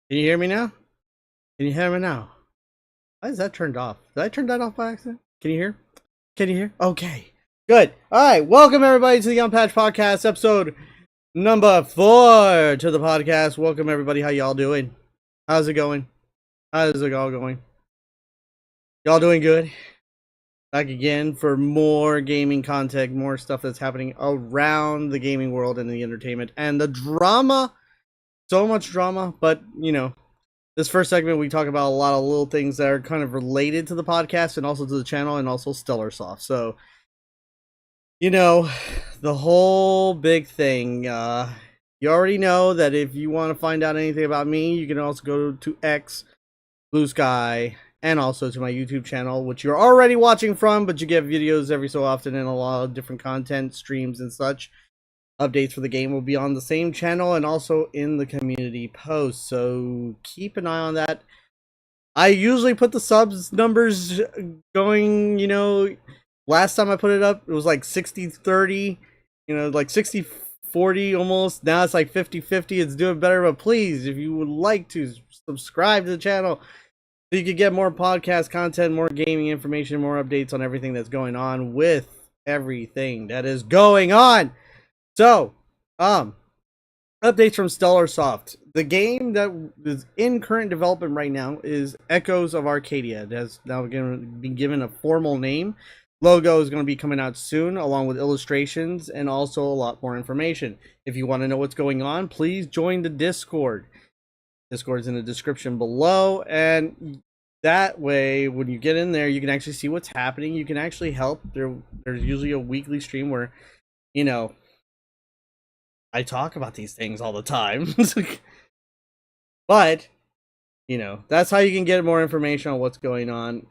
Can you hear me now? Can you hear me now? Why is that turned off? Did I turn that off by accident? Can you hear? Can you hear? Okay. Good. All right. Welcome everybody to the Unpatched podcast, episode number 4 to the podcast. Welcome everybody. How y'all doing? How's it going? How's it all going? Y'all doing good? Back again for more gaming content, more stuff that's happening around the gaming world and the entertainment and the drama. So much drama, but you know, this first segment, we talk about a lot of little things that are kind of related to the podcast and also to the channel and also StellarSoft. So, you know, the whole big thing. You already know that if you want to find out anything about me, you can also go to X, Bluesky, and also to my YouTube channel, which you're already watching from, but you get videos every so often and a lot of different content, streams, and such. Updates for the game will be on the same channel and also in the community post, so keep an eye on that. I usually put the subs numbers going, you know, last time I put it up, it was like 60-30, you know, like 60-40 almost. Now it's like 50-50. It's doing better, but please, if you would like to subscribe to the channel so you can get more podcast content, more gaming information, more updates on everything that's going on with everything that is going on. So, updates from StellarSoft. The game that is in current development right now is Echoes of Arcadia. It has now been given a formal name. Logo is going to be coming out soon, along with illustrations and also a lot more information. If you want to know what's going on, please join the Discord. Discord is in the description below, and that way, when you get in there, you can actually see what's happening. You can actually help. There's usually a weekly stream where, you know, I talk about these things all the time. But, you know, that's how you can get more information on what's going on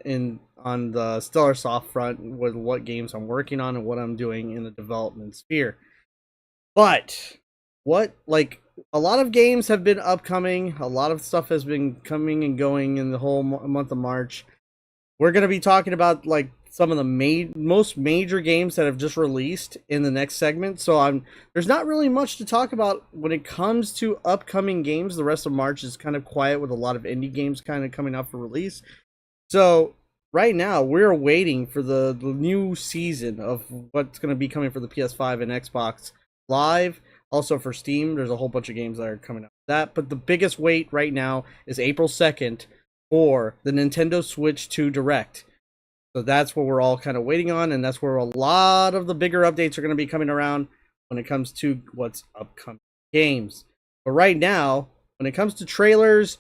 on the StellarSoft front with what games I'm working on and what I'm doing in the development sphere. But like a lot of games have been upcoming, a lot of stuff has been coming and going in the whole month of March. We're going to be talking about like some of the most major games that have just released in the next segment. So there's not really much to talk about when it comes to upcoming games. The rest of March is kind of quiet with a lot of indie games kind of coming out for release. So right now we're waiting for the new season of what's going to be coming for the PS5 and Xbox Live. Also for Steam, there's a whole bunch of games that are coming out. That, but the biggest wait right now is April 2nd for the Nintendo Switch 2 Direct. So that's what we're all kind of waiting on, and that's where a lot of the bigger updates are going to be coming around when it comes to what's upcoming games. But right now, when it comes to trailers,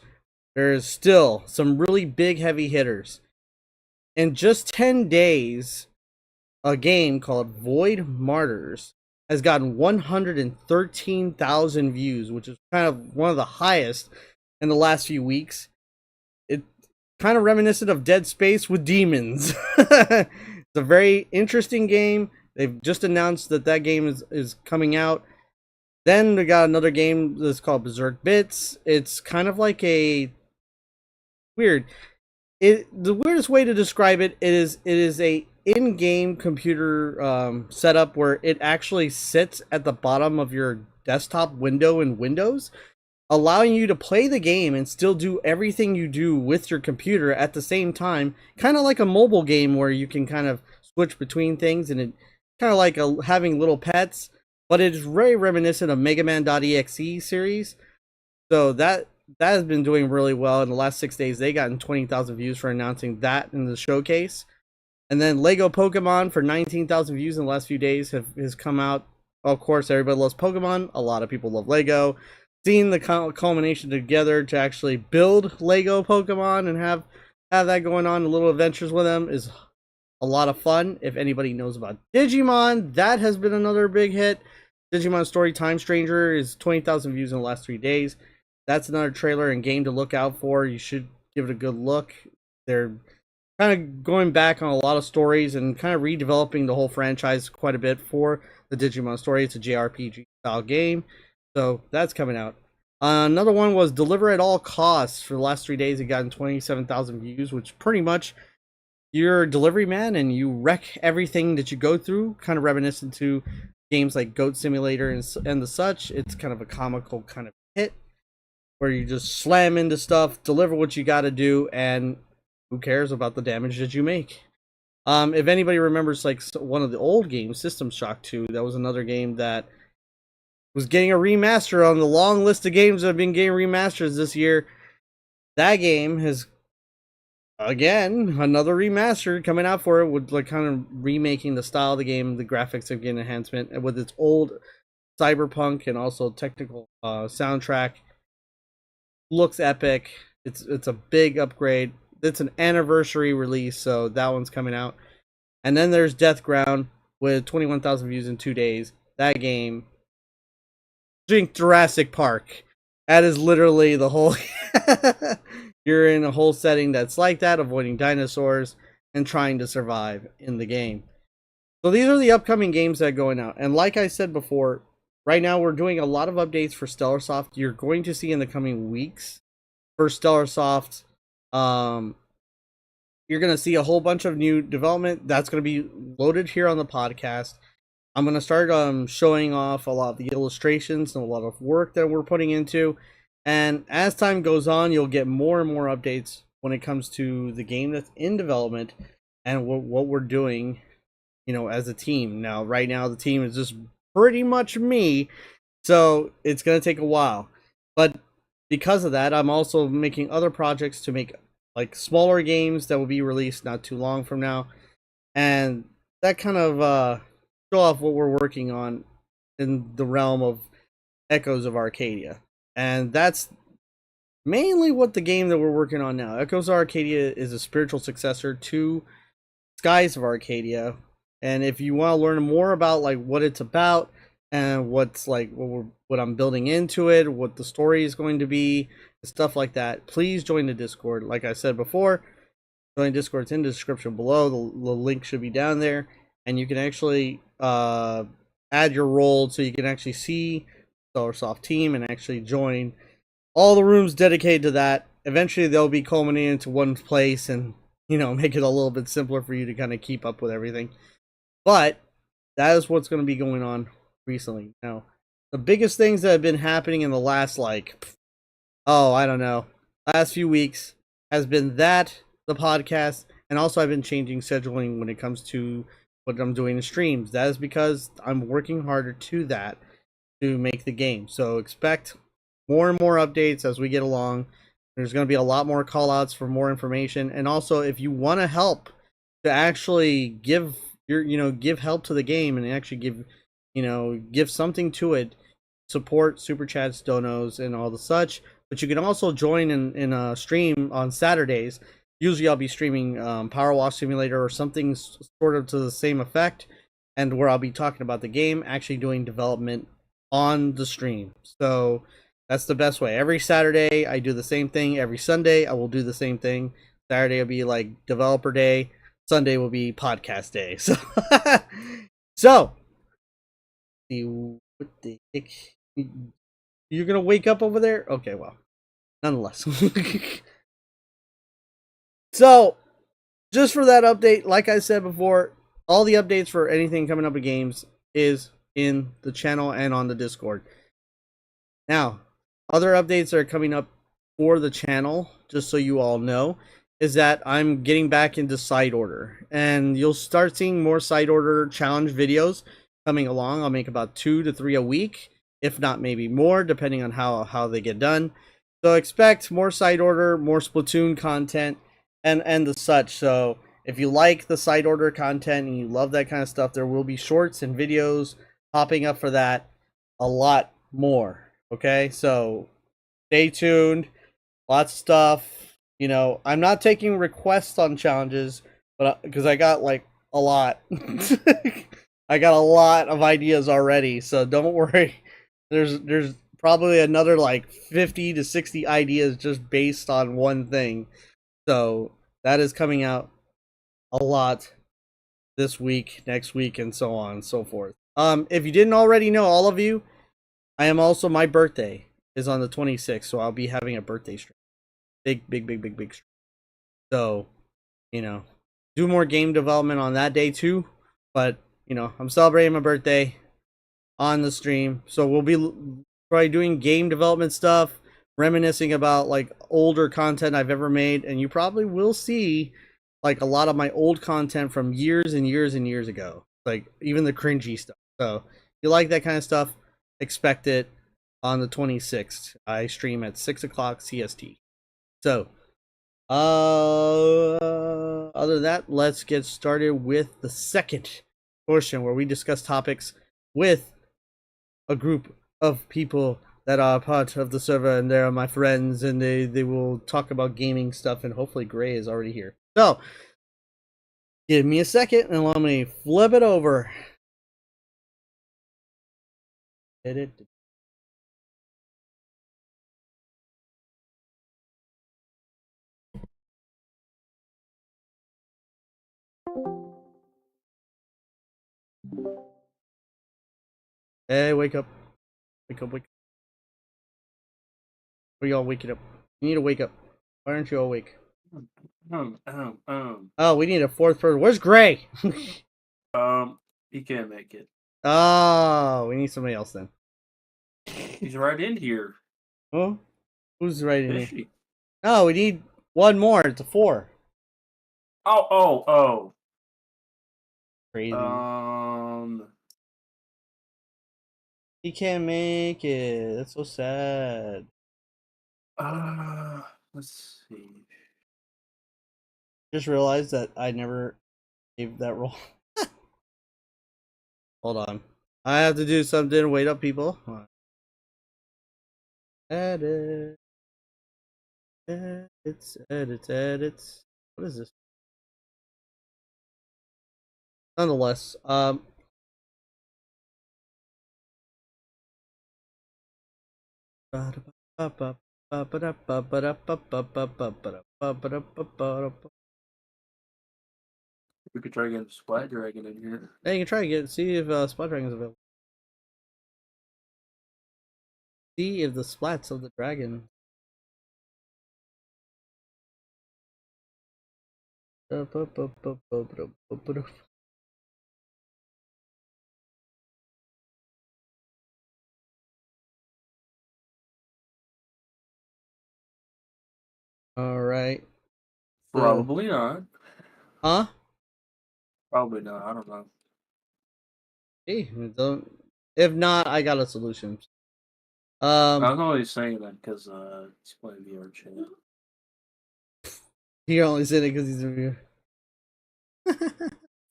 there's still some really big heavy hitters. In just 10 days, a game called Void Martyrs has gotten 113,000 views, which is kind of one of the highest in the last few weeks. Kind of reminiscent of Dead Space with demons. It's a very interesting game. They've just announced that game is coming out. Then we got another game that's called Berserk Bits. It's kind of like a weird. The weirdest way to describe it is a in-game computer setup where it actually sits at the bottom of your desktop window in Windows, allowing you to play the game and still do everything you do with your computer at the same time. Kind of like a mobile game where you can kind of switch between things, and it kind of like having little pets, but it is very reminiscent of Mega Man.exe series. So that has been doing really well. In the last 6 days, they gotten 20,000 views for announcing that in the showcase. And then Lego Pokemon for 19,000 views in the last few days has come out. Of course, everybody loves Pokemon. A lot of people love Lego. Seeing the culmination together to actually build Lego Pokemon and have that going on, little adventures with them, is a lot of fun. If anybody knows about Digimon, that has been another big hit. Digimon Story Time Stranger is 20,000 views in the last 3 days. That's another trailer and game to look out for. You should give it a good look. They're kind of going back on a lot of stories and kind of redeveloping the whole franchise quite a bit for the Digimon Story. It's a JRPG style game. So that's coming out. Another one was Deliver at All Costs. For the last 3 days, it gotten 27,000 views, which pretty much you're a delivery man and you wreck everything that you go through. Kind of reminiscent to games like Goat Simulator and the such. It's kind of a comical kind of hit. where you just slam into stuff, deliver what you got to do, and who cares about the damage that you make. If anybody remembers, like one of the old games, System Shock 2, that was another game that was getting a remaster on the long list of games that have been getting remasters this year. That game has, again, another remaster coming out for it, with like kind of remaking the style of the game, the graphics of getting enhancement, and with its old cyberpunk and also technical soundtrack. Looks epic. It's a big upgrade. It's an anniversary release, so that one's coming out. And then there's Death Ground with 21,000 views in 2 days. That game, drink Jurassic Park. That is literally the whole. You're in a whole setting that's like that, avoiding dinosaurs and trying to survive in the game. So these are the upcoming games that are going out. And like I said before, right now we're doing a lot of updates for StellarSoft. You're going to see in the coming weeks for StellarSoft. You're going to see a whole bunch of new development that's going to be loaded here on the podcast. I'm going to start showing off a lot of the illustrations and a lot of work that we're putting into. And as time goes on, you'll get more and more updates when it comes to the game that's in development and what we're doing, you know, as a team. Now, right now, the team is just pretty much me, so it's going to take a while. But because of that, I'm also making other projects to make like smaller games that will be released not too long from now. And that kind of show off what we're working on in the realm of Echoes of Arcadia. And that's mainly what the game that we're working on now. Echoes of Arcadia is a spiritual successor to Skies of Arcadia. And if you want to learn more about like what it's about and what's like what I'm building into it, what the story is going to be, stuff like that, please join the Discord. Like I said before, join Discord. It's in the description below. The link should be down there, and you can actually add your role so you can actually see StellarSoft team and actually join all the rooms dedicated to that. Eventually they'll be culminating into one place and, you know, make it a little bit simpler for you to kind of keep up with everything. But that is what's going to be going on recently. Now, the biggest things that have been happening in the last I don't know, last few weeks has been that, the podcast, and also I've been changing scheduling when it comes to what I'm doing in streams. That is because I'm working harder to that to make the game. So expect more and more updates as we get along. There's going to be a lot more call outs for more information. And also, if you want to help to actually give help to the game and actually give something to it, support super chats, donos, and all the such. But you can also join in a stream on Saturdays. Usually I'll be streaming Power Wash Simulator or something sort of to the same effect, and where I'll be talking about the game, actually doing development on the stream. So that's the best way. Every Saturday I do the same thing. Every Sunday I will do the same thing. Saturday will be like developer day. Sunday will be podcast day. So, what the heck? You're gonna wake up over there? Okay, well, nonetheless. So, just for that update, like I said before, all the updates for anything coming up in games is in the channel and on the Discord. Now, other updates that are coming up for the channel, just so you all know, is that I'm getting back into side order, and you'll start seeing more side order challenge videos coming along. I'll make about 2 to 3 a week, if not maybe more, depending on how they get done. So expect more side order, more Splatoon content, and the such. So if you like the side order content and you love that kind of stuff, there will be shorts and videos popping up for that a lot more. Okay, so stay tuned. Lots of stuff. You know, I'm not taking requests on challenges, but because I got like a lot. I got a lot of ideas already, so don't worry. There's probably another like 50 to 60 ideas just based on one thing. So that is coming out a lot this week, next week, and so on and so forth. If you didn't already know, all of you, my birthday is on the 26th, so I'll be having a birthday stream. Big stream. So, you know, do more game development on that day too. But, you know, I'm celebrating my birthday on the stream. So we'll be probably doing game development stuff. reminiscing about like older content I've ever made, and you probably will see like a lot of my old content from years and years and years ago, like even the cringy stuff. So if you like that kind of stuff, expect it on the 26th. I stream at 6 o'clock CST. So other than that, let's get started with the second portion where we discuss topics with a group of people that are part of the server, and they're my friends, and they will talk about gaming stuff, and hopefully Gray is already here. So give me a second and let me flip it over. Edit. Hey, wake up. Wake up, wake up. What are y'all waking up? You need to wake up. Why aren't you awake? Oh, we need a fourth person. Where's Gray? He can't make it. Oh, we need somebody else then. He's right in here. Oh, who's right in Is here? she? No, we need one more. It's a 4. Oh. Crazy. He can't make it. That's so sad. Let's see. Just realized that I never gave that role. Hold on. I have to do something. Wait up, people. Edit. Edits. What is this? Nonetheless, We could try to get a Splat Dragon in here. hey, you can try to see if Splat Dragon is available. See if the splats of the dragon. All right. Probably not. Huh? Probably not. I don't know. Hey, don't. If not, I got a solution. I was only saying that because it's playing VR chat. He only said it because he's a viewer.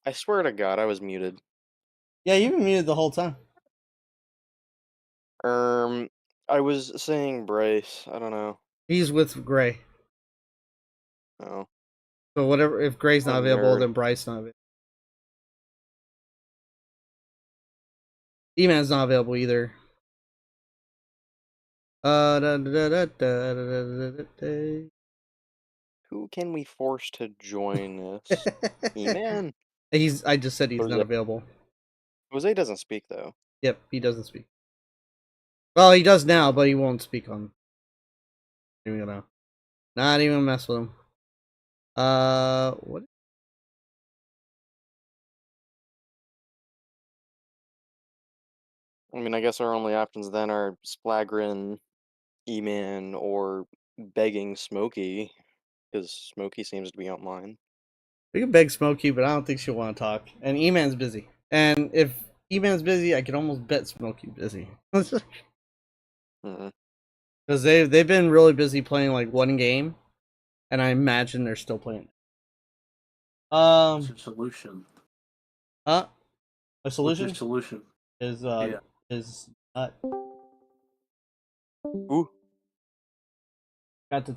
I swear to God, I was muted. Yeah, you've been muted the whole time. I was saying Bryce. I don't know. He's with Gray. Oh. So whatever, if Gray's not available, then Bryce not available. E-Man's not available either. Who can we force to join this? E-Man? I just said he's Jose. not available. Jose doesn't speak though. Yep, he doesn't speak. Well, he does now, but he won't speak on. Not even mess with him. What? I mean, I guess our only options then are Splagrin, E-Man, or begging Smokey, because Smokey seems to be online. We can beg Smokey, but I don't think she'll want to talk. And E-Man's busy. And if E-Man's busy, I can almost bet Smokey's busy. Because they've been really busy playing like one game, and I imagine they're still playing. What's your solution? A solution? What's your solution? Is Ooh. got to.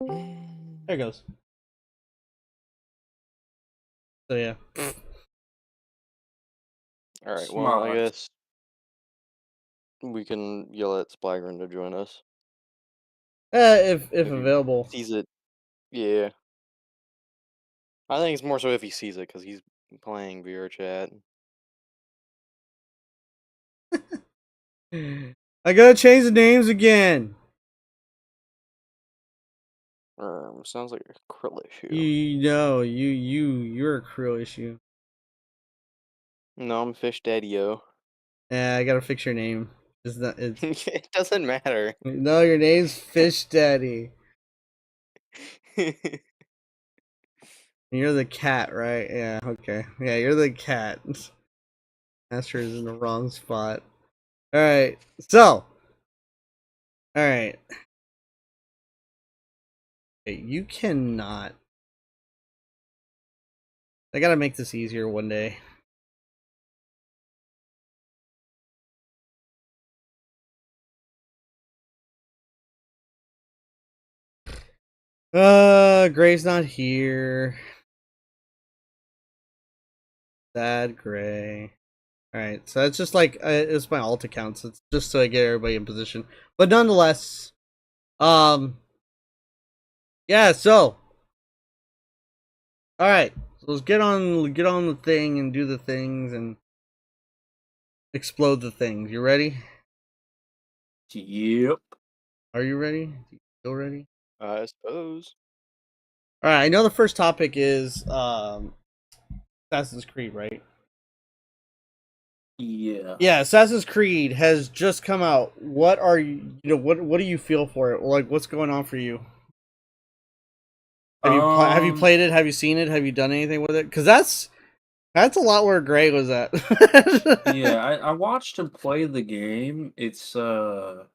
There it goes. So yeah. All right. Smart. Well, I guess we can yell at Splagrin to join us. If available. Sees it. Yeah. I think it's more so if he sees it because he's playing VR chat. I gotta change the names again. Sounds like a krill issue. You're a krill issue. No, I'm Fish Daddy-o. Yeah, I gotta fix your name. It doesn't matter. No, your name's Fish Daddy. You're the cat, right? Yeah, okay. Yeah, you're the cat. Master is in the wrong spot. Alright, so. Alright. Okay, you cannot. I gotta make this easier one day. Gray's not here. Sad Gray. Alright, so it's just like, it's my alt accounts. It's just so I get everybody in position. But nonetheless, yeah, so. Alright, so let's get on the thing and do the things and explode the things. You ready? Yep. Are you ready? You still ready? I suppose. Alright, I know the first topic is, Assassin's Creed, right? Yeah. Yeah, Assassin's Creed has just come out. What are what do you feel for it? Like, what's going on for you? Have you played it? Have you seen it? Have you done anything with it? Because that's a lot where Gray was at. Yeah, I watched him play the game. It's a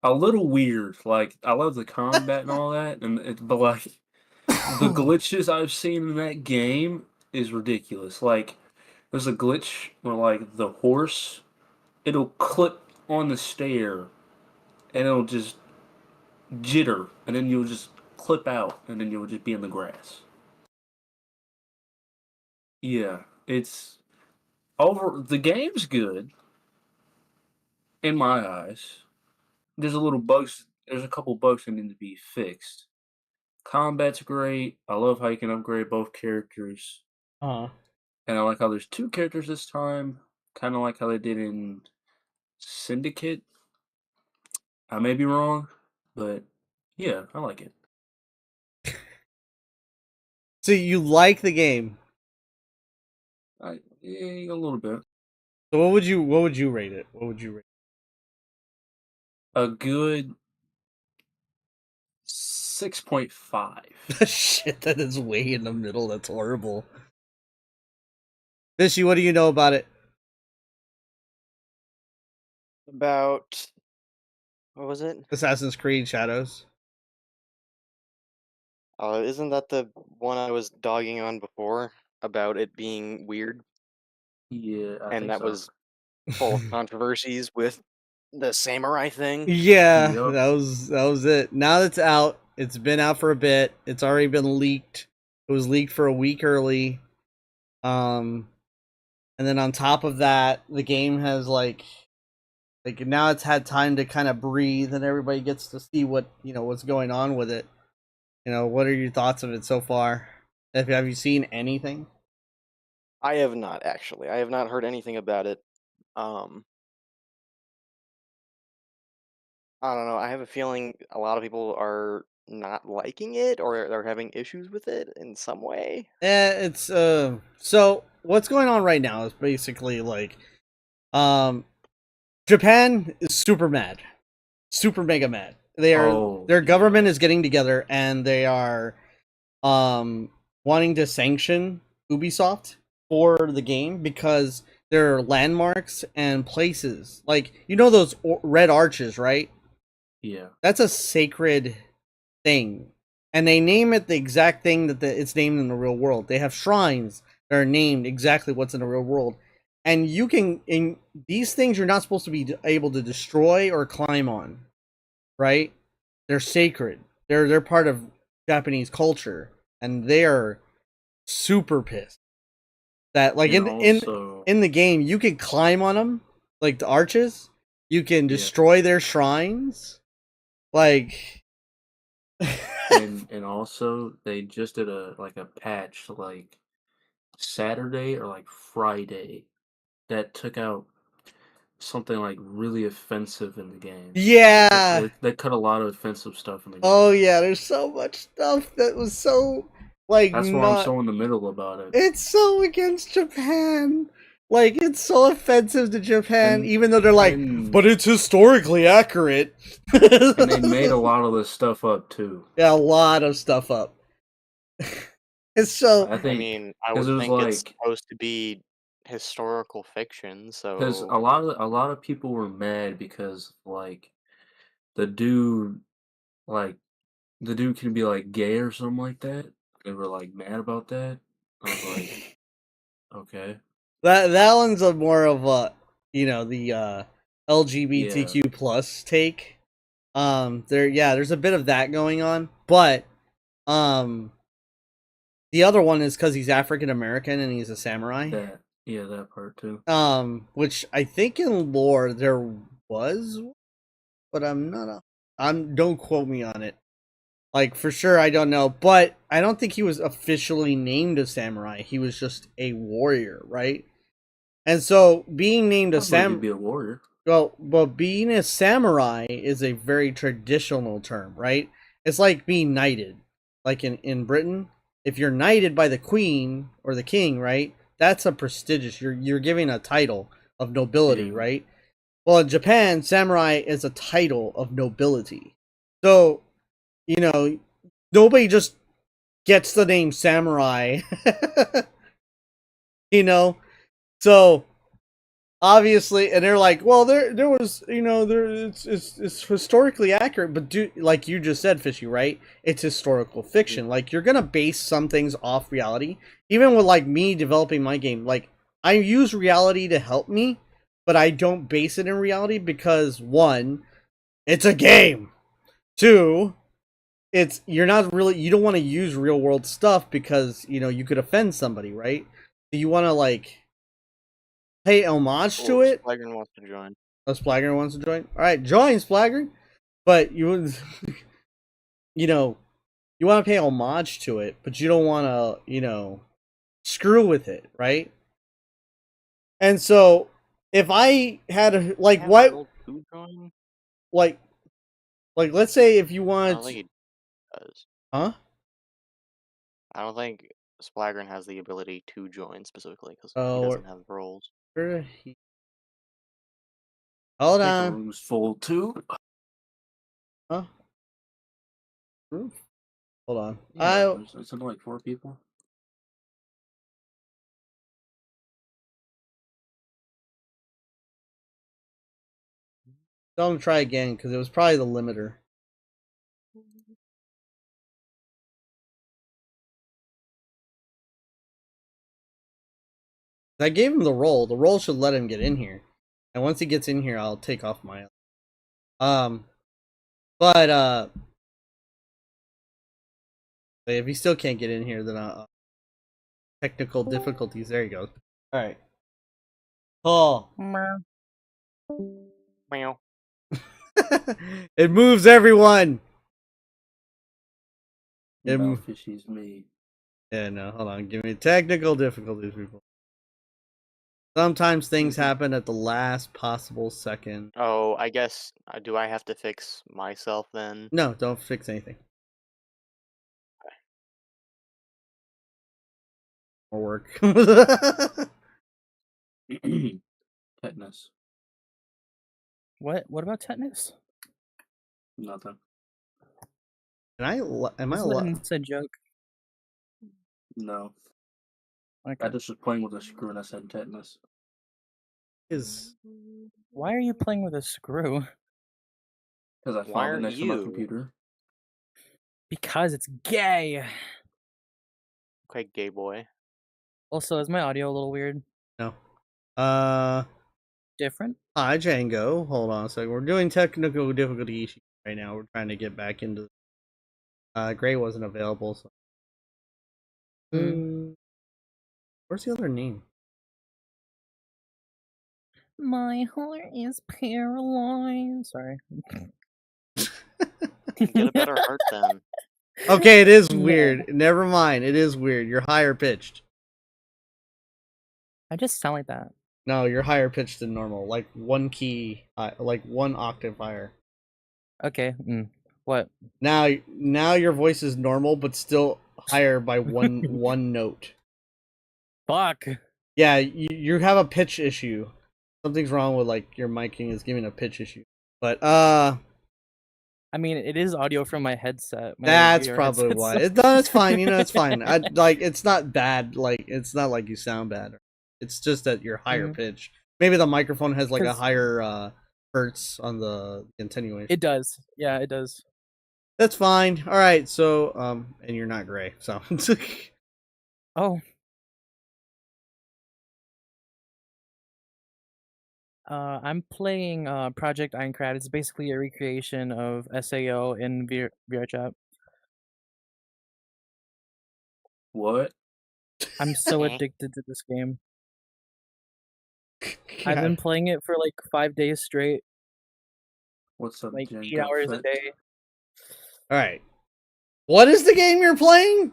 little weird. Like, I love the combat and all that, but like the glitches I've seen in that game is ridiculous. Like, there's a glitch where like the horse, it'll clip on the stair and it'll just jitter, and then you'll just clip out, and then you'll just be in the grass. Yeah, it's over. The game's good in my eyes. There's a little bugs. There's a couple bugs that need to be fixed. Combat's great. I love how you can upgrade both characters, uh and I like how there's two characters this time. Kind of like how they did in Syndicate. I may be wrong, but yeah, I like it. So you like the game? A little bit. So what would you rate it? What would you rate? A good 6.5. Shit, that is way in the middle. That's horrible. Fishy, what do you know about it? About what was it? Assassin's Creed Shadows. Isn't that the one I was dogging on before about it being weird? Yeah, I And think that so. was full of controversies with the samurai thing. Yeah, Yep. that was it. Now that's out. It's been out for a bit. It's already been leaked. It was leaked for a week early. And then on top of that, the game has like now it's had time to kind of breathe, and everybody gets to see what's going on with it. What are your thoughts of it so far? Have you seen anything? I have not actually. I have not heard anything about it. Um, I don't know. I have a feeling a lot of people are not liking it or they're having issues with it in some way. It's so what's going on right now is basically like um Japan is super mad. Super mega mad. Oh, Their yeah. government is getting together and they are um wanting to sanction Ubisoft for the game because there are landmarks and places like those red arches, right? Yeah. That's a sacred thing, and they name it the exact thing that it's named in the real world. They have shrines that are named exactly what's in the real world, and in these things you're not supposed to be able to destroy or climb on, right? They're sacred. They're part of Japanese culture, and they're super pissed that like And also, in the game you can climb on them, like the arches. You can yeah. destroy their shrines, like. And also they just did a patch like Saturday or like Friday that took out something like really offensive in the game. Yeah. They cut a lot of offensive stuff in the game. Oh yeah, there's so much stuff that was so like That's why I'm so in the middle about it. It's so against Japan. Like it's so offensive to Japan, And- even though they're like, and- but it's historically accurate. And they made a lot of this stuff up too. Yeah, a lot of stuff up. It's so. I think I 'cause would it was think it's like- supposed to be historical fiction, because so a lot of people were mad because like the dude can be like gay or something like that. They were like mad about that. I was like, okay. That one's a more of a the LGBTQ plus take. There's a bit of that going on, but the other one is because he's African American and he's a samurai. That part too. Which I think in lore there was, but don't quote me on it. Like for sure, I don't know, but I don't think he was officially named a samurai. He was just a warrior, right? And so being named a samurai, be a warrior. Well, but being a samurai is a very traditional term, right? It's like being knighted. Like in Britain, if you're knighted by the queen or the king, right? That's a prestigious. You're giving a title of nobility, right? Well, in Japan, samurai is a title of nobility. So, nobody just gets the name samurai. So obviously, and they're like, well, there was, it's historically accurate, but like you just said, Fishy, right? It's historical fiction. Like you're gonna base some things off reality. Even with like me developing my game, like I use reality to help me, but I don't base it in reality because one, it's a game. Two, you don't want to use real world stuff because you could offend somebody, right? You want to like pay homage to it. Splagrin wants to join. Oh, Splagrin wants to join. All right, join Splagrin. But you want to pay homage to it, but you don't want to screw with it, right? And so if I had like what like let's say if you I wanted don't think he does. Huh? I don't think Splagrin has the ability to join specifically because Oh, he doesn't have roles. Hold The on. room's full too. Huh? Hold on. It's something like 4 people. Tell him to try again because it was probably the limiter. I gave him the roll. The roll should let him get in here. And once he gets in here, I'll take off my but if he still can't get in here, then technical difficulties. There you go. All right. Oh. Meow. It moves everyone. Fishy's me. Yeah, no, hold on. Give me technical difficulties, people. Sometimes things happen at the last possible second. Oh, I guess, do I have to fix myself then? No, don't fix anything. More work. Tetanus. What about tetanus? Nothing. Am I Isn't that allowed? an inside joke? No. Okay. I just was playing with a screw and I said tetanus. Why are you playing with a screw? Because I found it next to my computer. Because it's gay. Okay, gay boy. Also, is my audio a little weird? No. Different? Hi, Django. Hold on a second. We're doing technical difficulty issues right now. We're trying to get back into. Gray wasn't available. So. Where's the other name? My heart is paralyzed. Sorry. Get a better heart then. Okay, it is No. weird. Never mind. It is weird. You're higher pitched. I just sound like that. No, you're higher pitched than normal, like one key, like one octave higher. Okay. What? Now your voice is normal, but still higher by one note. Fuck. Yeah, you have a pitch issue. Something's wrong with like your miking is giving a pitch issue. But I mean, it is audio from my headset. My that's VR probably headset, why. so- No, it's fine. You know, it's fine. I like it's not bad. Like it's not like you sound bad. It's just that you're higher Mhm. pitch. Maybe the microphone has like a 'Cause- higher hertz on the continuation. It does. Yeah, it does. That's fine. All right. So and you're not gray. So Oh. I'm playing Project Aincrad. It's basically a recreation of SAO in VR chat. What? I'm so Okay. addicted to this game. I've been playing it for like 5 days straight, What's up, like 8 Jango hours a Fett? day. All right. What is the game you're playing?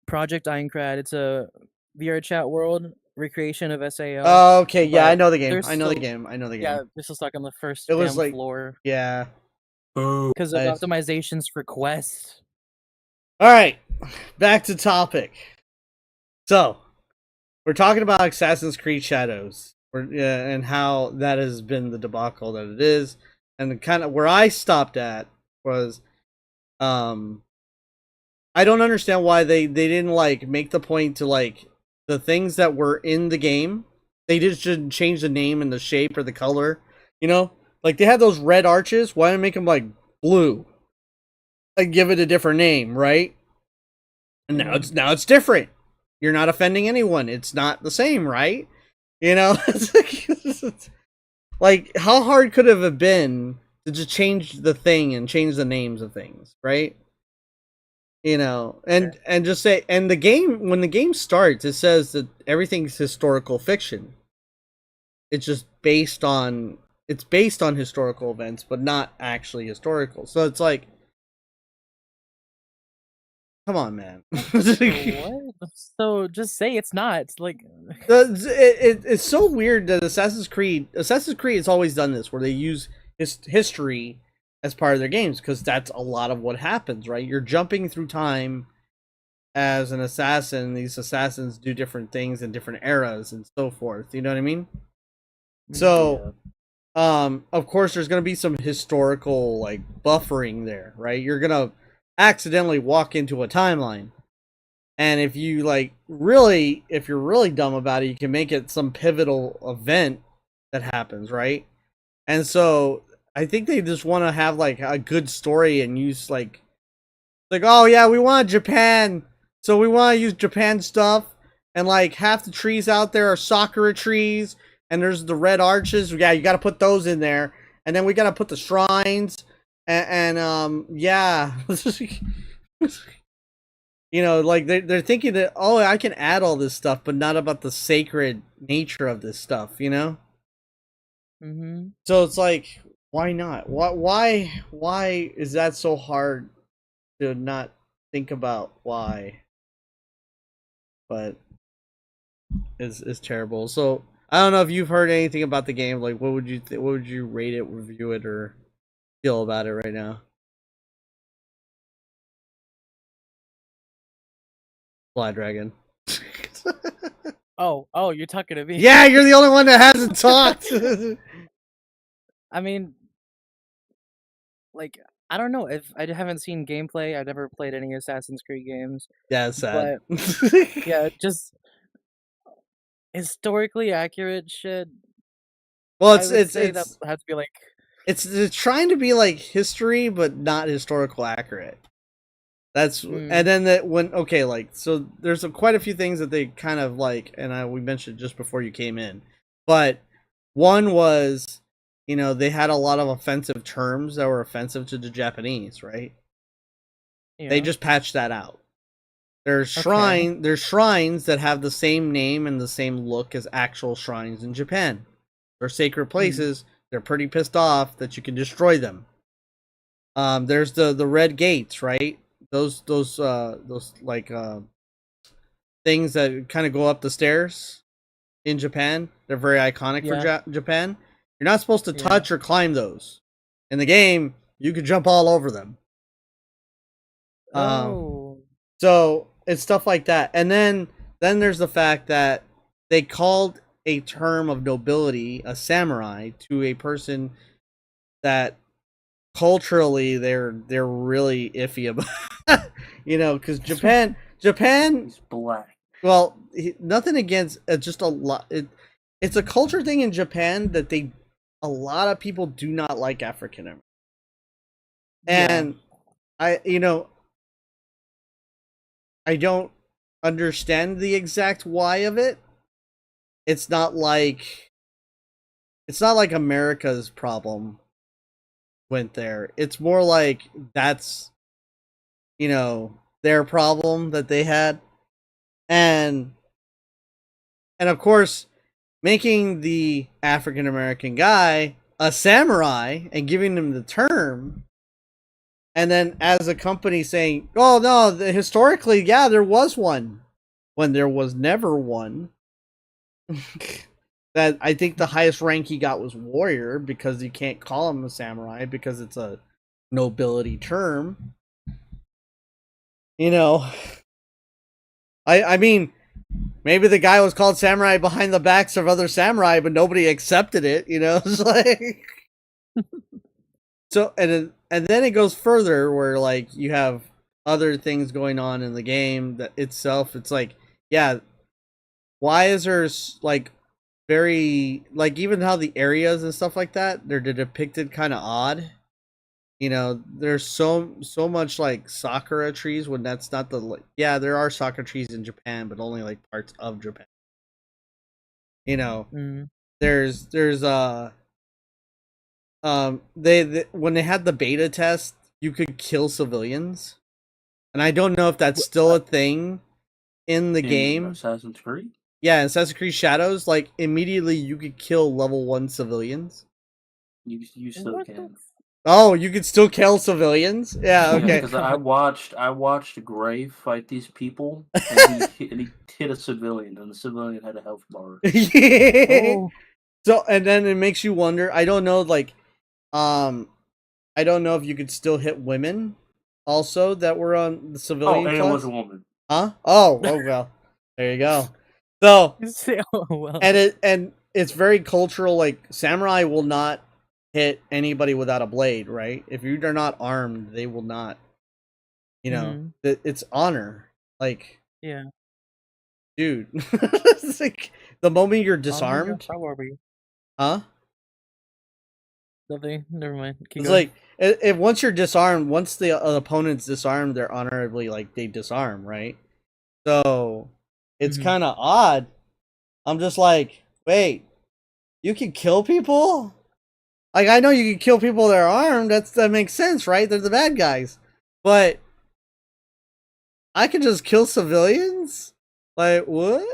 Project Aincrad. It's a VR chat world recreation of SAO. Oh, okay. Yeah, I but know the game. they're I know the still- game. I know the game. Yeah, they're still stuck on the first It was damn like- floor Yeah. Boo. because of Nice. optimizations for quests. All right. Back to topic. So, we're talking about Assassin's Creed Shadows, and how that has been the debacle that it is, and the kind of where I stopped at was, I don't understand why they didn't like make the point to like the things that were in the game. They just shouldn't change the name and the shape or the color. You know, like they had those red arches. Why not make them like blue? Like give it a different name, right? And now it's different. You're not offending anyone. It's not the same, right? You know, like how hard could it have been to just change the thing and change the names of things, right? You know, and just say, and the game, when the game starts, it says that everything's historical fiction. It's just based on historical events, but not actually historical. So it's like, come on, man. What? So just say it's not. It's like It's so weird that Assassin's Creed has always done this, where they use history as part of their games, because that's a lot of what happens, right? You're jumping through time as an assassin. These assassins do different things in different eras and so forth. You know what I mean? So, of course, there's going to be some historical like buffering there, right? You're going to accidentally walk into a timeline. And if you like really, if you're really dumb about it, you can make it some pivotal event that happens, right? And so I think they just want to have like a good story and use like, oh yeah, we want Japan, so we want to use Japan stuff. And like half the trees out there are sakura trees, and there's the red arches. Yeah, you got to put those in there, and then we got to put the shrines, and yeah. You know, like they're thinking that, oh, I can add all this stuff, but not about the sacred nature of this stuff, you know? Mm-hmm. So it's like, why not? Why is that so hard to not think about why? But it's terrible. So I don't know if you've heard anything about the game. Like, what would you rate it, review it, or feel about it right now? Fly Dragon. Oh, you're talking to me. Yeah, you're the only one that hasn't talked. I mean, like, I don't know if I haven't seen gameplay. I've never played any Assassin's Creed games. Yeah, it's sad. Yeah, just historically accurate shit. Well, I would say that it's has to be like, it's trying to be like history, but not historical accurate. That's and then that when okay, like so there's quite a few things that they kind of like, and we mentioned just before you came in, but one was, you know, they had a lot of offensive terms that were offensive to the Japanese, right? you They know, just patched that out. There's Okay. shrines that have the same name and the same look as actual shrines in Japan. They're sacred places. They're pretty pissed off that you can destroy them. There's the red gates, right? Those like things that kind of go up the stairs. in Japan. They're very iconic for Yeah. Japan. You're not supposed to Yeah. touch or climb those. In the game, you could jump all over them. Oh. So it's stuff like that. And then there's the fact that they called a term of nobility a samurai to a person that culturally they're really iffy about. Because Japan He's black. well, nothing against just a lot. It's a culture thing in Japan that a lot of people do not like African Americans. And I don't understand the exact why of it. It's not like America's problem went there. It's more like that's their problem that they had. And of course, making the African American guy a samurai and giving him the term, and then as a company saying, "Oh no, historically, yeah, there was one," when there was never one. That I think the highest rank he got was warrior, because you can't call him a samurai because it's a nobility term. I mean, maybe the guy was called samurai behind the backs of other samurai, but nobody accepted it. It's like so, and then it goes further where like you have other things going on in the game that itself. It's like, yeah, why is there like very like even how the areas and stuff like that they're depicted kind of odd. There's so much like sakura trees when that's not there are sakura trees in Japan, but only like parts of Japan. There's they when they had the beta test, you could kill civilians, and I don't know if that's still a thing in the game. Assassin's Creed. Yeah, in Assassin's Creed Shadows, like immediately you could kill level 1 civilians. You still can. Oh, you could still kill civilians? Yeah, okay. Because I watched Gray fight these people, and he hit a civilian, and the civilian had a health bar. Oh. So, and then it makes you wonder. I don't know, like, I don't know if you could still hit women, also that were on the civilian. Oh, and it was a woman. Huh? Oh, well, there you go. So, and it's very cultural. Like, samurai will not hit anybody without a blade, right? If you're not armed, they will not. It's honor. Like, yeah, dude. It's like the moment you're disarmed. Huh? Nothing. Never mind. It's like if once you're disarmed, once the opponent's disarmed, they're honorably like they disarm, right? So it's kind of odd. I'm just like, wait, you can kill people? Like, I know you can kill people that are armed. That makes sense, right? They're the bad guys. But I can just kill civilians? Like, what?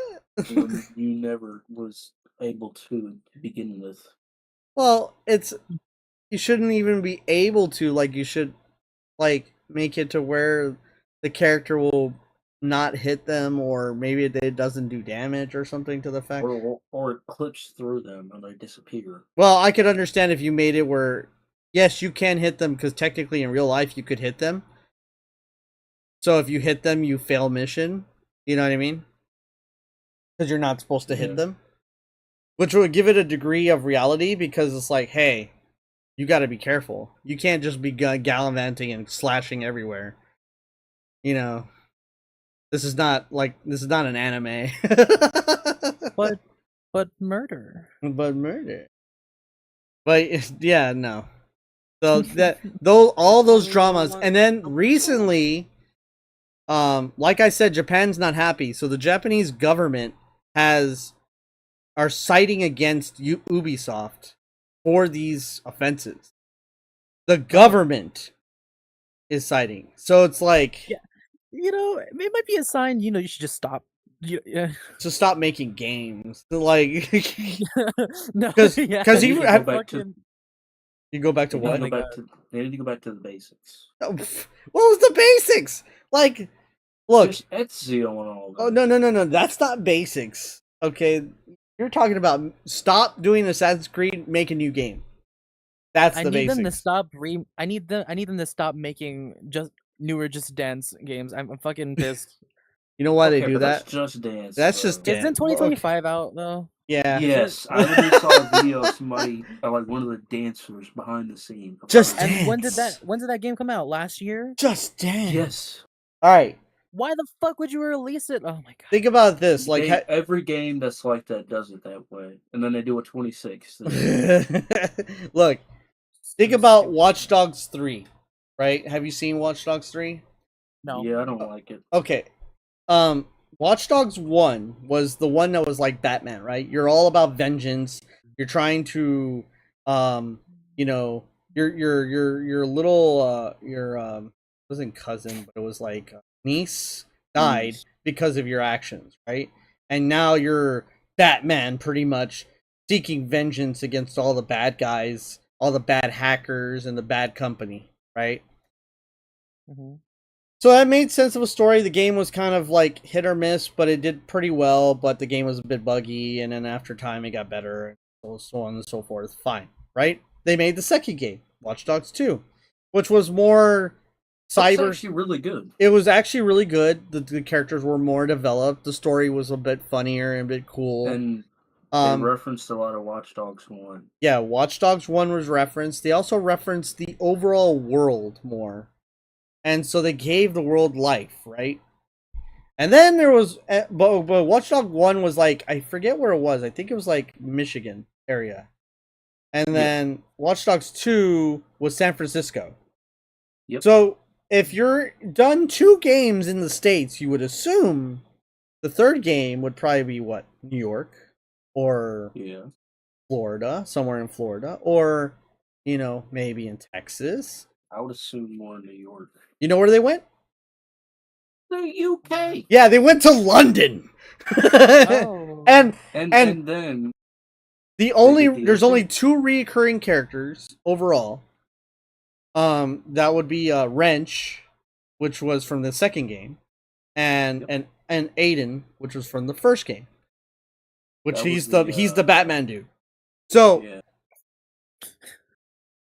You never was able to begin with. Well, you shouldn't even be able to. Like, you should, like, make it to where the character will not hit them, or maybe it doesn't do damage or something to the fact. Or it clips through them and they disappear. Well, I could understand if you made it where, yes, you can hit them, because technically in real life you could hit them. So if you hit them, you fail mission. You know what I mean? Because you're not supposed to hit them. Which would give it a degree of reality, because it's like, hey, you got to be careful. You can't just be gallivanting and slashing everywhere. This is not an anime. But murder. But murder. But yeah, no. So all those dramas, and then recently, like I said, Japan's not happy. So the Japanese government are citing against Ubisoft for these offenses. The government is citing. So it's like, yeah. It might be a sign. You should just stop. Yeah. To stop making games. Like, no, because You go back to what? They need to go back to the basics. What was the basics? Like, look, just Ezio and all that. Oh no! That's not basics. Okay, You're talking about stop doing Assassin's Creed, make a new game. That's I the need basics. them to stop I need them to stop making just newer Just Dance games. I'm fucking pissed. You know why Okay, they do but that? that's Just Dance. That's just though. Dance. Isn't 2025 out though? Yeah. Yes, I literally saw a video of somebody, like one of the dancers behind the scene. Just about it. And when did Dance. that game come out? Last year? Just Dance. Yes. All right. Why the fuck would you release it? Oh my god. Think about this. Like, Every game that's like that does it that way, and then they do a 26. look. Think So about stupid. Watch Dogs 3, right? Have you seen Watch Dogs 3? No. Yeah, I don't like it. Okay. Watch Dogs 1 was the one that was like Batman, right? You're all about vengeance. You're trying to you know, your little wasn't cousin, but it was like niece died Niece. because of your actions, right? And now you're Batman pretty much seeking vengeance against all the bad guys, all the bad hackers and the bad company, right? Mhm. So that made sense of a story. The game was kind of like hit or miss, but it did pretty well. But the game was a bit buggy, and then after time, it got better, and so on and so forth. Fine, right? They made the second game, Watch Dogs 2, which was more It's cyber. actually really good. It was actually really good. The characters were more developed. The story was a bit funnier and a bit cool. And they referenced a lot of Watch Dogs 1. Yeah, Watch Dogs 1 was referenced. They also referenced the overall world more. And so they gave the world life, right? And then there was, but Watch Dogs 1 was like, I forget where it was. I think it was like Michigan area. And then Watch Dogs 2 was San Francisco. Yep. So if you're done 2 games in the States, you would assume the third game would probably be what? New York or Florida, somewhere in Florida, or, you know, maybe in Texas. I would assume more New York. You know where they went? The UK. Yeah, they went to London. Oh. and then there's only 2 recurring characters overall. That would be Wrench, which was from the second game, and Aiden, which was from the first game. Which he's the Batman dude. So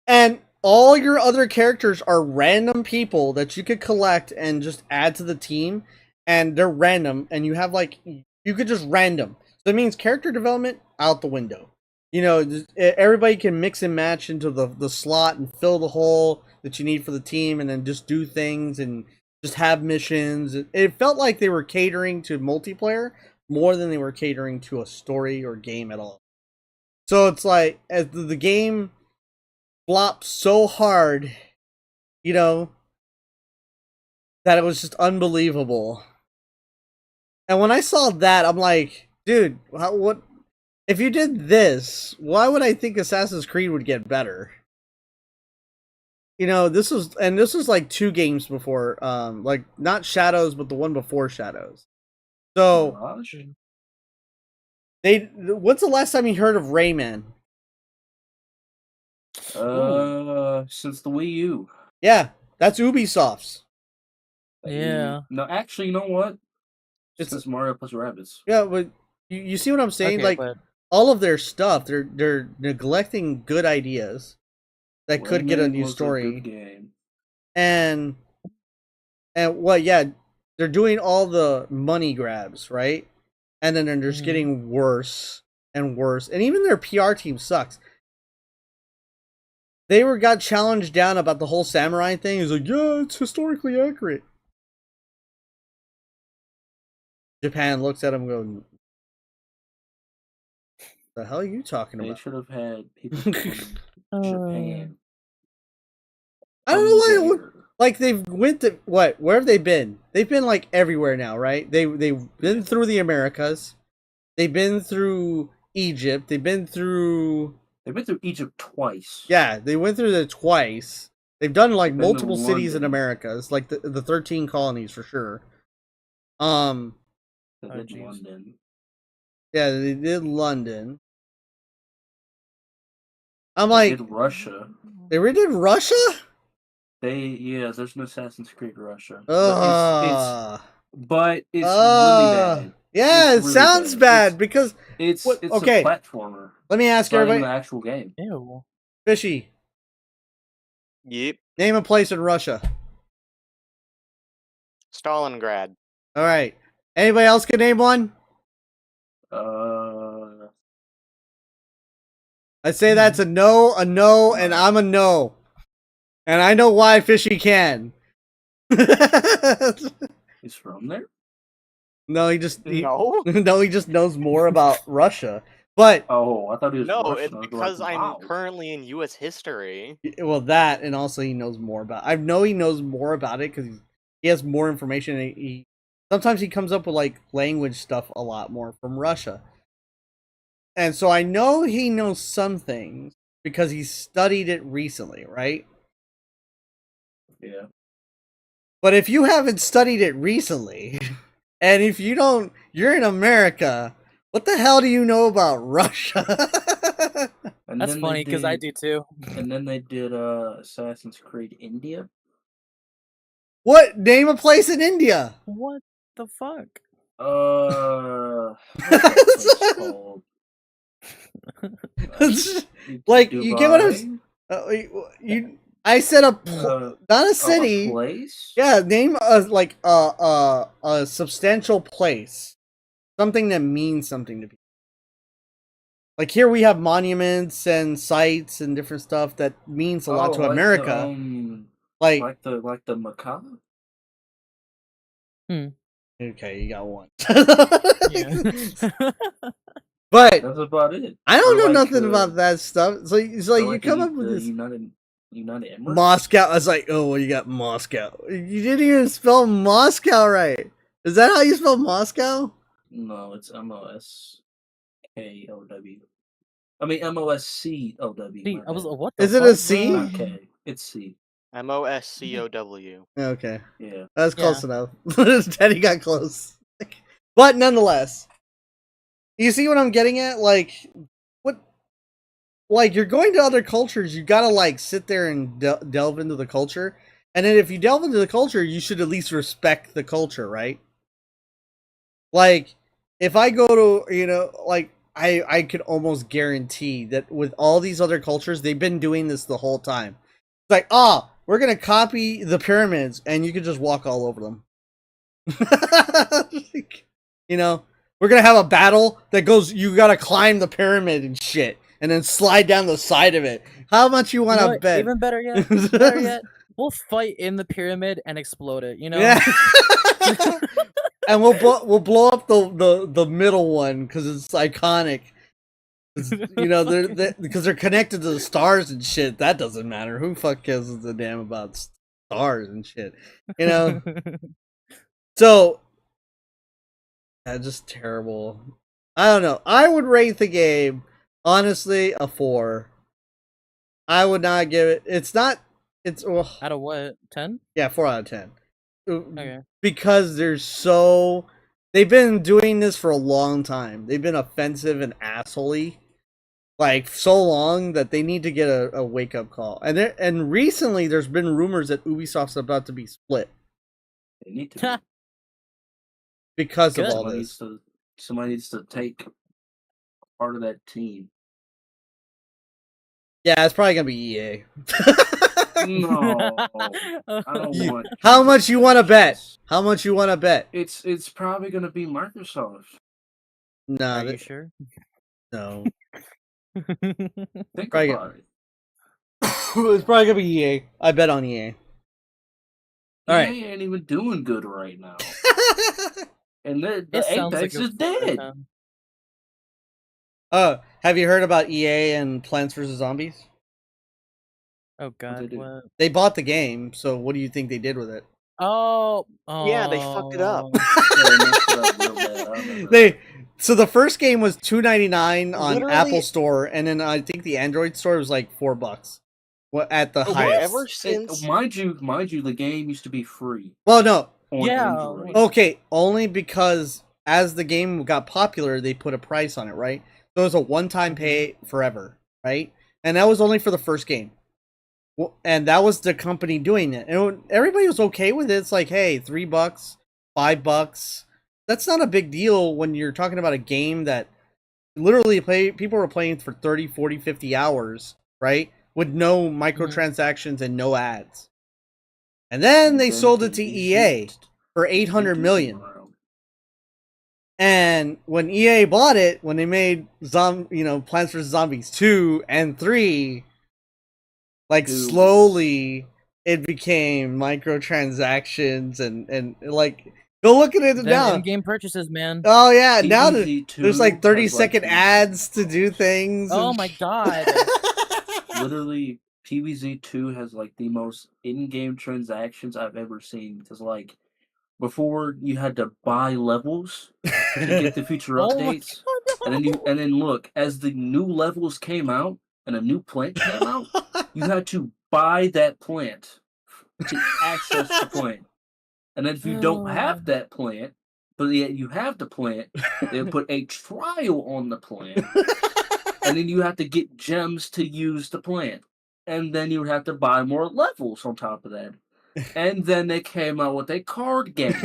and all your other characters are random people that you could collect and just add to the team, and they're random, and you have like you could just random. So that means character development out the window. You know, everybody can mix and match into the slot and fill the hole that you need for the team, and then just do things and just have missions. It felt like they were catering to multiplayer more than they were catering to a story or game at all. So it's like as the game flopped so hard, you know, that it was just unbelievable. And when I saw that, I'm like, dude, what? If you did this, why would I think Assassin's Creed would get better? You know, this was like 2 games before, like not Shadows, but the one before Shadows. So, what's the last time you heard of Rayman? Since the Wii U. Yeah, that's Ubisoft's. Yeah. No, actually, you know what? It's Mario plus Rabbids. Yeah, but you see what I'm saying? Okay, like but all of their stuff, they're neglecting good ideas that could get a Rayman new was story. A good game. And well, yeah, they're doing all the money grabs, right? And then they're just getting worse and worse. And even their PR team sucks. They got challenged down about the whole samurai thing. It's like, yeah, it's historically accurate. Japan looks at them going, the hell are you talking They about? should have had people from Japan. I don't know why it would, like they've went to what? Where have they been? They've been like everywhere now, right? They've been through the Americas. They've been through Egypt. They've been through Egypt twice. Yeah, they went through there twice. They've done like They've been to multiple cities in London. Americas, like the 13 colonies for sure. They did London. Yeah, they did London. I'm They like, did Russia. they redid Russia? There's an Assassin's Creed Russia. Ugh. But it's really bad. Yeah, It's it really sounds bad. bad because It's what? it's Okay, a platformer. let me ask It's not even everybody. the actual game. Ew. Fishy, Yep. name a place in Russia. Stalingrad. All right. Anybody else can name one? I say that's a no, and I'm a no. And I know why Fishy can. He's from there. No, he just No. no, he just knows more about Russia. But Oh, I thought he was No, Russian. it's I was because like, I'm wow. currently in U.S. history. well, that and also he knows more about. I know he knows more about it because he has more information. And he sometimes he comes up with like language stuff a lot more from Russia, and so I know he knows some things because he studied it recently, right? Yeah. But if you haven't studied it recently, and if you don't, you're in America. What the hell do you know about Russia? And That's then funny because I did- do too. And then they did Assassin's Creed India. What? Name a place in India. What the fuck? What's that place called? Like you get what I'm. You. I said not a A city. place? Yeah, name a substantial place, something that means something to people. Like here we have monuments and sites and different stuff that means a lot to like America. Like the macabre? Okay, you got one. Yeah. But That's about it. I don't Or know like nothing the- about that stuff. So it's like or you like come the- up with the this United Emirates? Moscow. I was like, oh, well, you got Moscow. You didn't even spell Moscow right. Is that how you spell Moscow? No, it's MOSKOW. I mean MOSCOW. See, My I was bad. what the Is it fuck, a C? Not K. It's C. MOSCOW. Okay, Yeah. that's close enough. Teddy got close, but nonetheless, you see what I'm getting at? Like, what? Like you're going to other cultures, you gotta like sit there and delve into the culture, and then if you delve into the culture, you should at least respect the culture, right? Like, if I go to like I could almost guarantee that with all these other cultures, they've been doing this the whole time. It's like, we're gonna copy the pyramids, and you can just walk all over them. We're gonna have a battle that goes. You gotta climb the pyramid and shit, and then slide down the side of it. How much you want to bet? Even better yet, we'll fight in the pyramid and explode it. Yeah. And we'll blow up the middle one because it's iconic. Because they're connected to the stars and shit. That doesn't matter. Who fuck gives a damn about stars and shit? So that's just terrible. I don't know. I would rate the game honestly a 4. I would not give it. It's not. It's out of what 10? Yeah, 4 out of 10. Okay. Because they've been doing this for a long time. They've been offensive and assholey, like so long that they need to get a wake up call. And recently, there's been rumors that Ubisoft's about to be split. They need to. Because of all this. Somebody needs to take part of that team. Yeah, it's probably gonna be EA. No, I don't want. How much you want to bet? How much you want to bet? It's probably gonna be Microsoft. No, Are you sure? No. Think Probably about it. It's probably gonna be EA. I bet on EA. All right. EA ain't even doing good right now, and the Apex is dead. Have you heard about EA and Plants vs Zombies? Oh god, what? They bought the game, so what do you think they did with it? Oh, Yeah, they fucked it up. So the first game was $2.99 on Literally- Apple Store, and then I think the Android store was like $4. At the highest. Ever since Mind you, the game used to be free. Well, no. On Yeah. Android. Okay, only because as the game got popular, they put a price on it, right? So it was a one-time pay forever, right? And that was only for the first game. And that was the company doing it. And everybody was okay with it. It's like, hey, $3, $5. that's not a big deal when you're talking about a game that literally people were playing for 30, 40, 50 hours, right? With no microtransactions and no ads. And then they sold it to EA for 800 million. And when EA bought it, when they made Plants vs Zombies 2 and 3, like slowly it became microtransactions and like go look at it now. In-game purchases, man. Oh yeah, now there's like 30-second ads to do things. Oh my god. Literally, PvZ 2 has like the most in-game transactions I've ever seen. Because like before you had to buy levels to get the future updates, and then look, as the new levels came out and a new plant came out, you had to buy that plant to access the plant. And then if you don't have that plant, but yet you have the plant, they'll put a trial on the plant. And then you have to get gems to use the plant. And then you would have to buy more levels on top of that. And then they came out with a card game.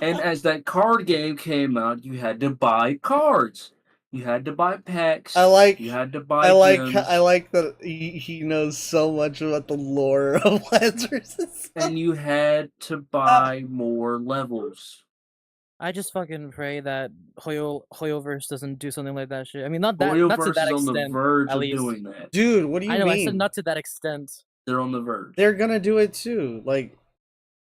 And as that card game came out, you had to buy cards. You had to buy packs. You had to buy gems. I like that he knows so much about the lore of Plants vs. And you had to buy more levels. I just fucking pray that Hoyoverse doesn't do something like that shit. I mean, not to that Hoyoverse extent. is on the verge at of least. doing that. Dude, what do you mean? I know, I said not to that extent. They're on the verge. They're gonna do it too. Like,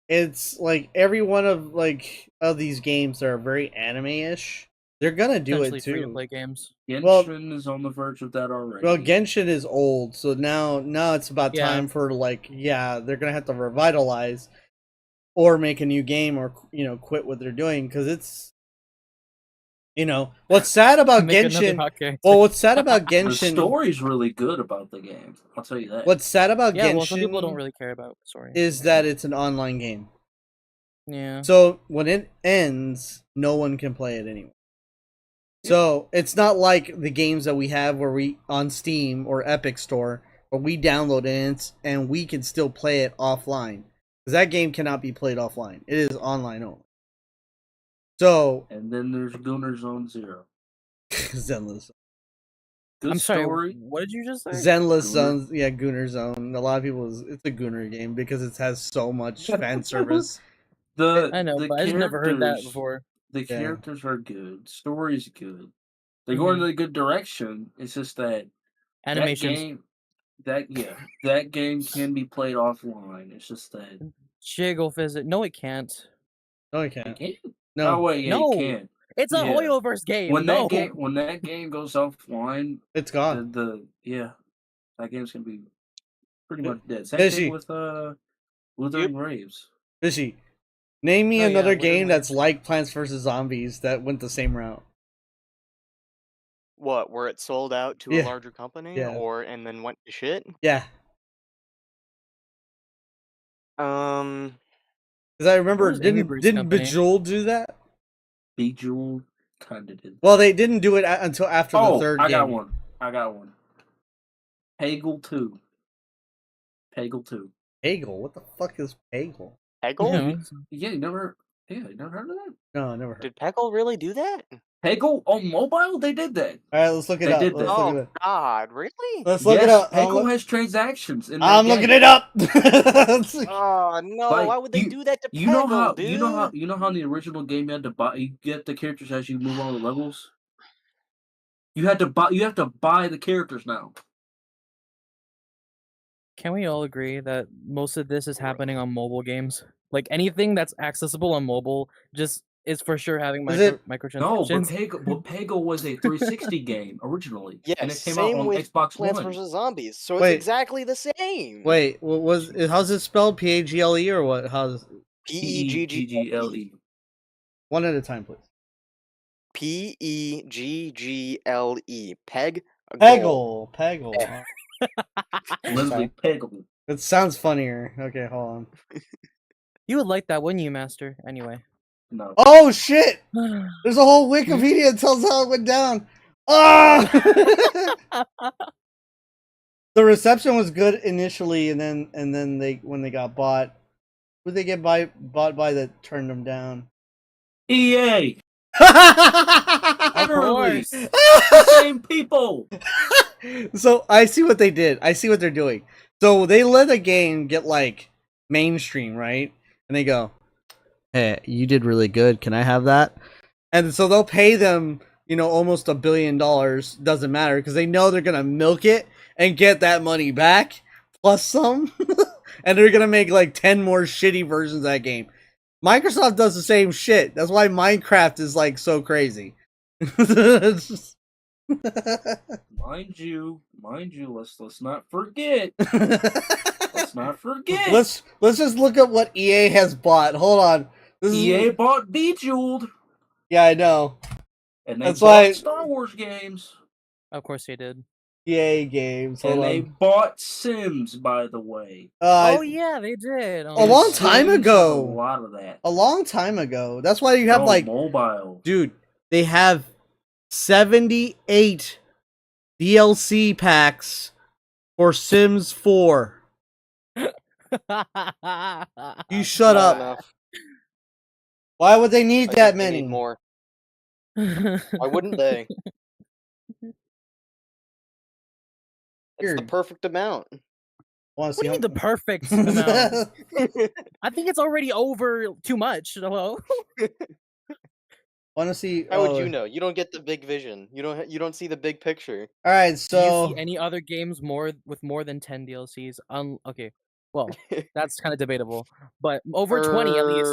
it's like every one of these games that are very anime-ish. They're gonna do it too. Free-to-play games. Genshin is on the verge of that already. Well, Genshin is old, so now it's about time for they're gonna have to revitalize or make a new game or quit what they're doing because it's what's sad about Genshin. Well, what's sad about Genshin? The story's really good about the game. I'll tell you that. What's sad about Genshin? Well, some people don't really care about the story. Is that it's an online game. Yeah. So when it ends, no one can play it anymore. So it's not like the games that we have where we on Steam or Epic Store where we download it and we can still play it offline. Because that game cannot be played offline. It is online only. So and then there's Gunner Zone Zero. Zenless. Good sorry, what did you just say? Zenless Zone, yeah, Gunner Zone. A lot of people, it's a Gunner game because it has so much fan service. I know, but I just never heard that before. The characters are good. Story's good. They're going in a good direction. It's just that animations. That game can be played offline. It's just that Jiggle visit. No, it can't. No, it can't. It can. No, oh wait, yeah, no. it can. It's a Hoyoverse game. When that game goes offline, it's gone. That game's gonna be pretty much dead. Same thing with Wuthering Waves. Fishy, name me another game that's like Plants vs Zombies that went the same route. What? Where it sold out to a larger company, and then went to shit? Yeah. Because I remember, didn't Bejeweled do that? Bejeweled kind of did. Well, they didn't do it until after the third game. I got one. Peggle 2. Peggle? What the fuck is Peggle? Peggle? Yeah, you never heard of that? No, I never heard. Did Peggle really do that? Peggle on mobile? They did that. All right, let's look it up. Oh God, really? Let's look it up. Peggle has transactions. I'm looking it up. Oh no! Why would they do that to Peggle, dude? You know how in the original game you had to buy, you get the characters as you move on the levels. You have to buy the characters now. Can we all agree that most of this is happening on mobile games? Like anything that's accessible on mobile just is for sure having microtransactions. No, but Peggle was a 360 game originally. Yeah, and it came out on Xbox Plants One. vs Zombies, so it's exactly the same. Wait, how's it spelled? PAGLE or what? How's PEGGLE? One at a time, please. PEGGLE. Peggle. Leslie Peggle. It sounds funnier. Okay, hold on. You would like that, wouldn't you, Master? Anyway. No. Oh shit! There's a whole Wikipedia that tells how it went down. Ah! The reception was good initially, and then when they got bought, who they get bought by that turned them down? EA. Of Literally, course. the same people. So I see what they did. I see what they're doing. So they let a game get like mainstream, right? And they go, "Hey, you did really good. Can I have that?" And so they'll pay them, almost $1 billion. Doesn't matter because they know they're gonna milk it and get that money back plus some, and they're gonna make like 10 more shitty versions of that game. Microsoft does the same shit. That's why Minecraft is like so crazy. It's just- Mind you, let's not forget. Let's not forget. let's just look at what EA has bought. Hold on. This EA is bought Bejeweled, yeah, I know. and they That's bought why Star Wars games, Of course they did. EA games. Hold and they on. bought Sims. By the way, Oh yeah, they did. A long time Sims has ago. a lot of that. A long time ago. That's why you have No, like, mobile. dude, they have 78 DLC packs for Sims 4. You shut Not up. enough. Why would they need I that think they many? need more. Why wouldn't they? It's the Weird. perfect amount. Want to What do see you mean the perfect amount? I think it's already over too much. Hello. Want to see? How would you know? You don't get the big vision. You don't see the big picture. All right, Do you so see any other games with more than 10 DLCs? Okay, well, that's kind of debatable, but over 20 at least.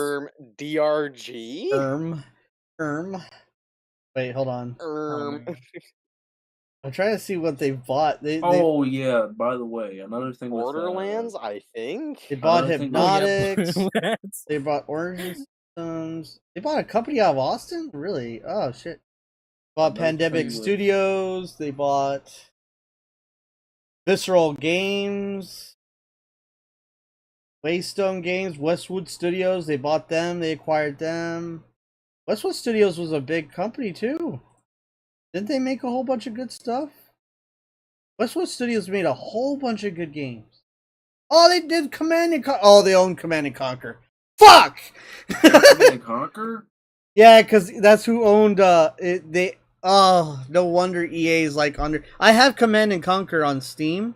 DRG? Wait, hold on. Oh, man. I'm trying to see what they bought. Oh yeah. By the way, another thing with Borderlands, I think. They bought Another thing- Oh, yeah, Hypnotics. Borderlands. They bought Origin Systems. They bought a company out of Austin? Really? Oh shit. Bought Another Pandemic thing with- Studios. They bought Visceral Games. Waystone Games, Westwood Studios. They bought them. They acquired them. Westwood Studios was a big company too. Didn't they make a whole bunch of good stuff? Westwood Studios made a whole bunch of good games. Oh, they did Command and Conquer. Oh, they own Command and Conquer. Fuck! Command and Conquer? Yeah, because that's who owned it. Oh, no wonder EA's like under. I have Command and Conquer on Steam,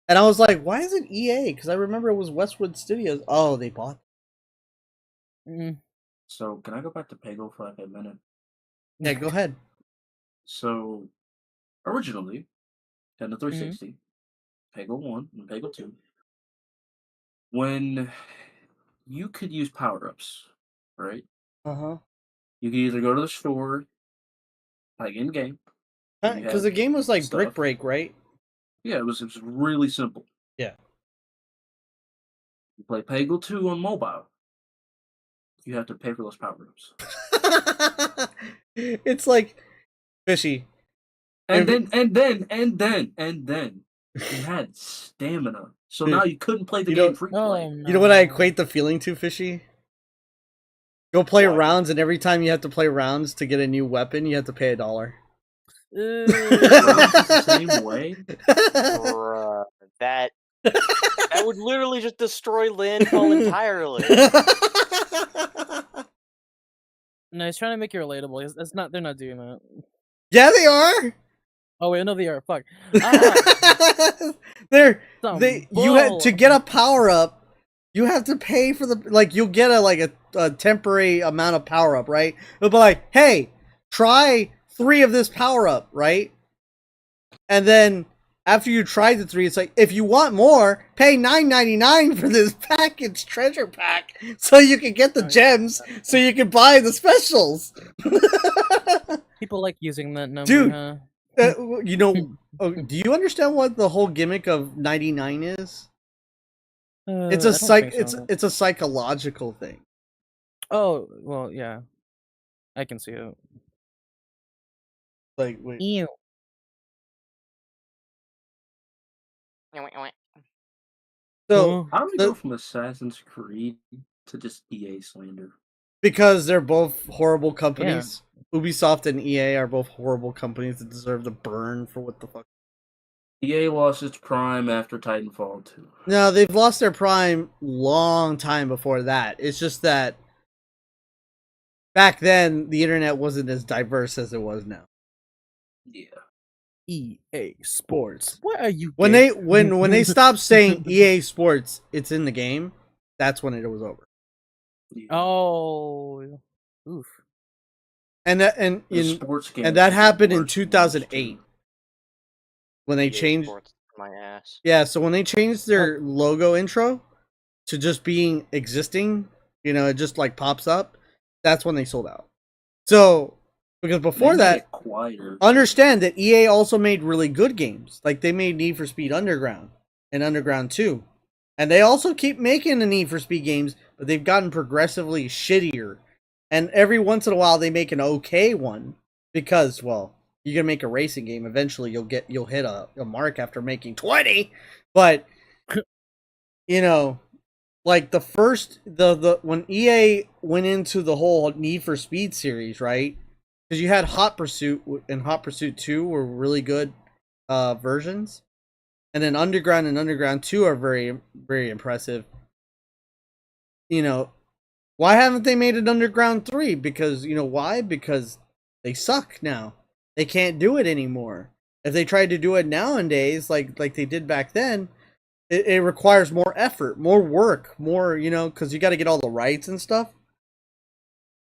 and I was like, why is it EA? Because I remember it was Westwood Studios. Oh, they bought. Mm. So can I go back to Peggle for like a minute? Yeah, go ahead. So originally, Nintendo 360, Peggle 1 and Peggle 2, when you could use power-ups, right? Uh You could either go to the store, like in game. huh. You Because have the game was like Brick stuff. Break, right? Yeah, it was really simple. Yeah. You play Peggle 2 on mobile. You have to pay for those power-ups. It's like fishy. And If- then you had stamina. So Dude, now you couldn't play the you game don't- free Oh, play. no. You know what I equate the feeling to, fishy? Go play What? rounds, and every time you have to play rounds to get a new weapon, you have to pay $1. Ew. Rounds is the same way. Bruh, that would literally just destroy landfall entirely. No, he's trying to make it relatable. It's not. They're not doing that. Yeah, they are. Oh wait, no, they are. Fuck. You had to get a power up. You have to pay for you'll get a temporary amount of power up, right? It'll be like, hey, try 3 of this power up, right? And then after you try the 3, it's like, if you want more, pay $9.99 for this package treasure pack, so you can get the gems, so you can buy the specials. People like using that number, Dude. huh? Do you understand what the whole gimmick of 99 is? It's I a don't think so. it's a psychological thing. Oh well, yeah. I can see it. Like, wait. Ew. So How do we The- go from Assassin's Creed to just EA slander? because they're both horrible companies. Ubisoft and EA are both horrible companies that deserve to burn for what the fuck. EA lost its prime after Titanfall 2. No, they've lost their prime long time before that. It's just that back then the internet wasn't as diverse as it was now. Yeah. EA Sports. What are you? When gay? they stopped saying EA Sports, it's in the game. That's when it was over. Yeah. Oh, oof. And that Sports games and that are the happened in worst ones, 2008 too. when they EA changed. Sports my ass. Yeah, so when they changed their logo intro to just being existing, it just like pops up. That's when they sold out. So because before They made that, it quieter. understand that EA also made really good games. Like they made Need for Speed Underground and Underground 2. And they also keep making the Need for Speed games, but they've gotten progressively shittier. And every once in a while they make an okay one because, well, you're gonna make a racing game. Eventually you'll hit a mark after making 20. But like the first the when EA went into the whole Need for Speed series, right? Because you had Hot Pursuit and Hot Pursuit 2 were really good versions. And then Underground and Underground 2 are very, very impressive. Why haven't they made an Underground 3? Because, why? Because they suck now. They can't do it anymore. If they tried to do it nowadays, like they did back then, it requires more effort, more work, more, because you got to get all the rights and stuff.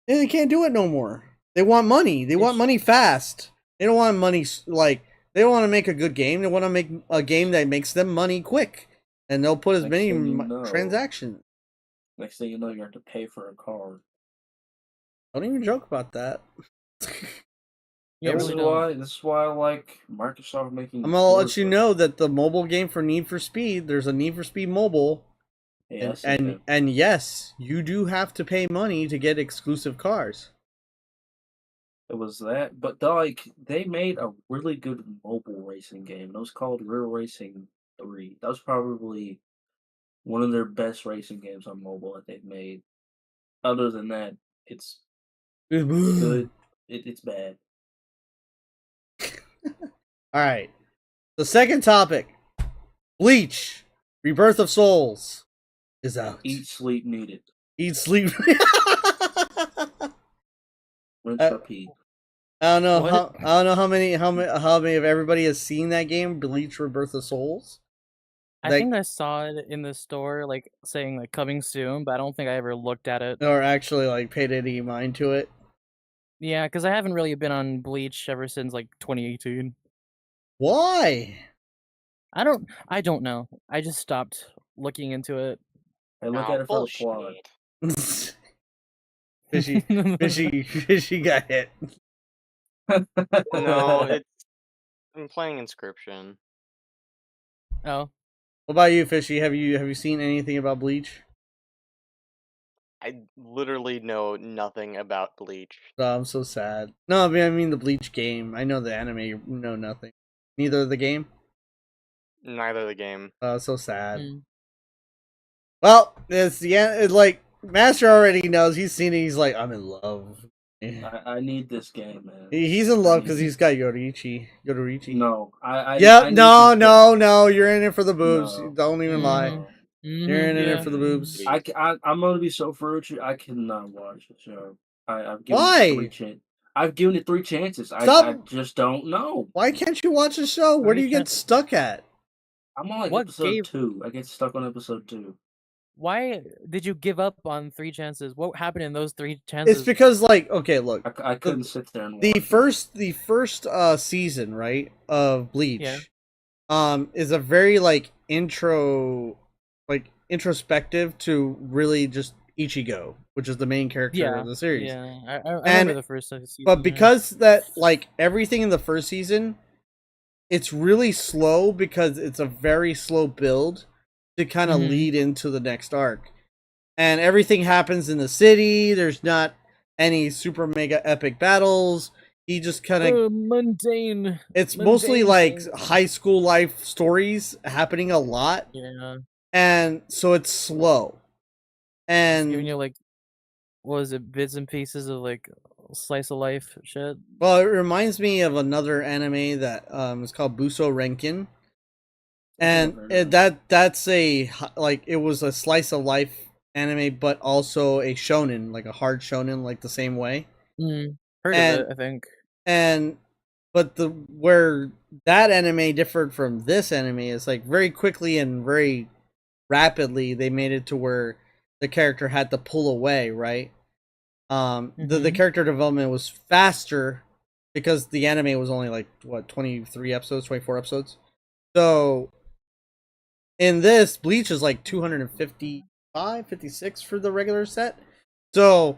And they can't do it no more. They want money. They want money fast. They don't want money, they don't want to make a good game. They want to make a game that makes them money quick. And they'll put as Next many thing you know- transactions. Next thing you know, you have to pay for a car. Don't even joke about that. Yeah, this really is why I like Microsoft making. I'm gonna let Forza. you know that the mobile game for Need for Speed, there's a Need for Speed Mobile, Yeah, and yes, you do have to pay money to get exclusive cars. it was that, but they made a really good mobile racing game. It was called Real Racing 3. That was probably one of their best racing games on mobile that they've made. Other than that, it's good. It's bad. All right. The second topic, Bleach, Rebirth of Souls, is out. Eat, sleep, needed. Eat, sleep. Rinse, repeat. I don't know. What? I don't know how many of everybody has seen that game, Bleach: Rebirth of Souls. I think I saw it in the store, like saying like coming soon, but I don't think I ever looked at it. Or actually like paid any mind to it. Yeah, because I haven't really been on Bleach ever since like 2018. Why? I don't know. I just stopped looking into it. Hey, look at it for the bullshit. plot. Fishy got hit. No, I'm playing Inscription. Oh, What about you, Fishy? Have you seen anything about Bleach? I literally know nothing about Bleach. Oh, I'm so sad. No, I mean the Bleach game. I know the anime. You know nothing. Neither the game. Neither the game. Oh, so sad. mm. Well, it's like Master already knows. He's seen it. He's like, I'm in love. I need this game, man. He's in love because he's got Yoriichi. No, I Yep. need No. this No. No. You're in it for the boobs. No. Don't even lie. No. You're in Yeah. it for the boobs. I'm gonna be so fair with you. I cannot watch the show. I've given Why? it 3 chances. I've given it 3 chances. Stop. I just don't know. Why can't you watch the show? Where do you get stuck at? I'm on like What episode gave- 2. I get stuck on episode 2. Why did you give up on 3 chances? What happened in those 3 chances? It's because, like, okay, look, I couldn't sit there and watch the it. first season, right, of Bleach, Yeah. is a very like introspective to really just Ichigo, which is the main character of the series. Yeah, I remember the first season. But because that, like, everything in the first season, it's really slow because it's a very slow build to kind of lead into the next arc. And everything happens in the city. There's not any super mega epic battles. He just kind of mundane. It's mostly mundane like things. high school life stories happening a lot. Yeah. And so it's slow. And Giving you like, what was it, bits and pieces of like slice of life shit. well, it reminds me of another anime that is called Buso Renkin. And that's a like, it was a slice of life anime, but also a shonen, like a hard shonen, like the same way. Heard And- of it, I think. And but the where that anime differed from this anime is like very quickly and very rapidly they made it to where the character had to pull away, right? The character development was faster because the anime was only like what 23 episodes, 24 episodes. So in this, Bleach is like 255, 56 for the regular set. So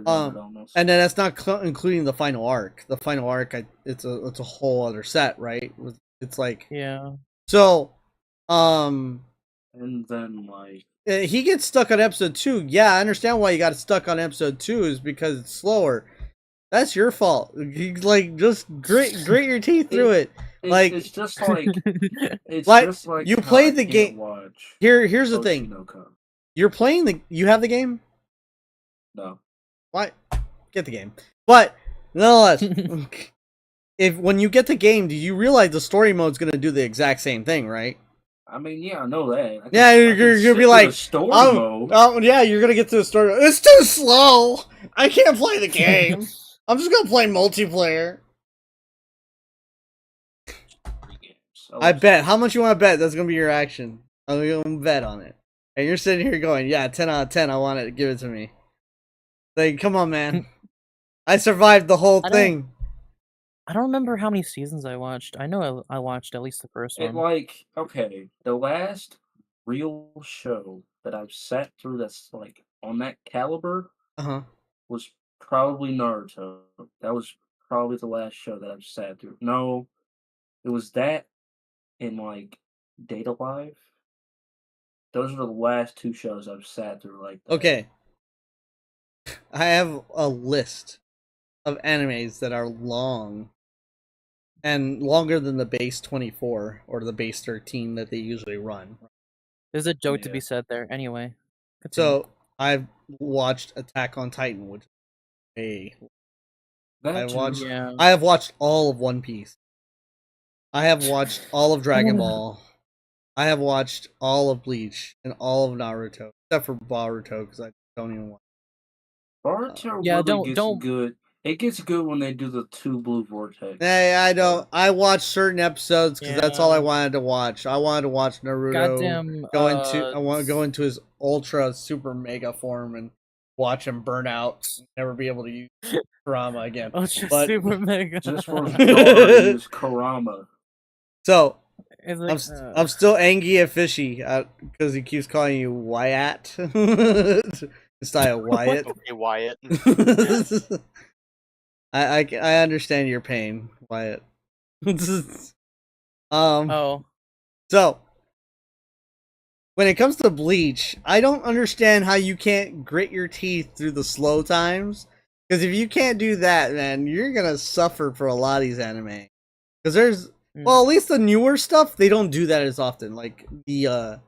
Almost. and then that's not including the final arc. The final arc, it's a whole other set, right? It's like Yeah. so, and then like he gets stuck on episode 2. Yeah, I understand why you got stuck on episode 2 is because it's slower. That's your fault. You, like just grit your teeth through it. Like it's just like it's like, just like you how played I the can't game- Watch here's the thing. Oshinoko. You're playing you have the game? No. Why? Get the game. But nonetheless, when you get the game, do you realize the story mode's gonna do the exact same thing, right? I mean, yeah, I know that. Yeah, you're gonna be like, story mode. oh, yeah, you're gonna get to the story. It's too slow. I can't play the game. I'm just gonna play multiplayer. I bet. How much you want to bet? That's gonna be your action. I'm gonna bet on it. And you're sitting here going, yeah, 10 out of 10. I want it. Give it to me. Like, come on, man. I survived the whole thing. I don't remember how many seasons I watched. I know I watched at least the first one. Like, okay, the last real show that I've sat through that's like on that caliber was probably Naruto. That was probably the last show that I've sat through. No, it was that and like Data Live. Those are the last two shows I've sat through like that. Okay. I have a list of animes that are long and longer than the base 24 or the base 13 that they usually run. There's a joke to Yeah. be said there. Anyway. So I've watched Attack on Titan, which is I have watched all of One Piece. I have watched all of Dragon Ball. I have watched all of Bleach and all of Naruto, except for Boruto because I don't even watch. Boruto Yeah, really don't- gets good. It gets good when they do the two blue vortex. Hey, I don't. I watched certain episodes because that's all I Yeah. wanted to watch. I wanted to watch Naruto Goddamn. I want to go into his ultra super mega form and watch him burn out, and never be able to use Kurama again. Ultra But- Super Mega. Just for his daughter to use Kurama. So It's like, I'm still angry at Fishy because he keeps calling you Wyatt instead of Wyatt. Okay, Wyatt. I understand your pain, Wyatt. Oh. So when it comes to Bleach, I don't understand how you can't grit your teeth through the slow times. Because if you can't do that, man, you're gonna suffer for a lot of these anime. Because there's well, at least the newer stuff, they don't do that as often. Like the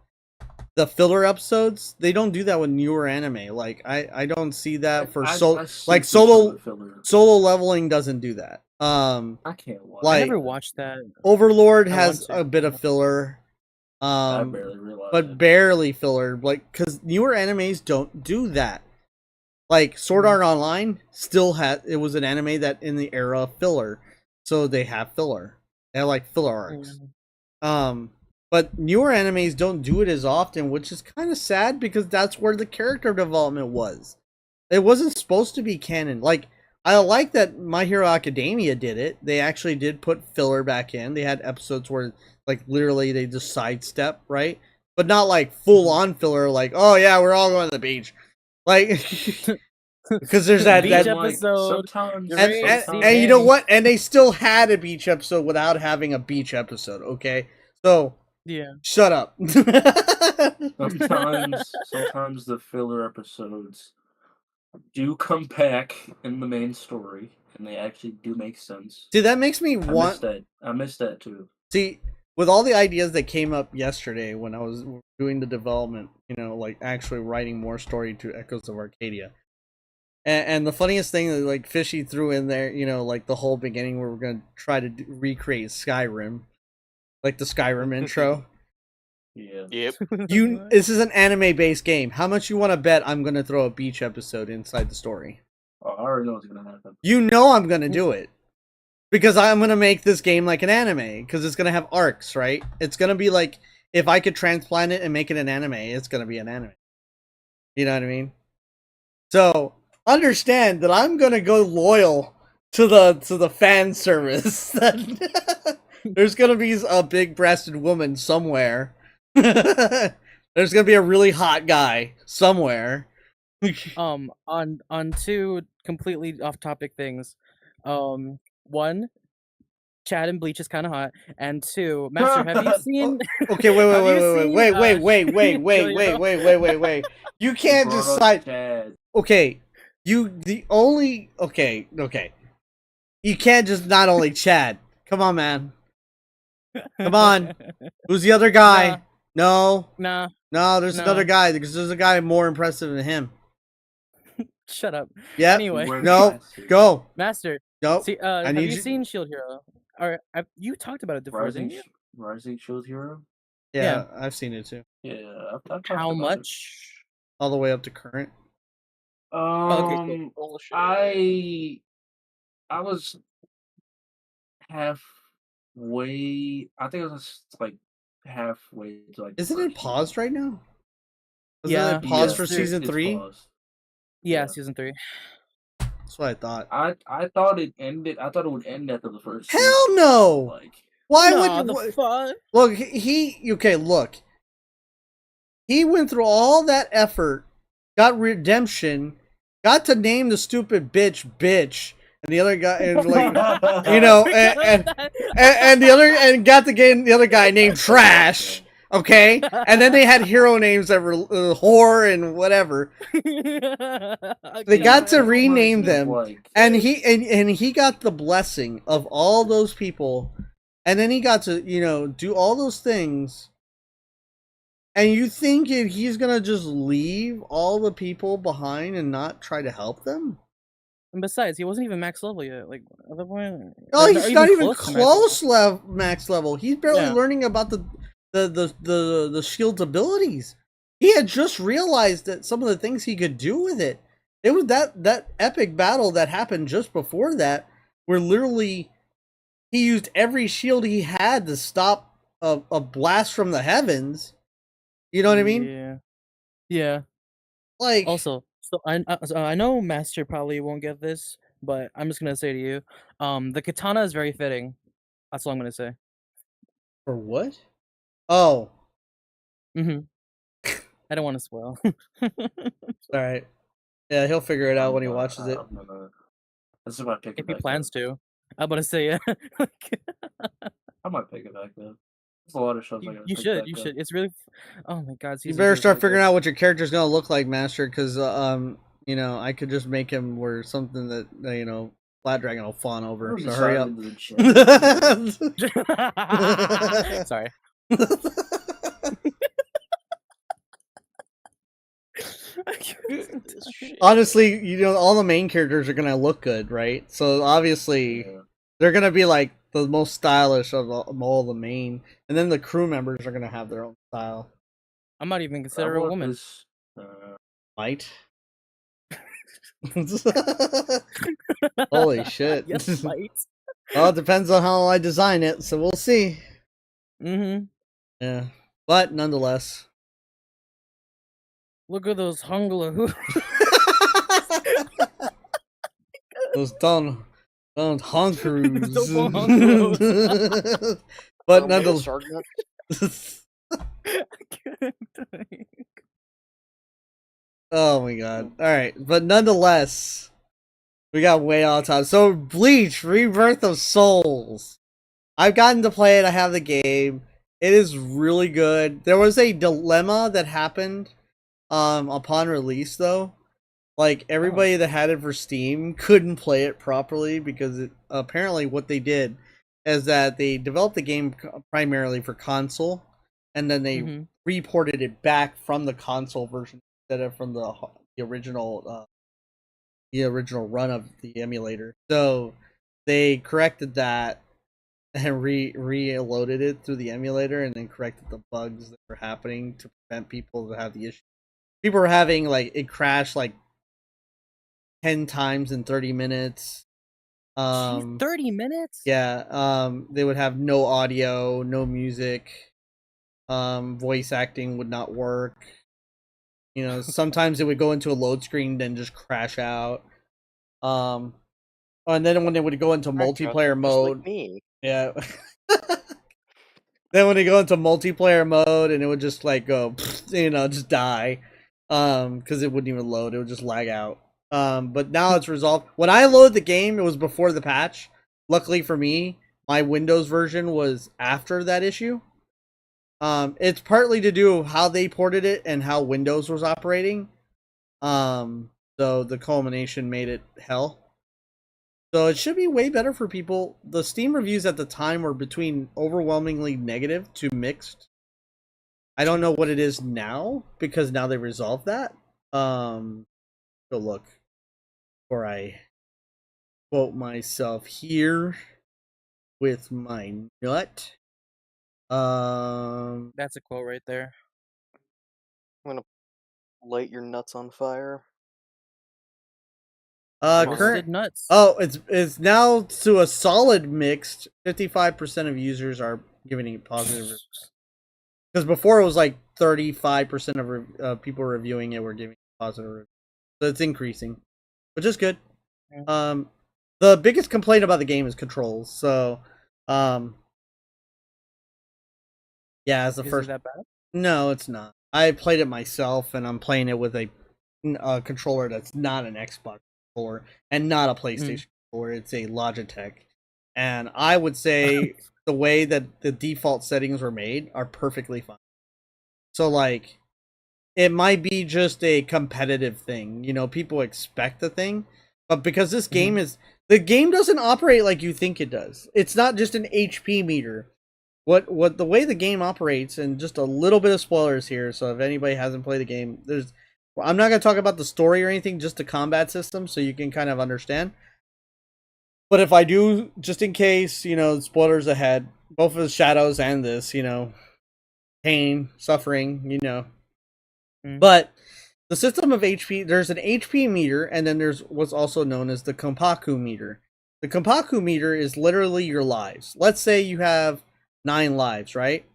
filler episodes, they don't do that with newer anime. Like I don't see that for solo leveling doesn't do that. I can't watch. Like- I never watched that. Overlord I has want to. a bit of filler. I barely realized. But barely filler, like because newer animes don't do that. Like Sword Art Online still it was an anime that in the era of filler, so they have filler. They have like filler arcs. But newer animes don't do it as often, which is kind of sad because that's where the character development was. It wasn't supposed to be canon. Like I like that My Hero Academia did it. They actually did put filler back in. They had episodes where like literally they just sidestep, right? But not like full on filler like, "Oh yeah, we're all going to the beach." Like because there's that Beach that episode. Sometimes, and you know what? And they still had a beach episode without having a beach episode, okay? So Yeah. shut up. sometimes the filler episodes do come back in the main story, and they actually do make sense. See, that makes me want. I missed that too. See, with all the ideas that came up yesterday when I was doing the development, you know, like actually writing more story to Echoes of Arcadia. And the funniest thing that like Fishy threw in there, you know, like the whole beginning where we're gonna try to recreate Skyrim, like the Skyrim intro. Yeah. Yep. This is an anime-based game. How much you want to bet I'm gonna throw a beach episode inside the story? Oh, I already know what's gonna happen. You know I'm gonna do it. Because I'm gonna make this game like an anime, because it's gonna have arcs, right? It's gonna be like, if I could transplant it and make it an anime, it's gonna be an anime. You know what I mean? So understand that I'm gonna go loyal to the fan service. There's gonna be a big-breasted woman somewhere. There's gonna be a really hot guy somewhere. On two completely off-topic things. One, Chad and Bleach is kind of hot, and two, Master, have you seen? Okay, Have you seen, wait. You can't Brought up decide. Chad. Okay, okay. You can't just not only Chad. Come on, man. Come on. Who's the other guy? No, Nah, there's another guy, because there's a guy more impressive than him. shut up. Yep. Anyway, No, go. Master. Nope. See, I have need you you- seen Shield Hero? Or you talked about it before, didn't you? Rising Shield Hero. Yeah, I've seen it too. Yeah, I've talked How about much? All the way up to current. It. Okay, cool. I was halfway. I think I was like halfway to like. Isn't it paused right now? Isn't Yeah. it paused for Yes, season it's 3? paused. Yeah, Yeah. season 3. That's what I thought. I thought it ended. I thought it would end after the first. Hell season. no! Like Why Nah, would the fuck? look? Look. He went through all that effort, got redemption, got to name the stupid bitch, and the other guy, and like, you know, and the other, and got the other guy named Trash. Okay, and then they had hero names that were whore and whatever. They got to rename them, Like, and he got the blessing of all those people, and then he got to do all those things. And you think if he's gonna just leave all the people behind and not try to help them? And besides, he wasn't even max level yet. Like at the point. Oh, or he's not even to max level. close max level. He's barely Yeah. learning about the shield's abilities. He had just realized that some of the things he could do with it. It was that epic battle that happened just before that, where literally he used every shield he had to stop a blast from the heavens. You know what I mean? Yeah. Yeah. Like, Also, so I know Master probably won't get this, but I'm just gonna say to you, the katana is very fitting. That's all I'm gonna say. for what? Oh, I don't want to spoil. all right. Yeah, he'll figure it out when he watches it. That's about pick it If he back. plans to, I'm gonna say yeah. I might pick it back though. There's a lot of shows I gotta You pick should. back You up. should. It's really. Oh my god. You season better two is start so figuring good. out what your character's gonna look like, Master, because I could just make him wear something that Flat Dragon will fawn over. Who's So hurry up. into the chat? Sorry. Honestly, all the main characters are gonna look good, right? So obviously Yeah. they're gonna be like the most stylish of all the main, and then the crew members are gonna have their own style. I might even I consider a want woman. this, Might. Holy shit. Yes, might. Well, it depends on how I design it, so we'll see. Yeah. But nonetheless. Look at those hungler who. Those don't hunkers. Don't hunkers. But Male nonetheless. Sargnut. Oh my god. Alright, but nonetheless, we got way off time. So, Bleach, Rebirth of Souls. I've gotten to play it, I have the game. It is really good. There was a dilemma that happened upon release, though. Like, everybody that had it for Steam couldn't play it properly because apparently what they did is that they developed the game primarily for console, and then they reported it back from the console version instead of from the original run of the emulator. So they corrected that, and reloaded it through the emulator and then corrected the bugs that were happening to prevent people to have the issue. People were having like it crashed like 10 times in 30 minutes. 30 minutes? Yeah, they would have no audio, no music. Voice acting would not work. You know, sometimes it would go into a load screen then just crash out. And then when they would go into multiplayer mode, like me. yeah. Then when they go into multiplayer mode and it would just like go, you know, just die, because it wouldn't even load. It would just lag out. But now it's resolved. When I loaded the game, it was before the patch. Luckily for me, my Windows version was after that issue. It's partly to do with how they ported it and how Windows was operating. So the culmination made it hell. So it should be way better for people. The Steam reviews at the time were between overwhelmingly negative to mixed. I don't know what it is now because now they resolved that. Go look before I quote myself here with my nut. That's a quote right there. I'm gonna light your nuts on fire. Roasted nuts. Oh, it's now to a solid mixed. 55% of users are giving it positive. Because before it was like 35% of people reviewing it were giving it positive reviews. So it's increasing, which is good. The biggest complaint about the game is controls. So, yeah, as the first. Is that bad? No, it's not. I played it myself, and I'm playing it with a controller that's not an Xbox controller and not a PlayStation controller. It's a Logitech, and I would say the way that the default settings were made are perfectly fine. So, like, it might be just a competitive thing. You know, people expect the thing, but because this game is the game doesn't operate like you think it does. It's not just an HP meter. What the way the game operates, and just a little bit of spoilers here, so if anybody hasn't played the game, I'm not going to talk about the story or anything, just the combat system, so you can kind of understand. But if I do, just in case, you know, spoilers ahead, both of the Shadows and this, you know, pain, suffering, you know. But the system of HP, there's an HP meter, and then there's what's also known as the Kompaku meter. The Kompaku meter is literally your lives. Let's say you have 9 lives, right?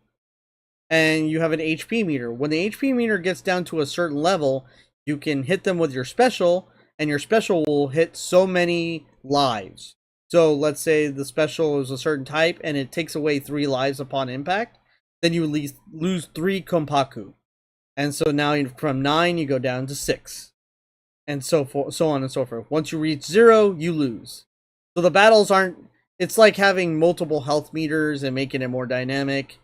And you have an HP meter. When the HP meter gets down to a certain level, you can hit them with your special, and your special will hit so many lives. So let's say the special is a certain type, and it takes away 3 lives upon impact, then you lose 3 Kompaku. And so now from 9, you go down to 6. And so on and so forth. Once you reach 0, you lose. So the battles aren't... It's like having multiple health meters and making it more dynamic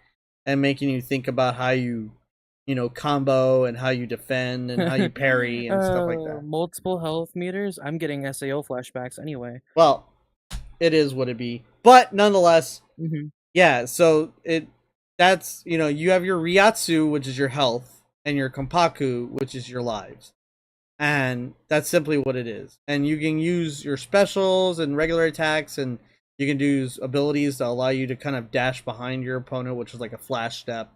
and making you think about how you know, combo and how you defend and how you parry and stuff like that. Multiple health meters? I'm getting SAO flashbacks anyway. Well, it is what it be. But nonetheless, yeah, so that's, you know, you have your Ryatsu, which is your health, and your Kompaku, which is your lives. And that's simply what it is. And you can use your specials and regular attacks, and you can do abilities that allow you to kind of dash behind your opponent, which is like a flash step.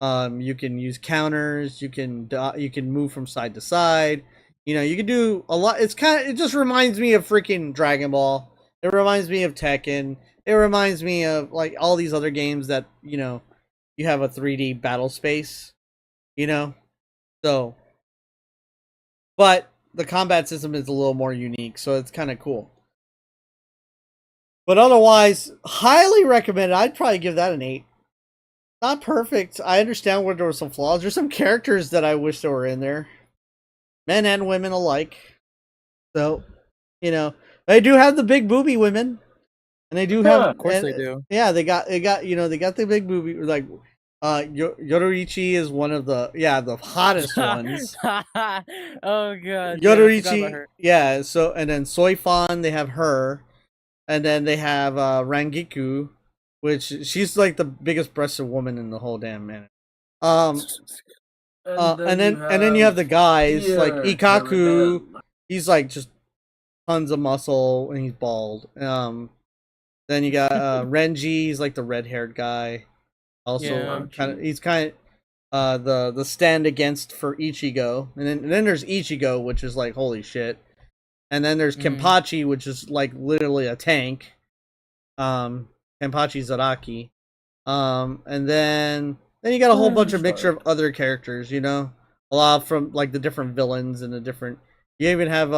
You can use counters. You can move from side to side. You know, you can do a lot. It just reminds me of freaking Dragon Ball. It reminds me of Tekken. It reminds me of like all these other games that, you know, you have a 3D battle space. You know, so. But the combat system is a little more unique, so it's kind of cool. But otherwise, highly recommend it. I'd probably give that an 8. Not perfect. I understand where there were some flaws. There's some characters that I wish there were in there. Men and women alike. So, you know, they do have the big booby women. And they do have... Of course they do. Yeah, they got, you know, they got the big booby, like... Yoruichi is one of the hottest ones. Oh god. Yoruichi, yeah. So and then Soifan, they have her, and then they have Rangiku, which she's like the biggest breasted woman in the whole damn man. And then you have the guys like Ikaku. He's like just tons of muscle and he's bald. Then you got Renji, he's like the red-haired guy. Also, Yeah. he's kind of the stand against for Ichigo, and then there's Ichigo, which is like holy shit, and then there's Kenpachi, which is like literally a tank. Kenpachi Zaraki, and then you got a whole bunch of mixture of other characters, you know, a lot from like the different villains and the different. You even have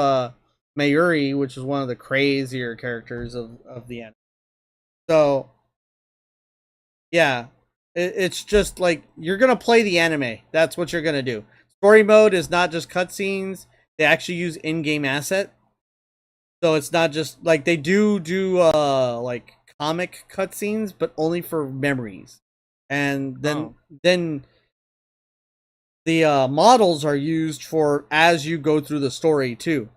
Mayuri, which is one of the crazier characters of the anime. So yeah, it's just like you're gonna play the anime. That's what you're gonna do. Story mode is not just cutscenes. They actually use in-game asset. So it's not just like they do like comic cutscenes, but only for memories. And then the models are used for as you go through the story too.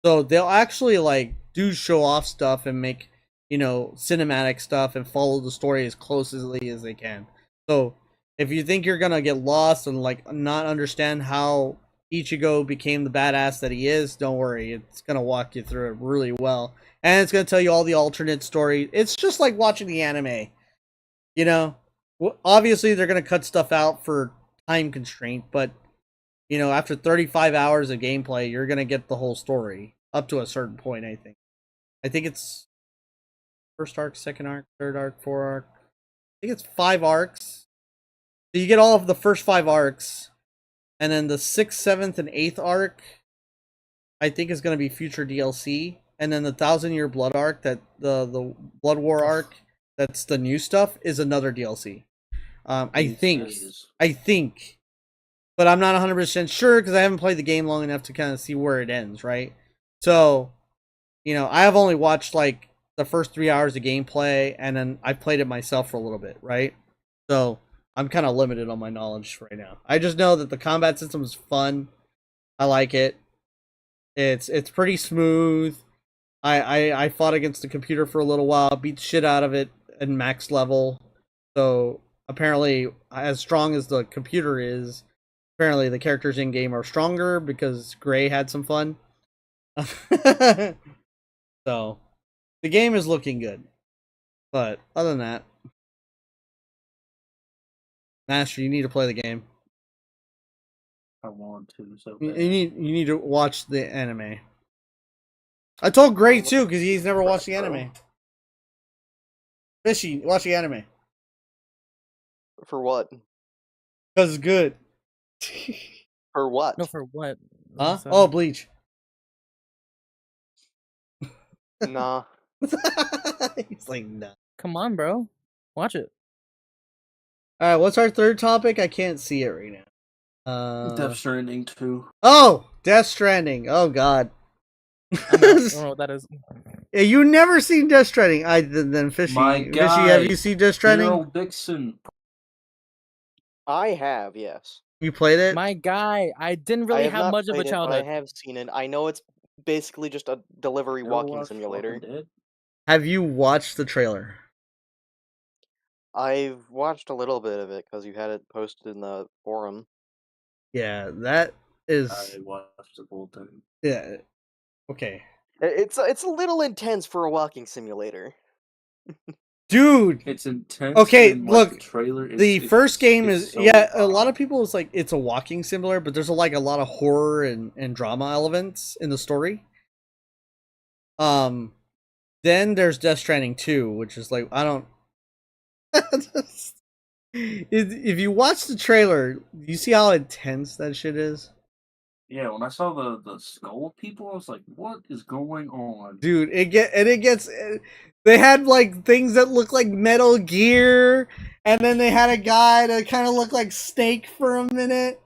So they'll actually like do show off stuff and make, you know, cinematic stuff and follow the story as closely as they can. So if you think you're gonna get lost and like not understand how Ichigo became the badass that he is, don't worry. It's gonna walk you through it really well. And it's gonna tell you all the alternate story. It's just like watching the anime. You know? Obviously they're gonna cut stuff out for time constraint, but you know, after 35 hours of gameplay, you're gonna get the whole story up to a certain point. I think it's first arc, second arc, third arc, fourth arc. I think it's 5 arcs. So you get all of the first 5 arcs, and then the 6th, 7th, and 8th arc, I think is gonna be future DLC, and then the 1,000-Year Blood arc, that the Blood War arc, that's the new stuff, is another DLC. I think. But I'm not 100% sure because I haven't played the game long enough to kind of see where it ends, right? So, you know, I have only watched like the first 3 hours of gameplay, and then I played it myself for a little bit, right? So I'm kind of limited on my knowledge right now. I just know that the combat system is fun. I like it. It's pretty smooth. I fought against the computer for a little while, beat the shit out of it at max level. So apparently, as strong as the computer is, apparently the characters in game are stronger because Gray had some fun. So the game is looking good. But other than that, Master, you need to play the game. I want to so You bad. need to watch the anime. I told Gray too because he's never watched the anime. Fishy, watch the anime For what? because it's good. For what? No, for what? Huh? Oh, Bleach. Nah. He's like, no. Come on, bro. Watch it. All right, what's our third topic? I can't see it right now. Death Stranding 2. Oh, Death Stranding. Oh God. I don't know what that is. Yeah, you never seen Death Stranding. Then Fishy. My Fishy, guy, have you seen Death Stranding? Daryl Dixon. I have, yes. You played it? My guy, I didn't I really have have not much of a played it, but childhood. I have seen it. I know it's basically just a delivery Ever walking watched simulator. Walking Dead? Have you watched the trailer? I've watched a little bit of it because you had it posted in the forum. Yeah, that is. I watched the whole thing. Yeah. Okay. It's a little intense for a walking simulator. Dude. It's intense. Okay, and, look, the trailer. The first game is so a lot of people is like it's a walking simulator, but there's like a lot of horror and drama elements in the story. Then there's Death Stranding 2, which is like I don't. If you watch the trailer, you see how intense that shit is. Yeah, when I saw the skull people, I was like, "What is going on?" Dude, it gets. They had like things that look like Metal Gear, and then they had a guy that kind of looked like Snake for a minute.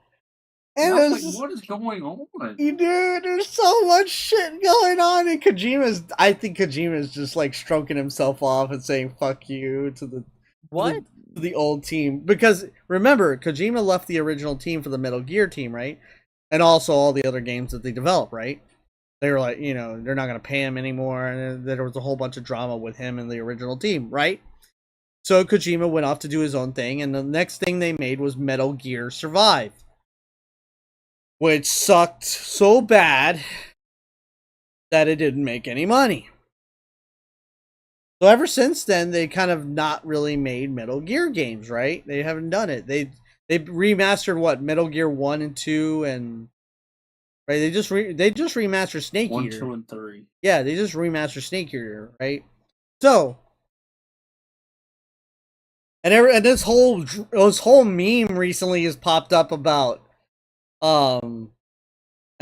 And I it was was like, just, "What is going on?" dude, there's so much shit going on, and I think Kojima's just like stroking himself off and saying "fuck you" to the old team, because remember Kojima left the original team for the Metal Gear team, right? And also all the other games that they developed, right? They were like, you know, they're not going to pay him anymore, and there was a whole bunch of drama with him and the original team, right? So Kojima went off to do his own thing, and the next thing they made was Metal Gear Survive, which sucked so bad that it didn't make any money. So ever since then, they kind of not really made Metal Gear games, right? They haven't done it. They remastered what Metal Gear 1 and 2, and right, they just remastered Snake 1, Eater. 2, and 3. Yeah, they just remastered Snake Eater, right? So, and this whole meme recently has popped up about and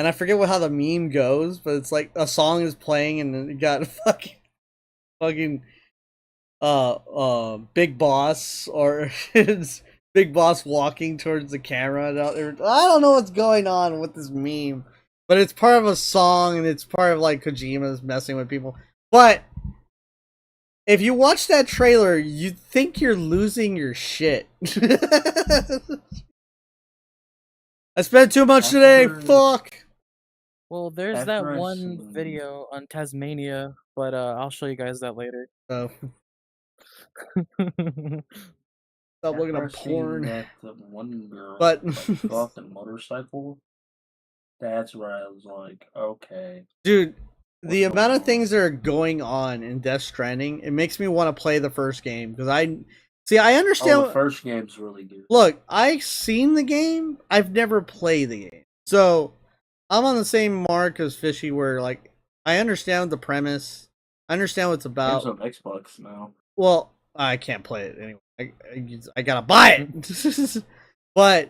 I forget how the meme goes, but it's like a song is playing and then it got fucking Big Boss, or it's Big Boss walking towards the camera. I don't know what's going on with this meme, but it's part of a song and it's part of like Kojima's messing with people. But if you watch that trailer, you think you're losing your shit. I spent too much today. Fuck. Well, there's that After I one seen- video on Tasmania, but I'll show you guys that later. Oh, stop looking After at I seen porn. that one girl But like, go off the motorcycle, that's where I was like, okay. dude, the What's amount going of things on? that are going on in Death Stranding, it makes me want to play the first game because I understand. Oh, the first game's really good. Look, I've seen the game. I've never played the game, so I'm on the same mark as Fishy, where like I understand the premise, I understand what it's Game's about. on Xbox now. Well, I can't play it anyway. I gotta buy it, but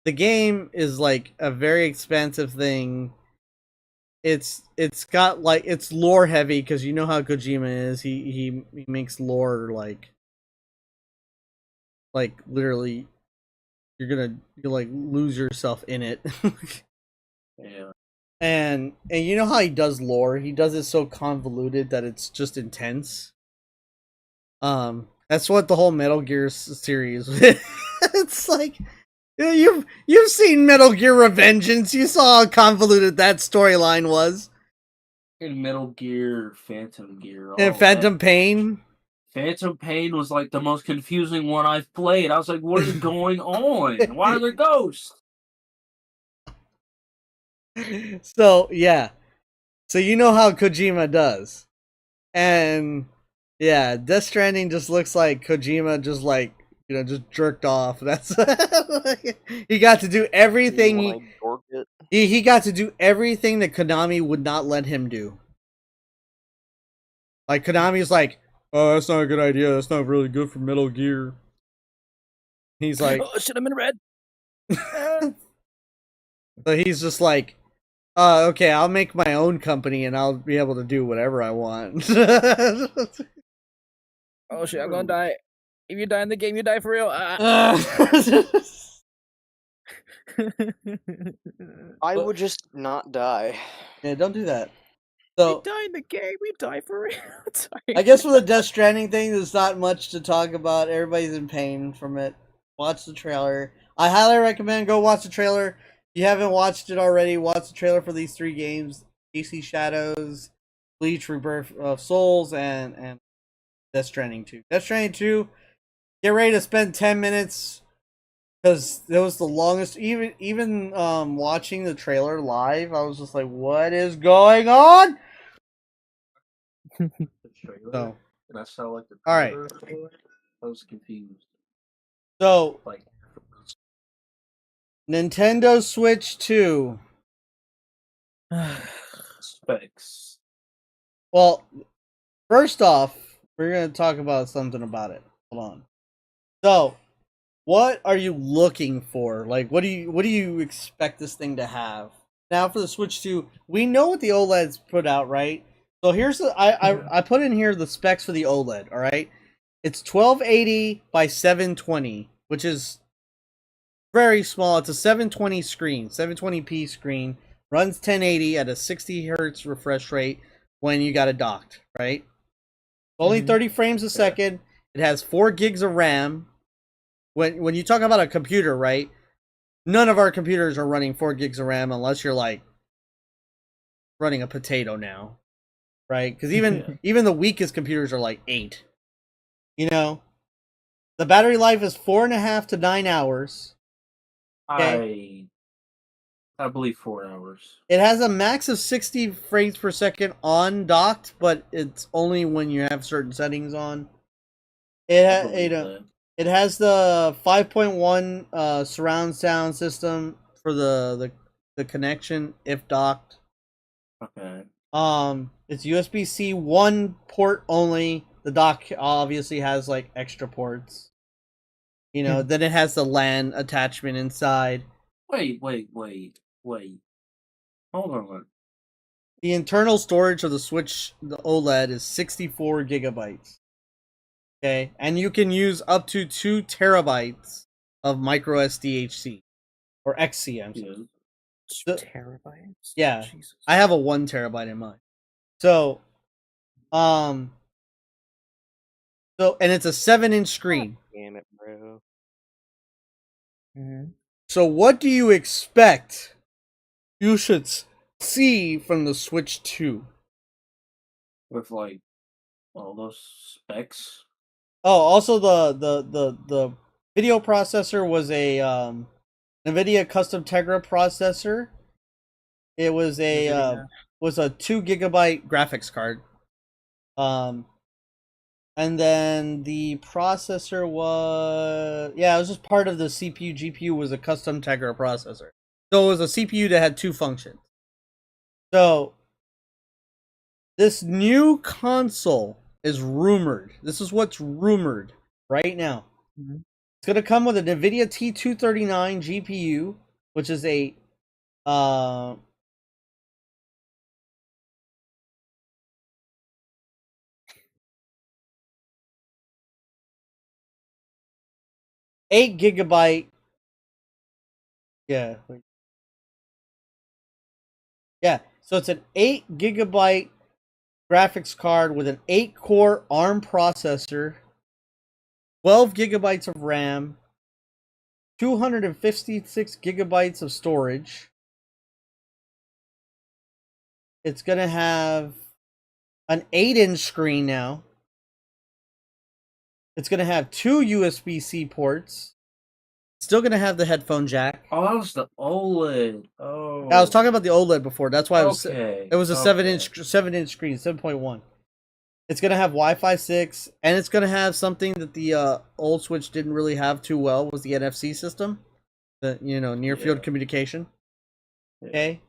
the game is like a very expensive thing. It's got like it's lore heavy because you know how Kojima is. He makes lore like literally you'll like lose yourself in it. Yeah. And you know how he does lore? He does it so convoluted that it's just intense. That's what the whole Metal Gear series. It's like you've seen Metal Gear Revengeance. You saw how convoluted that storyline was. In Metal Gear, Phantom Gear. And Phantom Pain. Phantom Pain was like the most confusing one I've played. I was like, what is going on? Why are there ghosts? So yeah, so you know how Kojima does, and yeah, Death Stranding just looks like Kojima just like just jerked off. That's he got to do everything. He got to do everything that Konami would not let him do. Like Konami's like, oh, that's not a good idea. That's not really good for Metal Gear. He's like, Oh shit, I'm in red. so he's just like, okay, I'll make my own company and I'll be able to do whatever I want. Oh shit, I'm gonna die. If you die in the game, you die for real. I would just not die. Yeah, don't do that. We So die in the game, we die for real. Sorry. I guess for the Death Stranding thing, there's not much to talk about. Everybody's in pain from it. Watch the trailer. I highly recommend go watch the trailer. If you haven't watched it already, watch the trailer for these 3 games: AC Shadows, Bleach Rebirth of Souls, and Death Stranding 2. Death Stranding 2, get ready to spend 10 minutes because it was the longest. Even watching the trailer live, I was just like, what is going on? So, And I saw like the all right. I was confused. So, Like Nintendo Switch 2. specs. Well, first off, we're going to talk about something about it. Hold on. So, what are you looking for? Like, what do you expect this thing to have? Now for the Switch 2, we know what the OLED's put out, right? So here's I put in here the specs for the OLED, all right? It's 1280 by 720, which is very small. It's a 720 screen, 720p screen, runs 1080 at a 60 hertz refresh rate when you got it docked, right? Only 30 frames a second. It has 4 gigs of RAM. When you talk about a computer, right? None of our computers are running 4 gigs of RAM unless you're like running a potato now, right? Because even the weakest computers are like 8. You know, the battery life is 4.5 to 9 hours. Okay. I believe 4 hours. It has a max of 60 frames per second on docked, but it's only when you have certain settings on. I believe that. It has the 5.1 surround sound system for the connection if docked. Okay. It's USB-C one port only. The dock obviously has like extra ports. You know, then it has the LAN attachment inside. Wait. Hold on. The internal storage of the Switch, the OLED, is 64 gigabytes. Okay, and you can use up to 2 terabytes of micro SDHC or XC. I'm sorry. Yeah. 2 terabytes. Yeah, Jesus. I have a 1 terabyte in mine. So, and it's a 7-inch screen. Damn it, bro. Mhm. So, what do you expect you should see from the Switch 2? With like all those specs. Oh, also the video processor was a NVIDIA custom Tegra processor. It was NVIDIA. a 2 gigabyte graphics card. And then the processor was it was just part of the CPU. GPU was a custom Tegra processor. So it was a CPU that had 2 functions. So this new console is rumored. This is what's rumored right now. Mhm. It's going to come with a NVIDIA T239 GPU, which is a 8 gigabyte. Yeah. Yeah. So it's an 8 gigabyte graphics card with an 8-core ARM processor, 12 gigabytes of RAM, 256 gigabytes of storage. It's going to have an 8-inch screen now. It's going to have 2 USB-C ports. Still going to have the headphone jack. Oh, that was the OLED. Oh. I was talking about the OLED before. That's why it was a 7-inch screen, 7.1. It's going to have Wi-Fi 6, and it's going to have something that the old Switch didn't really have too well, was the NFC system. The near field communication. Yeah. Okay.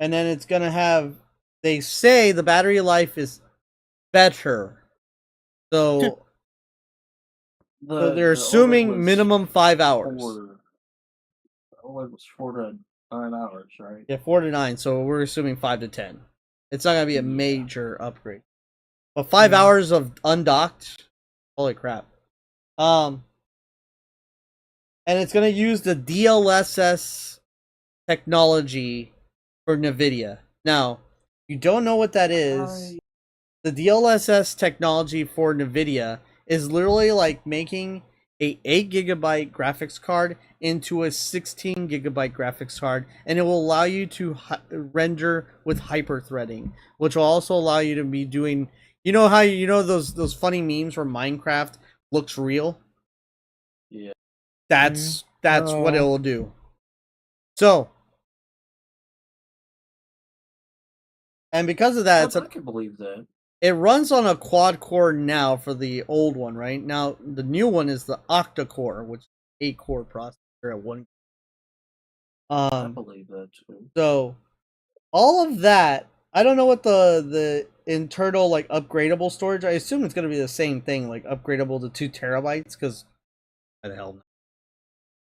And then it's going to have, they say the battery life is better. So they're assuming minimum 5 hours. OLED was 4 to 9 hours, right? Yeah, 4 to 9. So we're assuming 5 to 10. It's not gonna be a major upgrade, but 5 hours of undocked. Holy crap! And it's gonna use the DLSS technology for NVIDIA. Now, you don't know what that is. The DLSS technology for NVIDIA is literally like making a 8 gigabyte graphics card into a 16 gigabyte graphics card, and it will allow you to render with hyperthreading, which will also allow you to be doing, how those funny memes where Minecraft looks real? Yeah. That's what it will do. So, and because of that, I can believe that. It runs on a quad core now for the old one, right? Now the new one is the octa core, which is 8-core processor at 1. I believe that too. So all of that, I don't know what the internal like upgradable storage. I assume it's gonna be the same thing, like upgradable to 2 terabytes, because why the hell not?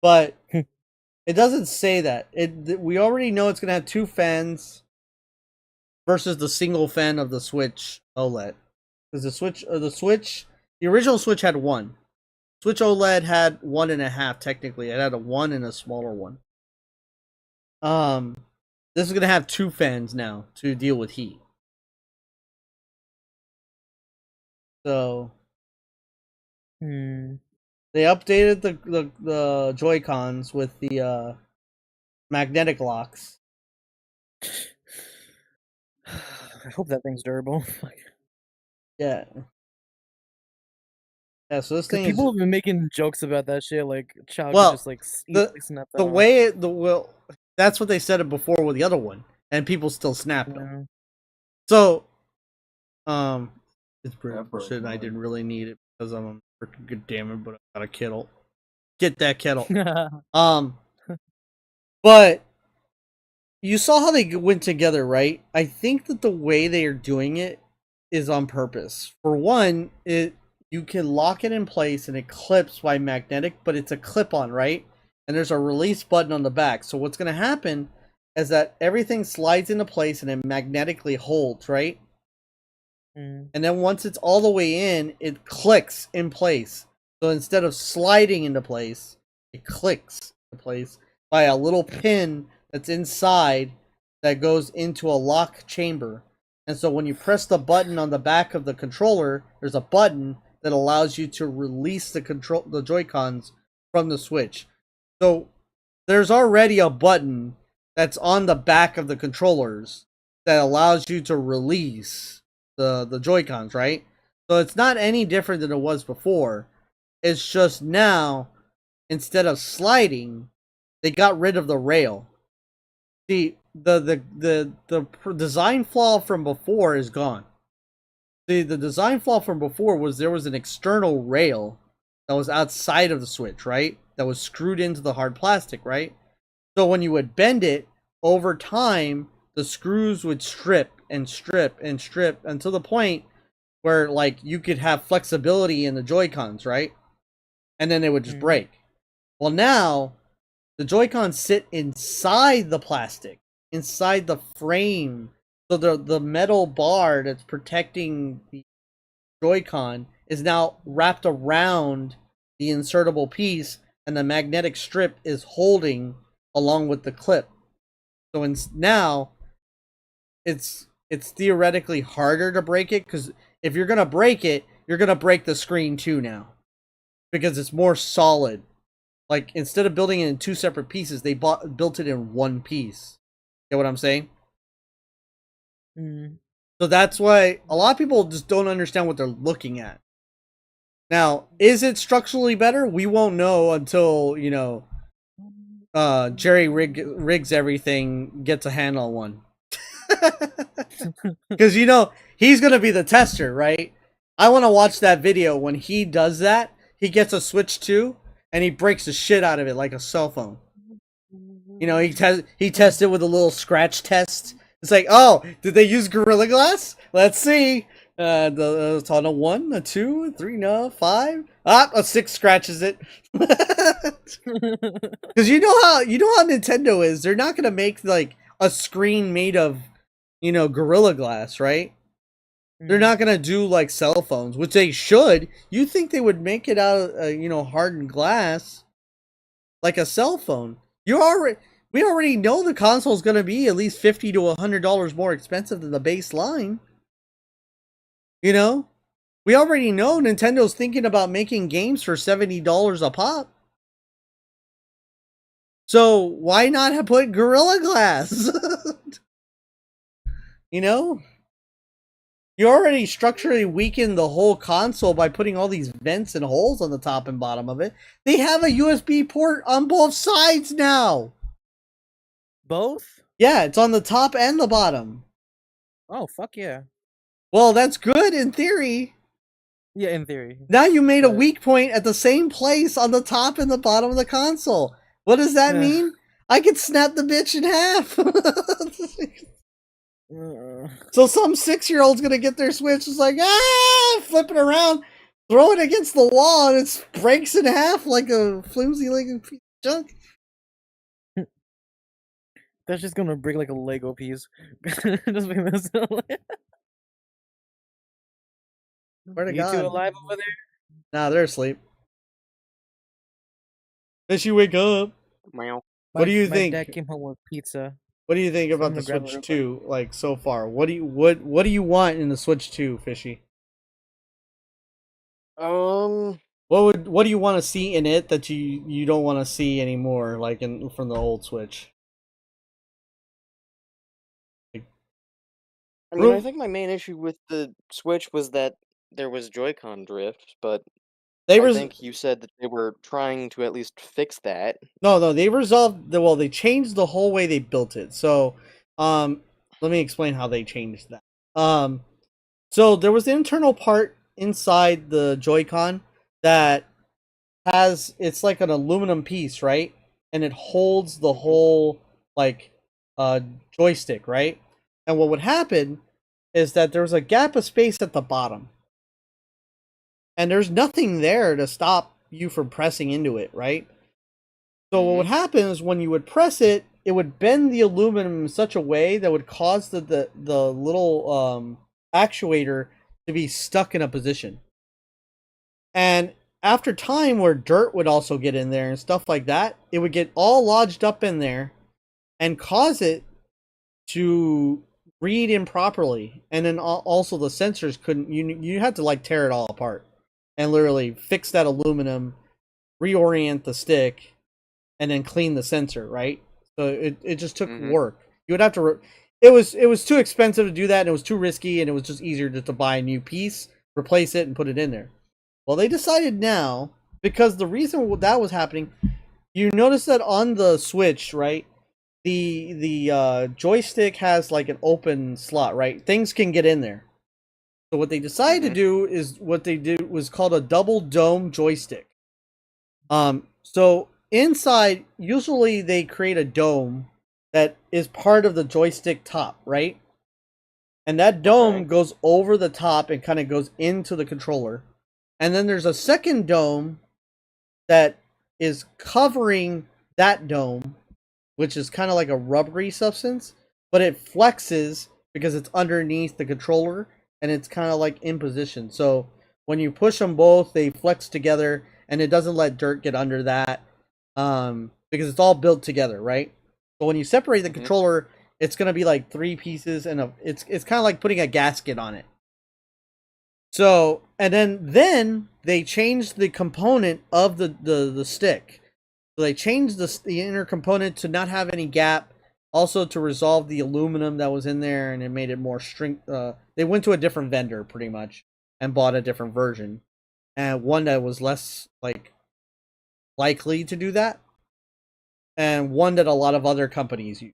But it doesn't say that. We already know it's gonna have 2 fans versus the single fan of the Switch OLED. Because the original Switch had 1. Switch OLED had 1.5 technically. It had a 1 and a smaller one. This is gonna have 2 fans now to deal with heat. So they updated the Joy-Cons with the magnetic locks. I hope that thing's durable. Yeah. Yeah, so this Because thing is people have been making jokes about that shit. Like, child Well, could just like easily snap that the off. way that's what they said it before with the other one, and people still snapped them. Yeah. So, it's pretty That broke bullshit, and I mine. didn't really need it because I'm a freaking good damn it, but I got a kettle. Get that kettle. But you saw how they went together, right? I think that the way they are doing it is on purpose. For one, you can lock it in place and it clips by magnetic, but it's a clip-on, right? And there's a release button on the back. So what's going to happen is that everything slides into place and it magnetically holds, right? Mm. And then once it's all the way in, it clicks in place. So instead of sliding into place, it clicks into place by a little pin that's inside that goes into a lock chamber. And so when you press the button on the back of the controller, there's a button that allows you to release the Joy-Cons from the Switch. So there's already a button that's on the back of the controllers that allows you to release the Joy-Cons, right? So it's not any different than it was before. It's just now, instead of sliding, they got rid of the rail. See, the design flaw from before is gone. The design flaw from before was there was an external rail that was outside of the Switch, right? That was screwed into the hard plastic, right? So when you would bend it, over time, the screws would strip and strip and strip until the point where like you could have flexibility in the Joy-Cons, right? And then they would just break. Well, now the Joy-Cons sit inside the plastic, inside the frame. So the metal bar that's protecting the Joy-Con is now wrapped around the insertable piece, and the magnetic strip is holding along with the clip. So now it's theoretically harder to break it, because if you're gonna break it, you're gonna break the screen too now, because it's more solid. Like, instead of building it in two separate pieces, they built it in one piece. Get what I'm saying? Mm. So that's why a lot of people just don't understand what they're looking at. Now, is it structurally better? We won't know until, Jerry rigs everything, gets a hand on one. Because, he's going to be the tester, right? I want to watch that video when he does that. He gets a Switch 2, and he breaks the shit out of it like a cell phone. He tests it with a little scratch test. It's like, oh, did they use Gorilla Glass? Let's see. It's on a 1, a 2, a 3, no, 5. A 6 scratches it. Because you know how Nintendo is. They're not gonna make like a screen made of, Gorilla Glass, right? They're not gonna do like cell phones, which they should. You think they would make it out of hardened glass, like a cell phone? We already know the console is gonna be at least $50 to $100 more expensive than the baseline. We already know Nintendo's thinking about making games for $70 a pop. So why not have put Gorilla Glass? You already structurally weakened the whole console by putting all these vents and holes on the top and bottom of it. They have a USB port on both sides now. Both? Yeah, it's on the top and the bottom. Oh, fuck yeah. Well, that's good in theory. Yeah, in theory. Now you made a weak point at the same place on the top and the bottom of the console. What does that mean? I could snap the bitch in half. So some 6-year-old's gonna get their Switch, it's like, flipping around, throw it against the wall, and it breaks in half like a flimsy looking piece of junk. That's just gonna break like a Lego piece. Just make this. Where to You two God? alive over there? Nah, they're asleep. Then she wake up. Meow. What do you My think? dad came home with pizza. What do you think So about I'm the gonna grab it Switch real 2, like, so far? What do you want in the Switch 2, Fishy? What do you want to see in it that you don't want to see anymore, like from the old Switch? I mean, I think my main issue with the Switch was that there was Joy-Con drift, but I think you said that they were trying to at least fix that. No, they resolved the they changed the whole way they built it. So, let me explain how they changed that. So there was the internal part inside the Joy-Con that it's like an aluminum piece, right? And it holds the whole like joystick, right? And what would happen is that there was a gap of space at the bottom. And there's nothing there to stop you from pressing into it, right? So what would happen is when you would press it, it would bend the aluminum in such a way that would cause the little actuator to be stuck in a position. And after time where dirt would also get in there and stuff like that, it would get all lodged up in there and cause it to read improperly. And then also the sensors couldn't, you had to like tear it all apart and literally fix that aluminum, reorient the stick, and then clean the sensor, right? So it just took work. You would have to it was too expensive to do that, and it was too risky, and it was just easier to buy a new piece, replace it, and put it in there. Well, they decided now, because the reason that was happening, you notice that on the Switch, right? The joystick has like an open slot, right? Things can get in there. So what they decided to do is what they did was called a double dome joystick. So inside, usually they create a dome that is part of the joystick top, right? And that dome goes over the top and kind of goes into the controller. And then there's a second dome that is covering that dome, which is kind of like a rubbery substance, but it flexes because it's underneath the controller and it's kind of like in position. So when you push them both, they flex together and it doesn't let dirt get under that because it's all built together, right? So when you separate the controller, it's going to be like three pieces and it's kind of like putting a gasket on it. So, and then they changed the component of the stick. So they changed the inner component to not have any gap, also to resolve the aluminum that was in there, and it made it more they went to a different vendor pretty much and bought a different version, and one that was less like likely to do that, and one that a lot of other companies use.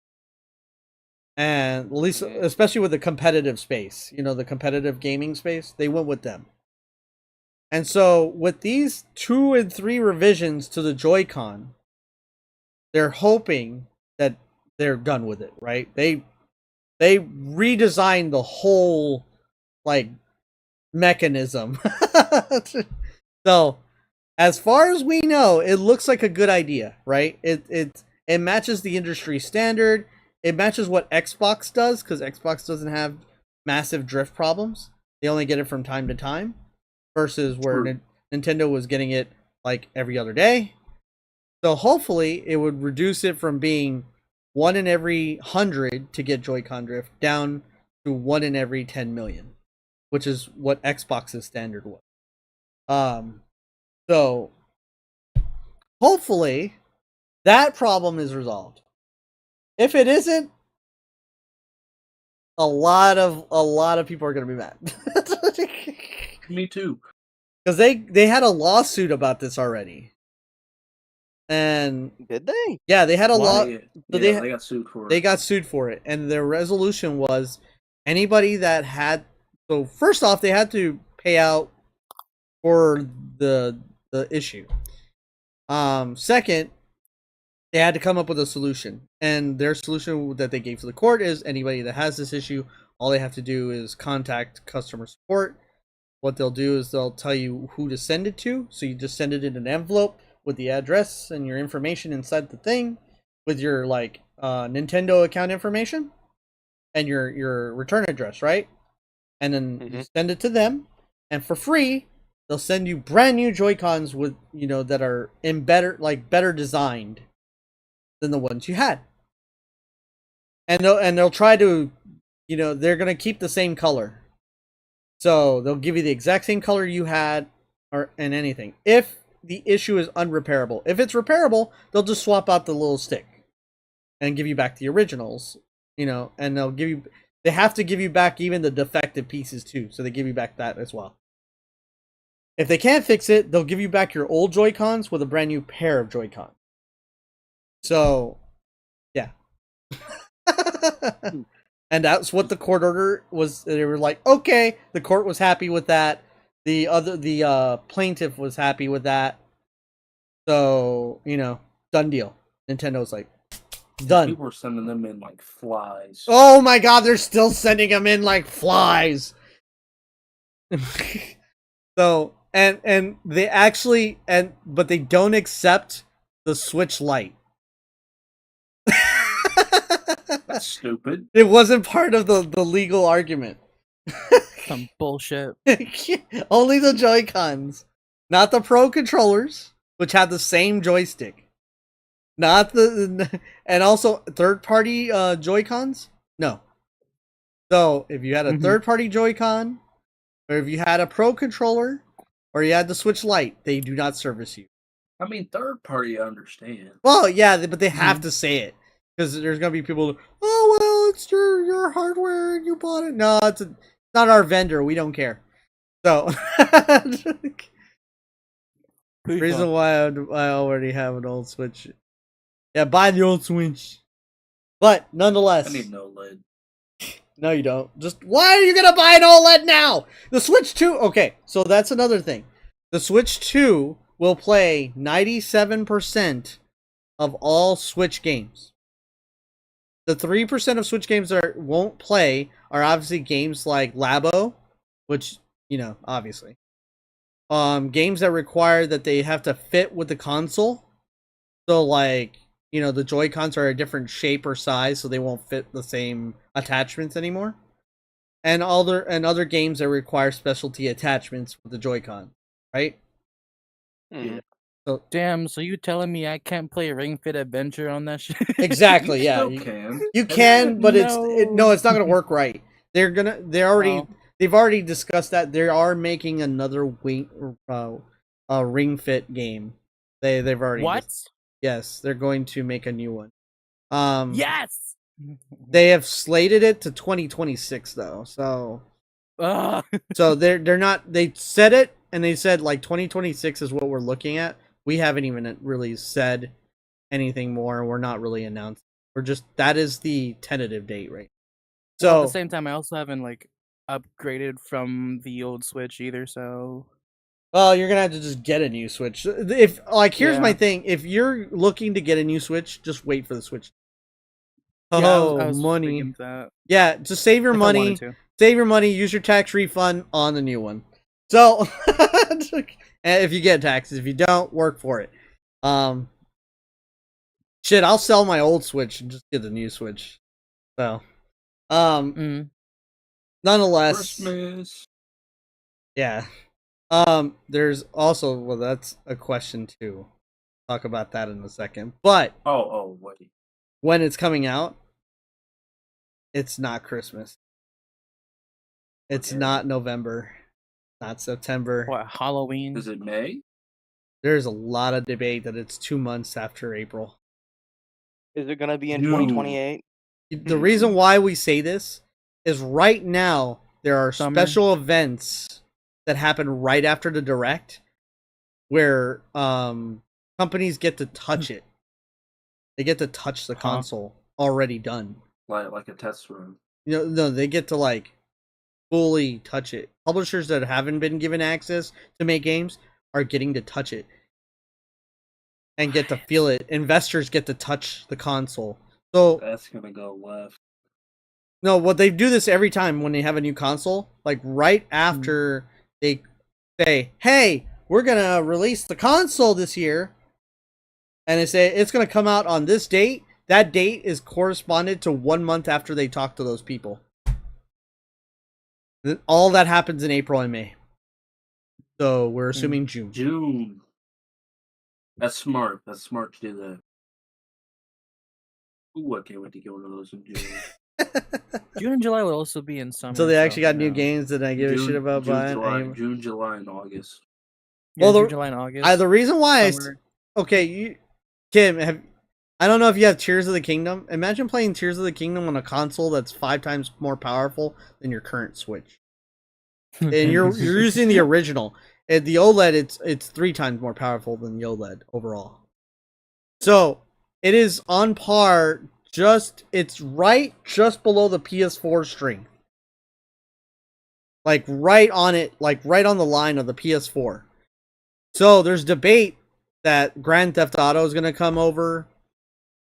And at least, especially with the competitive space, the competitive gaming space, they went with them. And so with these 2 and 3 revisions to the Joy-Con, they're hoping that they're done with it, right? They redesigned the whole like mechanism. So as far as we know, it looks like a good idea, right? It matches the industry standard. It matches what Xbox does, because Xbox doesn't have massive drift problems. They only get it from time to time, versus where Nintendo was getting it like every other day. So hopefully it would reduce it from being 1 in every 100 to get Joy-Con drift down to 1 in every 10 million, which is what Xbox's standard was. So hopefully that problem is resolved. If it isn't, a lot of people are going to be mad. Me too. Because they had a lawsuit about this already. And did they? Yeah, they had a law. Yeah, they got sued for it. They got sued for it, and their resolution was anybody that had. So first off, they had to pay out for the issue. Second, they had to come up with a solution, and their solution that they gave to the court is anybody that has this issue, all they have to do is contact customer support. What they'll do is they'll tell you who to send it to, so you just send it in an envelope with the address and your information inside the thing, with your like Nintendo account information and your return address, right? And then you send it to them, and for free, they'll send you brand new Joy-Cons with that are better designed than the ones you had. And they'll try to, they're gonna keep the same color, so they'll give you the exact same color you had, and anything. If the issue is unrepairable, if it's repairable, they'll just swap out the little stick and give you back the originals. And they have to give you back even the defective pieces too, so they give you back that as well. If they can't fix it, they'll give you back your old Joy-Cons with a brand new pair of Joy-Cons. So, yeah. And that's what the court order was. They were like, okay, the court was happy with that. The plaintiff was happy with that. So, done deal. Nintendo's like, done. People were sending them in like flies. Oh my god, they're still sending them in like flies. So, and they actually, but they don't accept the Switch Lite. That's stupid. It wasn't part of the legal argument. Some bullshit. Only the Joy-Cons. Not the Pro controllers, which have the same joystick. Not the... And also, third-party Joy-Cons? No. So, if you had a third-party Joy-Con, or if you had a Pro controller, or you had the Switch Lite, they do not service you. I mean, third party, I understand. Well, yeah, but they have to say it. Because there's going to be people, oh, well, it's your hardware and you bought it. No, it's not our vendor. We don't care. So, reason why I already have an old Switch. Yeah, buy the old Switch. But, nonetheless. I need no OLED. No, you don't. Just, why are you going to buy an OLED now? The Switch 2, okay, so that's another thing. The Switch 2 will play 97% of all Switch games. The 3% of Switch games that won't play are obviously games like Labo, which, obviously. Games that require that they have to fit with the console. So, like, the Joy-Cons are a different shape or size, so they won't fit the same attachments anymore. And other games that require specialty attachments with the Joy-Con, right? Mm. So, damn, so you telling me I can't play Ring Fit Adventure on that shit? Exactly, You yeah. still can. You can, but it's not going to work right. They've already discussed that they are making another Ring Fit game. They've already What? Yes, they're going to make a new one. Yes. They have slated it to 2026 though. So so they're not, they said it and they said like 2026 is what we're looking at. We haven't even really said anything more. We're not really announced. We're just, that is the tentative date, right? So well, at the same time, I also haven't like upgraded from the old Switch either. So, well, you're gonna have to just get a new Switch. If here's my thing: if you're looking to get a new Switch, just wait for the Switch. I was money! thinking that. Yeah, just save your If I money. wanted to. Save your money. Use your tax refund on the new one. So, if you get taxes, if you don't, work for it. Shit, I'll sell my old Switch and just get the new Switch. So, nonetheless, Christmas. Yeah. There's also, well, that's a question too. Talk about that in a second. But Wait. when it's coming out, it's not Christmas. It's not November. Not September. What, Halloween? Is it May? There's a lot of debate that it's 2 months after April. Is it gonna be in No. 2028? The reason why we say this is right now there are Summer. special events that happen right after the direct where companies get to touch it. They get to touch the console already done. Like a test run. No, they get to like fully touch it. Publishers that haven't been given access to make games are getting to touch it and get to feel it. Investors get to touch the console. So That's gonna go left. no, what they do this every time when they have a new console, like right after they say, "Hey, we're gonna release the console this year," and they say it's gonna come out on this date. That date is corresponded to 1 month after they talk to those people. All that happens in April and May. So we're assuming June. June. That's smart. That's smart to do that. Ooh, I can't wait to get one of those in June. June and July will also be in summer. So they actually got new games that I give a shit about buying. June, July, and August. Yeah, Well, June, July, and August. The reason why Summer. Kim, I don't know if you have Tears of the Kingdom. Imagine playing Tears of the Kingdom on a console that's 5 times more powerful than your current Switch. And you're using the original. The OLED, it's 3 times more powerful than the OLED overall. So it is on par. It's right just below the PS4 strength. Like right on it, like right on the line of the PS4. So there's debate that Grand Theft Auto is gonna come over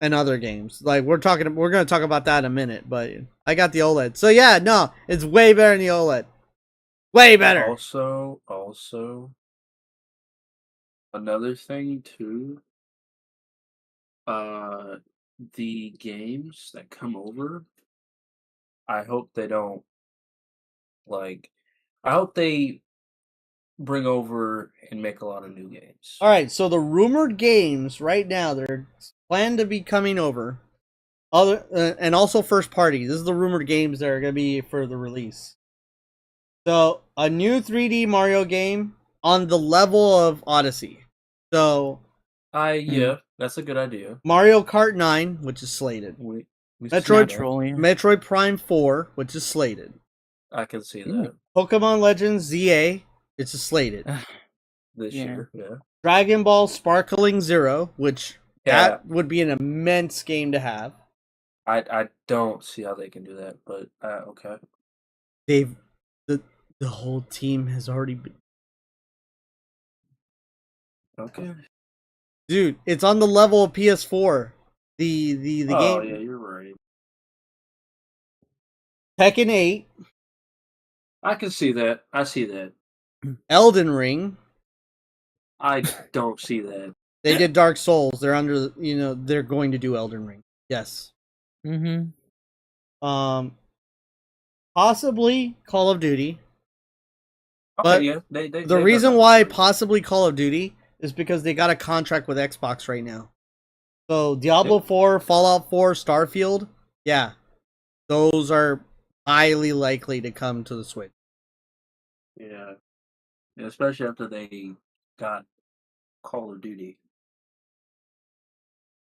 and other games. Like we're gonna talk about that in a minute, but I got the OLED. So yeah, no, it's way better than the OLED. Way better. Also, another thing too. The games that come over, I hope they don't like. I hope they bring over and make a lot of new games. All right, so the rumored games right now, they're planned to be coming over. And also first party. This is the rumored games that are going to be for the release. So a new 3D Mario game on the level of Odyssey. So Yeah, that's a good idea. Mario Kart 9, which is slated. We Metroid Prime 4, which is slated. I can see that Pokemon Legends ZA, it's slated. this year. Yeah. Dragon Ball Sparkling Zero, which Yeah. that would be an immense game to have. I don't see how they can do that, but okay. The whole team has already been. Okay. Dude, it's on the level of PS4. The game. Oh yeah, you're right. Tekken 8. I can see that. I see that. Elden Ring. I don't see that. They did Dark Souls. They're under. They're going to do Elden Ring. Yes. Possibly Call of Duty. Okay, But yeah, the reason why possibly Call of Duty is because they got a contract with Xbox right now. So Diablo 4, Fallout 4, Starfield, yeah, those are highly likely to come to the Switch. Yeah, especially after they got Call of Duty.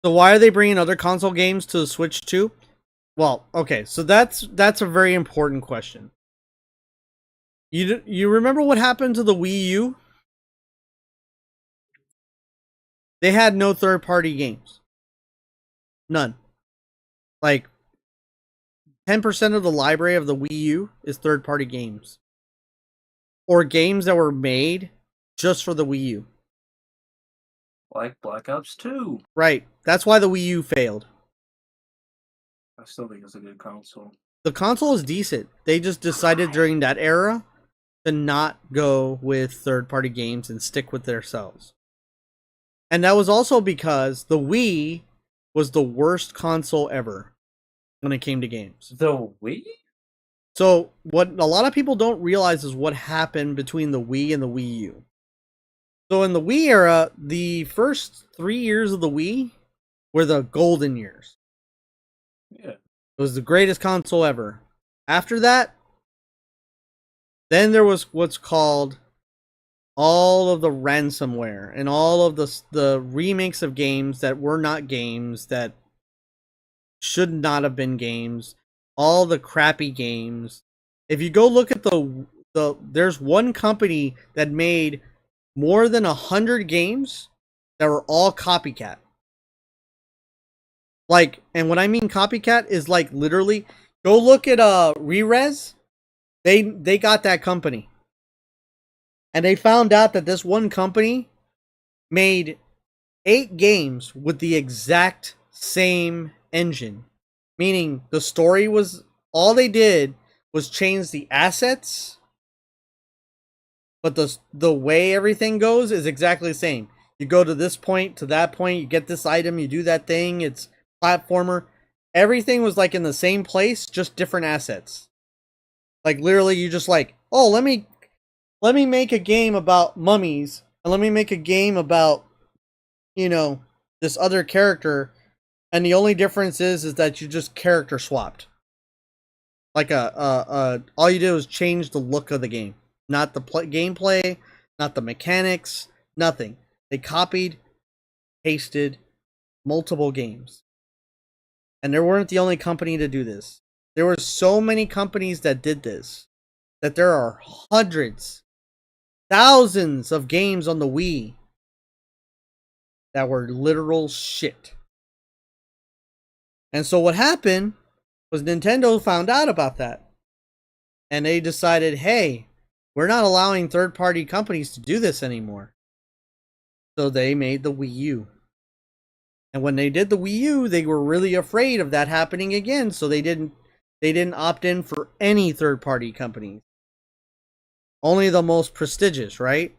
So why are they bringing other console games to the Switch too? Well, okay, so that's a very important question. You remember what happened to the Wii U? They had no third-party games. None. Like 10% of the library of the Wii U is third-party games. Or games that were made just for the Wii U. Like Black Ops 2. Right. That's why the Wii U failed. I still think it's a good console. The console is decent. They just decided during that era to not go with third-party games and stick with themselves. And that was also because the Wii was the worst console ever when it came to games. The Wii? So what a lot of people don't realize is what happened between the Wii and the Wii U. So in the Wii era, the first 3 years of the Wii were the golden years. Yeah. It was the greatest console ever. After that, then there was what's called all of the ransomware and all of the remakes of games that were not games, that should not have been games, all the crappy games. If you go look at there's one company that made more than 100 games that were all copycat. Like, and what I mean copycat is like literally, go look at Re-Res. They got that company. And they found out that this one company made 8 games with the exact same engine. Meaning the story was, all they did was change the assets, but the way everything goes is exactly the same. You go to this point, to that point, you get this item, you do that thing, it's platformer. Everything was like in the same place, just different assets. Like literally you just like, oh, let me make a game about mummies, and let me make a game about, this other character, and the only difference is that you just character swapped. Like all you did was change the look of the game, not the gameplay, not the mechanics, nothing. They copied, pasted multiple games, and they weren't the only company to do this. There were so many companies that did this that there are hundreds thousands of games on the Wii that were literal shit. And so what happened was Nintendo found out about that. And they decided, hey, we're not allowing third-party companies to do this anymore. So they made the Wii U. And when they did the Wii U, they were really afraid of that happening again, so they didn't opt in for any third-party companies. Only the most prestigious, right?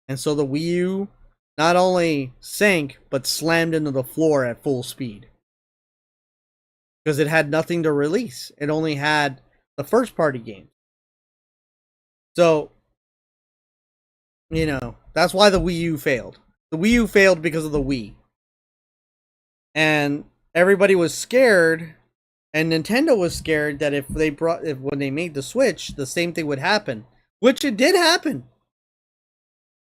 And so the Wii U not only sank, but slammed into the floor at full speed. Because it had nothing to release. It only had the first-party game. So, you know, that's why the Wii U failed. The Wii U failed because of the Wii. And everybody was scared, and Nintendo was scared that when they made the Switch, the same thing would happen. Which it did happen.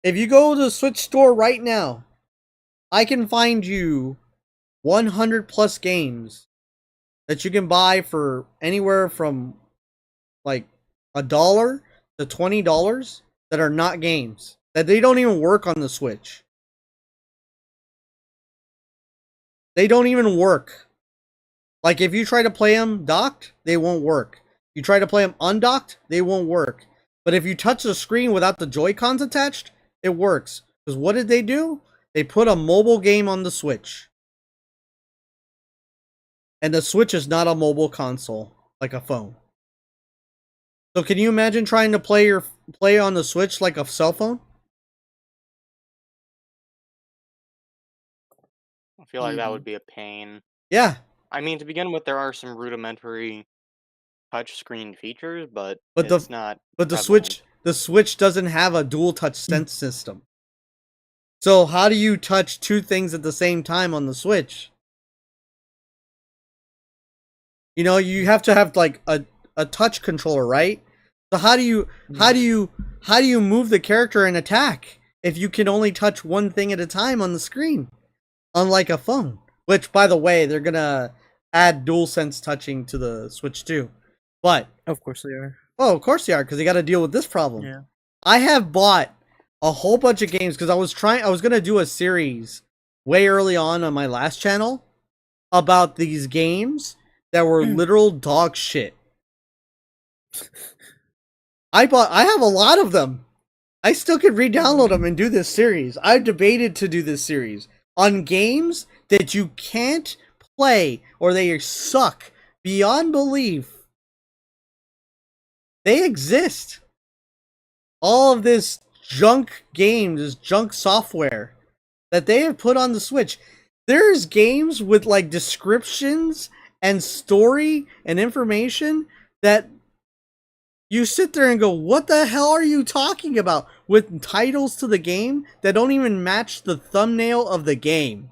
If you go to the Switch store right now, I can find you 100 plus games that you can buy for anywhere from like $1 to $20 that are not games. That they don't even work on the Switch. They don't even work. Like if you try to play them docked, they won't work. You try to play them undocked, they won't work. But if you touch the screen without the Joy-Cons attached, it works. Because what did they do? They put a mobile game on the Switch. And the Switch is not a mobile console, like a phone. So can you imagine trying to play on the Switch like a cell phone? I feel like that would be a pain. Yeah. I mean, to begin with, there are some rudimentary touchscreen features, but But it's not. the prevalent. Switch doesn't have a dual touch sense system. So how do you touch two things at the same time on the Switch? You know, you have to have like a touch controller, right? So how do you move the character and attack if you can only touch one thing at a time on the screen? Unlike a phone. Which, by the way, they're gonna add DualSense touching to the Switch too. But Of course they are. oh, of course they are, because they got to deal with this problem. Yeah. I have bought a whole bunch of games because I was gonna do a series way early on my last channel about these games that were literal dog shit. I have a lot of them. I still could re-download them and do this series. I've debated to do this series on games that you can't play or they suck beyond belief. They exist. All of this junk games, this junk software that they have put on the Switch. There's games with like descriptions and story and information that you sit there and go, what the hell are you talking about? With titles to the game that don't even match the thumbnail of the game.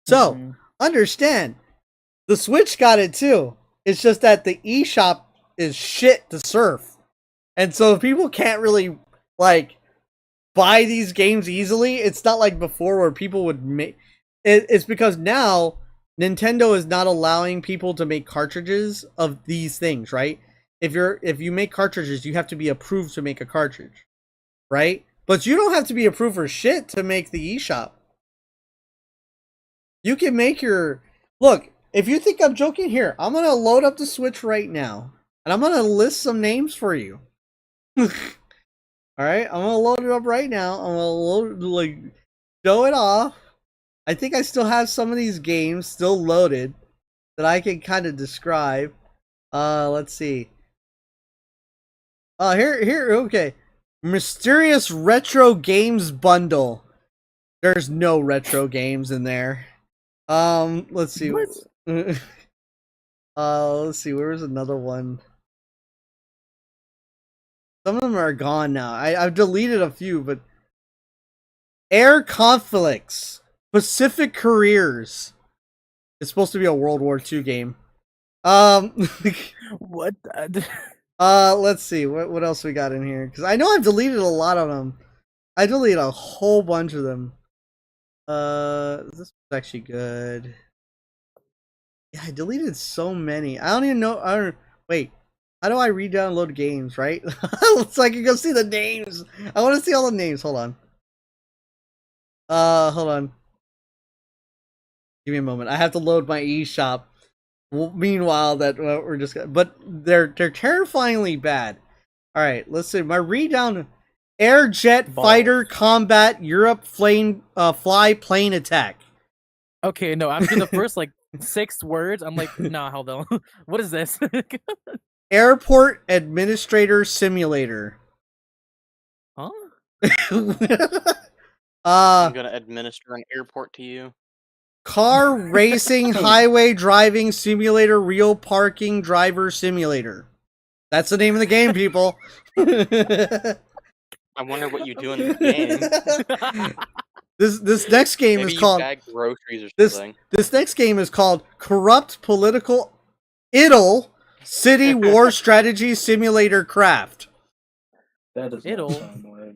So, understand, the Switch got it too. It's just that the eShop is shit to surf. And so people can't really, like, buy these games easily. It's not like before where people would make... It's because now Nintendo is not allowing people to make cartridges of these things, right? If you make cartridges, you have to be approved to make a cartridge, right? But you don't have to be approved for shit to make the eShop. You can make your... Look, if you think I'm joking, here, I'm going to load up the Switch right now. And I'm going to list some names for you. Alright, I'm going to load it up right now. I'm going to show it off. I think I still have some of these games still loaded that I can kind of describe. Let's see. Here, okay. Mysterious Retro Games Bundle. There's no retro games in there. Let's see. What? Let's see. Where was another one? Some of them are gone now. I've deleted a few, but Air Conflicts, Pacific Careers. It's supposed to be a World War II game. What? Let's see. What else we got in here? Because I know I've deleted a lot of them. I deleted a whole bunch of them. This is actually good. Yeah, I deleted so many. I don't even know. Wait, how do I re-download games? Right, so I can go see the names. I want to see all the names. Hold on. Hold on. Give me a moment. I have to load my eShop. Well, meanwhile, that we're just, but they're terrifyingly bad. All right, let's see. My read-down: Air Jet Balls. Fighter Combat Europe Flame Fly Plane Attack. Okay, no, after the first like 6 words, I'm like, nah, hold on. What is this? Airport Administrator Simulator. Huh? I'm gonna administer an airport to you. Car Racing Highway Driving Simulator Real Parking Driver Simulator. That's the name of the game, people. I wonder what you do in the game. This next game Maybe is you called bag groceries or this. something. This next game is called Corrupt Political Idle City War Strategy Simulator Craft. That does It'll. not sound right.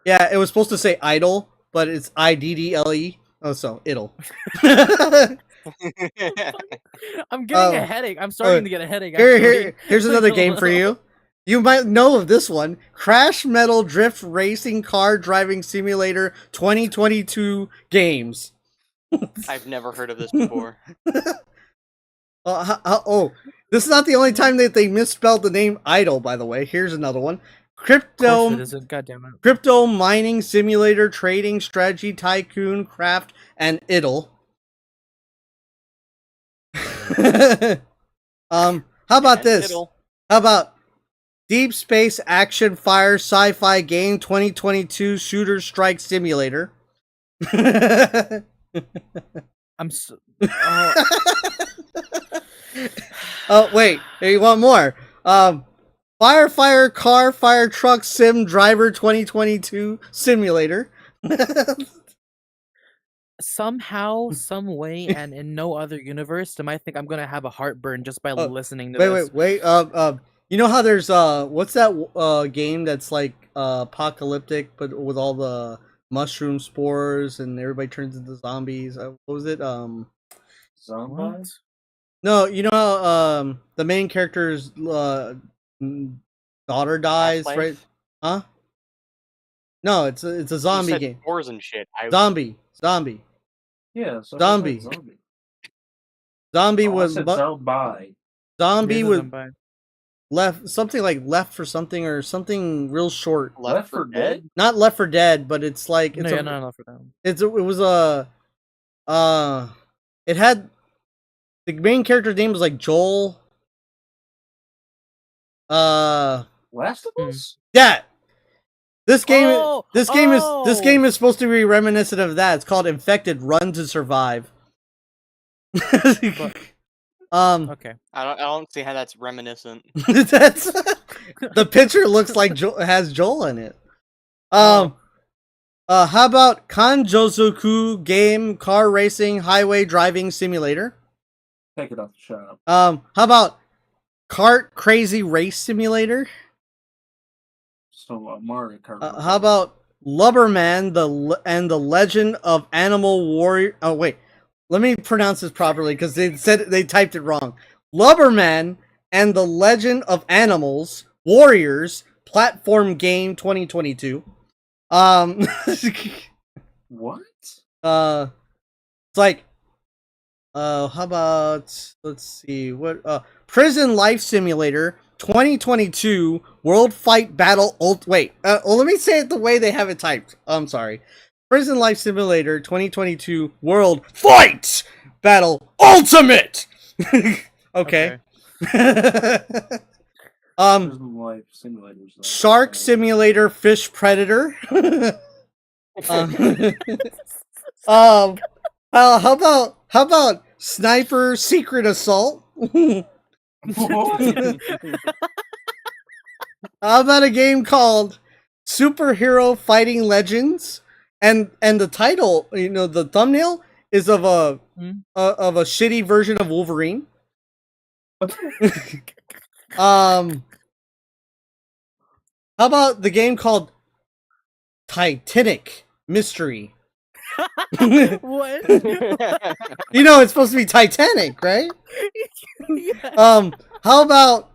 Yeah, it was supposed to say idle, but it's IDDLE. Oh, so idle. I'm getting a Oh, headache. I'm starting to get a headache. Here's another game for you. You might know of this one. Crash Metal Drift Racing Car Driving Simulator 2022 games. I've never heard of this before. Oh, this is not the only time that they misspelled the name Idle, by the way. Here's another one. Of course it isn't. God damn it. Crypto Mining Simulator Trading Strategy Tycoon Craft and Idle. How about this? It'll. How about Deep Space Action Fire Sci-Fi Game 2022 Shooter Strike Simulator? I'm so. Oh wait, hey, you want more? Fire Car Fire Truck Sim Driver 2022 Simulator. Somehow, some way, and in no other universe, I think I'm gonna have a heartburn just by listening to this. Wait. You know how there's what's that game that's like apocalyptic, but with all the mushroom spores and everybody turns into zombies? What was it? Zombies? No, you know how the main character's daughter dies, Half-Life? right? Huh? No, it's a zombie You said game. Wars and shit. Zombie. Yeah, so Zombie. Zombie Was I said zombie. zombie was Zombie. left for something or something real short. Left 4 Dead? Not Left for Dead, but it's like it's No, not for them. it was a it had the main character's name was like Joel. Last of Us? Yeah. This game Oh, this game is supposed to be reminiscent of that. It's called Infected Run to Survive. Okay. I don't see how that's reminiscent. That's the picture looks like has Joel in it. How about Kanjozoku Game Car Racing Highway Driving Simulator? Take it off the shop. How about Kart Crazy Race Simulator? So Mario Kart. How about Lubberman and the Legend of Animal Warrior? Oh wait, let me pronounce this properly because they typed it wrong. Lubberman and the Legend of Animals Warriors platform game 2022. What? It's like, how about, let's see, what, Prison Life Simulator 2022 World Fight Battle wait, let me say it the way they have it typed. I'm sorry. Prison Life Simulator 2022 World Fight Battle Ultimate. Okay. Prison Life Simulators. Shark Simulator Fish Predator. How about Sniper Secret Assault? How about a game called Superhero Fighting Legends? And the title, the thumbnail is of a shitty version of Wolverine. How about the game called Titanic Mystery? What? It's supposed to be Titanic, right? Yeah. How about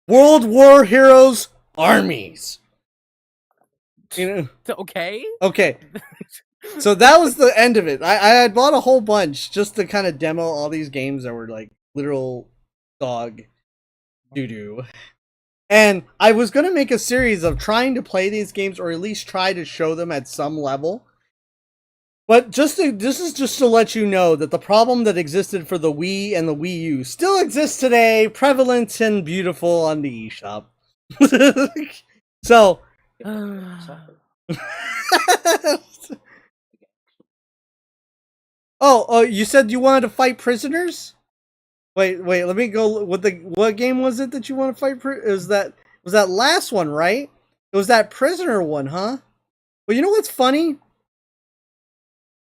World War Heroes Armies? You know, Okay. okay. So that was the end of it. I had bought a whole bunch just to kind of demo all these games that were like literal dog doo-doo. And I was going to make a series of trying to play these games, or at least try to show them at some level. But this is just to let you know that the problem that existed for the Wii and the Wii U still exists today, prevalent and beautiful on the eShop. So... Oh, you said you wanted to fight prisoners? Wait, let me go. What game was it that you want to fight? Was that last one, right? It was that prisoner one, huh? Well, you know what's funny?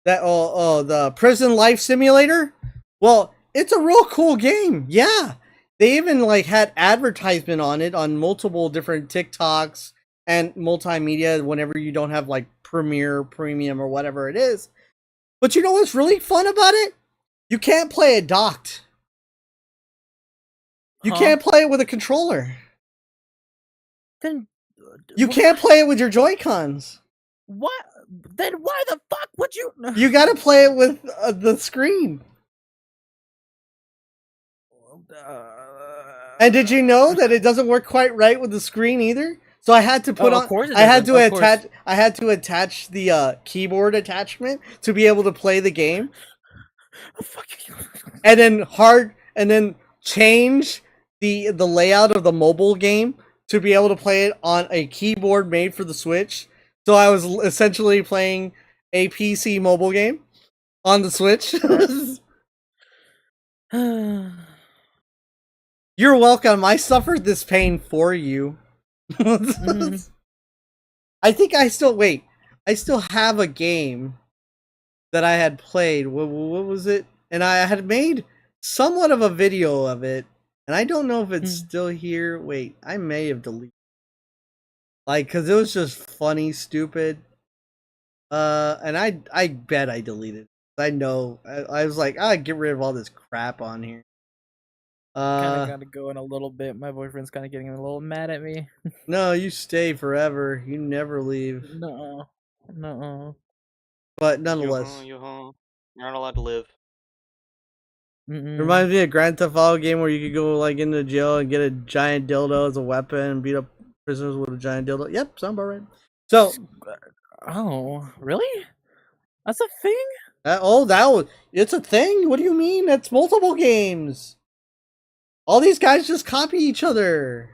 That the prison life simulator. Well, it's a real cool game. Yeah, they even like had advertisement on it on multiple different TikToks and multimedia. Whenever you don't have like Premiere, Premium, or whatever it is. But you know what's really fun about it? You can't play it docked. You can't play it with a controller. Then you can't play it with your Joy-Cons. What? Then why the fuck would you? You gotta play it with the screen. And did you know that it doesn't work quite right with the screen either? So I had to put on. I had to attach the keyboard attachment to be able to play the game. And then change the layout of the mobile game to be able to play it on a keyboard made for the Switch. So I was essentially playing a PC mobile game on the Switch. You're welcome. I suffered this pain for you. Mm-hmm. I think I still have a game that I had played. What was it? And I had made somewhat of a video of it, and I don't know if it's still here. Wait, I may have deleted it. Like, cause it was just funny, stupid. And I bet I deleted it. I know. I was like, get rid of all this crap on here. Kind of gotta go in a little bit. My boyfriend's kind of getting a little mad at me. No, you stay forever. You never leave. No. But nonetheless, you're not allowed to live. It reminds me of Grand Theft Auto game where you could go like into jail and get a giant dildo as a weapon and beat up prisoners with a giant dildo. Yep, sound about right. So, oh, really? That's a thing? It's a thing. What do you mean? That's multiple games. All these guys just copy each other.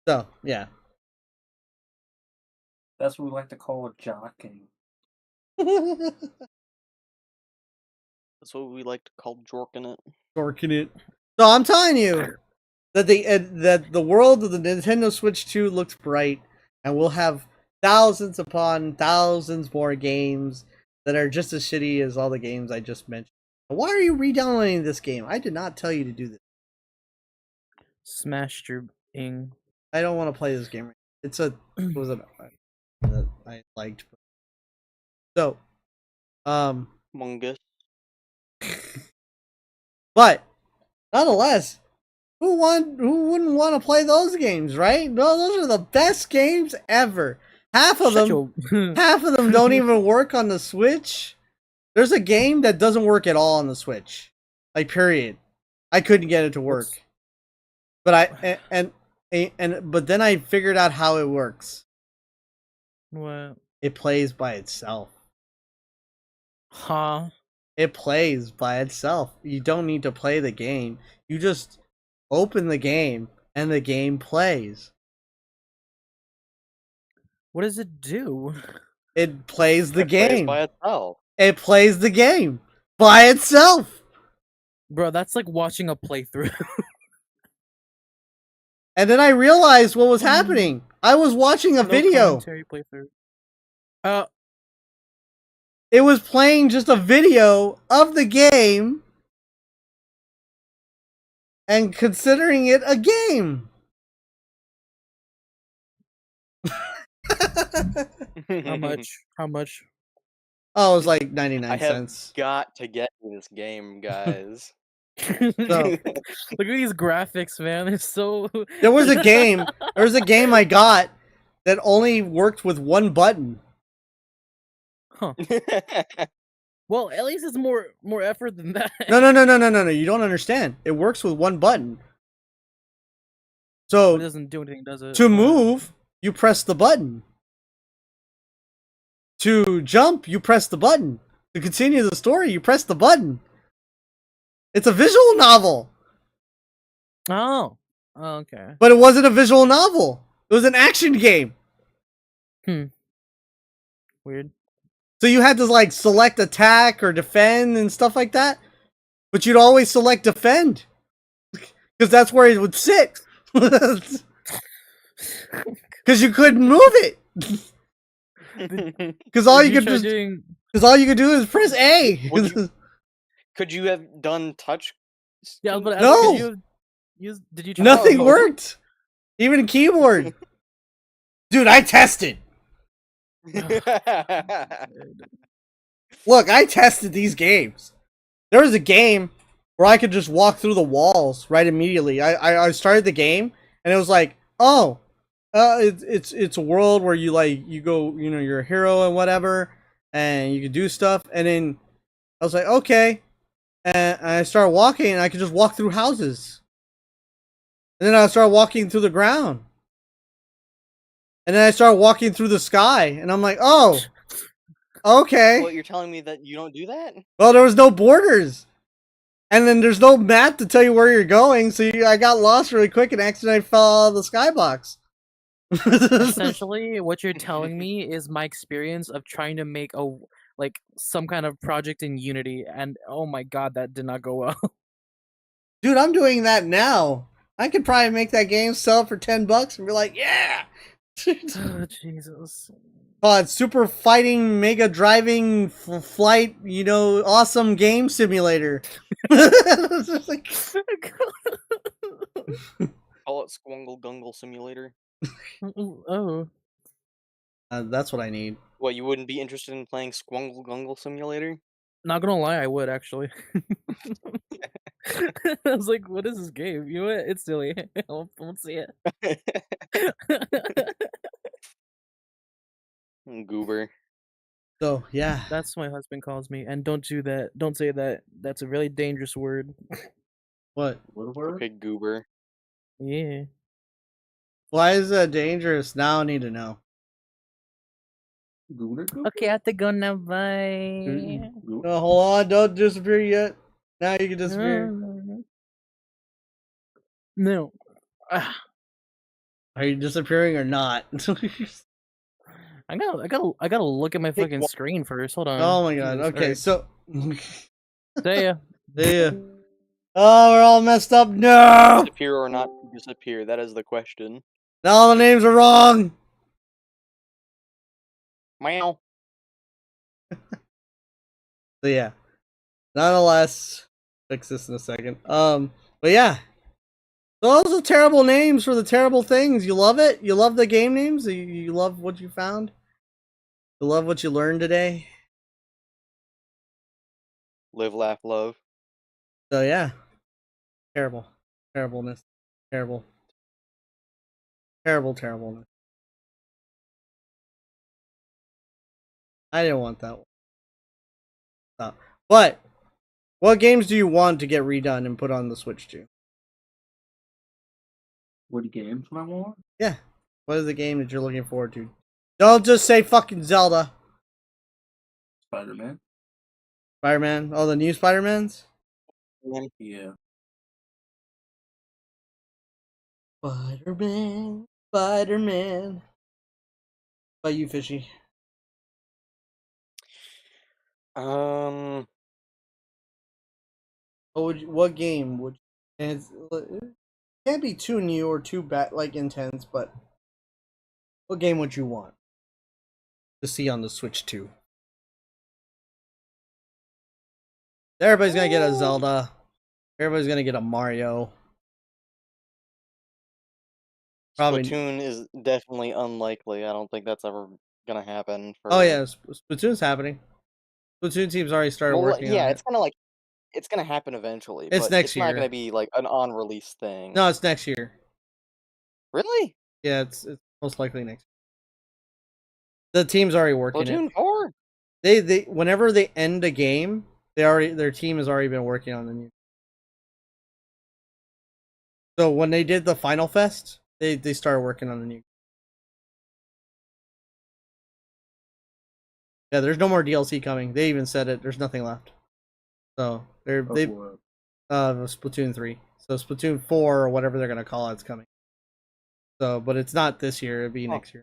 So, yeah. That's what we like to call jocking. That's what we like to call jorking it. Jorking it. So I'm telling you that the world of the Nintendo Switch 2 looks bright, and we'll have thousands upon thousands more games that are just as shitty as all the games I just mentioned. Why are you re-downloading this game? I did not tell you to do this. Smashed your ing. I don't want to play this game. It was that I liked. So, Mungus. But nonetheless, who wouldn't want to play those games, right? No, those are the best games ever. Half of them don't even work on the Switch. There's a game that doesn't work at all on the Switch. Like, period. I couldn't get it to work. But but then I figured out how it works. What? It plays by itself. Huh? It plays by itself. You don't need to play the game. You just open the game and the game plays. What does it do? It plays the game. Plays by itself. It plays the game by itself. Bro, that's like watching a playthrough. And then I realized what was happening. I was watching a video. Playthrough. It was playing just a video of the game and considering it a game. How much? Oh, it was like 99 cents. Got to get this game, guys. Look at these graphics, man. It's so. There was a game. There was a game I got that only worked with one button. Huh. Well, at least it's more effort than that. No. You don't understand. It works with one button. So It doesn't do anything, does it? to move, you press the button. To jump, you press the button. To continue the story, you press the button. It's a visual novel. Oh, okay. But it wasn't a visual novel. It was an action game. Weird. So you had to like select attack or defend and stuff like that. But you'd always select defend. Because that's where it would sit. Because you couldn't move it. Because all you could do is press A. Could you have done touch? Yeah, but No. Did you try? Nothing worked. Even keyboard. Dude, I tested. Look, I tested these games. There was a game where I could just walk through the walls right immediately. I started the game and it was like, oh, it's a world where you go, you're a hero and whatever, and you can do stuff. And then I was like, okay, and I started walking and I could just walk through houses. And then I started walking through the ground. And then I started walking through the sky, and I'm like, oh, okay. Well, you're telling me that you don't do that? Well, there was no borders. And then there's no map to tell you where you're going, so I got lost really quick and accidentally fell out of the skybox. Essentially, what you're telling me is my experience of trying to make some kind of project in Unity, and oh my god, that did not go well. Dude, I'm doing that now. I could probably make that game sell for $10 and be like, yeah! Oh, Jesus. Super fighting, mega driving, flight, awesome game simulator. Call it Squungle Gungle Simulator. Oh. That's what I need. What, you wouldn't be interested in playing Squungle Gungle Simulator? Not gonna lie, I would actually. I was like, what is this game? You know what? It's silly. I won't see it. Goober. So, yeah. That's what my husband calls me. And don't do that. Don't say that. That's a really dangerous word. What? What word? Okay, Goober. Yeah. Why is that dangerous? Now I need to know. Goober? Okay, I have to go now. Bye. No, hold on. Don't disappear yet. Now you can disappear. No. Are you disappearing or not? I gotta look at my fucking screen first. Hold on. Oh my god. Jesus, Okay, alright. so. See ya. See ya. Oh, we're all messed up. No! Disappear or not disappear? That is the question. Now all the names are wrong. Meow. So yeah. Nonetheless, fix this in a second. But yeah. Those are terrible names for the terrible things. You love it? You love the game names? You love what you found? You love what you learned today? Live, laugh, love. So yeah. Terrible. Terribleness. Terrible. Terribleness. I didn't want that one. No. But what games do you want to get redone and put on the Switch to? What games would I want? Yeah. What is the game that you're looking forward to? Don't just say fucking Zelda. Spider-Man. Spider-Man. Oh, the new Spider-Mans? Yeah. Spider-Man. Spider-Man. How about you, Fishy? What game would you, and it can't be too new or too bad, like intense, but what game would you want to see on the Switch 2? Everybody's gonna get a Zelda. Everybody's gonna get a Mario. Probably. Splatoon is definitely unlikely. I don't think that's ever gonna happen. Oh yeah, Splatoon's happening. Splatoon team's already started working on it. It's kind of like it's gonna happen eventually, It's but next it's not year. gonna be like an on-release thing. No, it's next year. Really? Yeah, it's most likely next year. The team's already working it. Splatoon 4? They whenever they end a game, their team has already been working on the new. So when they did the Final Fest, they started working on the new. Yeah, there's no more DLC coming. They even said it. There's nothing left. So they Splatoon 3. So Splatoon 4 or whatever they're gonna call it's coming. So, but it's not this year. It'll be next year.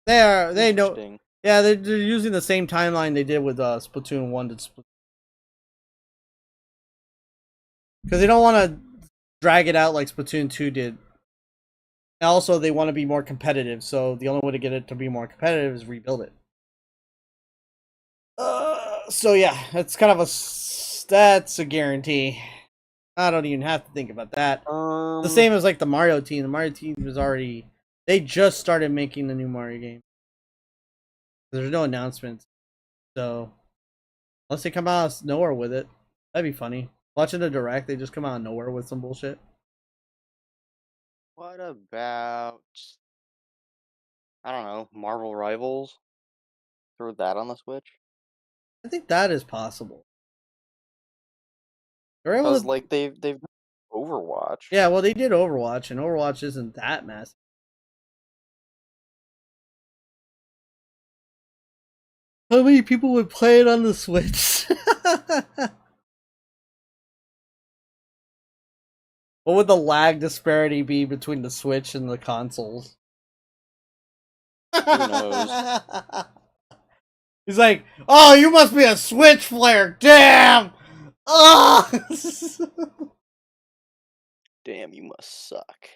They know. Interesting. Yeah, they're using the same timeline they did with Splatoon 1 to Splatoon. Because they don't want to drag it out like Splatoon 2 did. And also, they want to be more competitive. So the only way to get it to be more competitive is rebuild it. So yeah, that's kind of that's a guarantee. I don't even have to think about that. The same as like the Mario team. The Mario team was already. They just started making the new Mario game. There's no announcements. So unless they come out of nowhere with it, that'd be funny. Watching the direct, they just come out of nowhere with some bullshit. What about, I don't know, Marvel Rivals? Throw that on the Switch? I think that is possible. They're able Because to, like they've done Overwatch. yeah, well they did Overwatch, and Overwatch isn't that massive. How many people would play it on the Switch? What would the lag disparity be between the Switch and the consoles? Who knows? He's like, oh, you must be a Switch player. Damn! Oh! Damn, you must suck.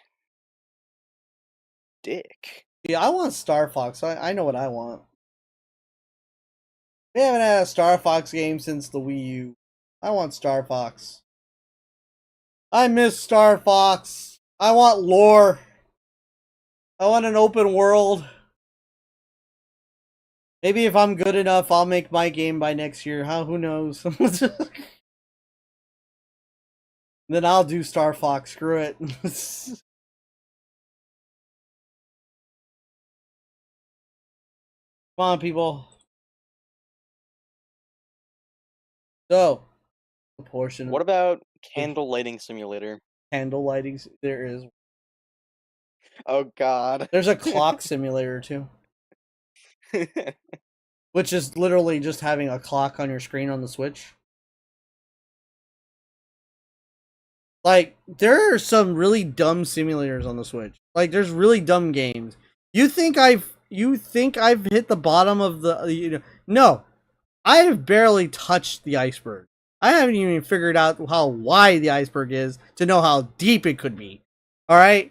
Dick. Yeah, I want Star Fox. I know what I want. We haven't had a Star Fox game since the Wii U. I want Star Fox. I miss Star Fox. I want lore. I want an open world. Maybe if I'm good enough, I'll make my game by next year. Who knows? Then I'll do Star Fox. Screw it. Come on, people. So, a portion of What about Candle Lighting Simulator? candle lighting. There is. Oh god. There's a clock simulator too, which is literally just having a clock on your screen on the Switch. Like, there are some really dumb simulators on the Switch. Like, there's really dumb games. You think I've hit the bottom of the no. I have barely touched the iceberg. I haven't even figured out how wide the iceberg is to know how deep it could be. All right?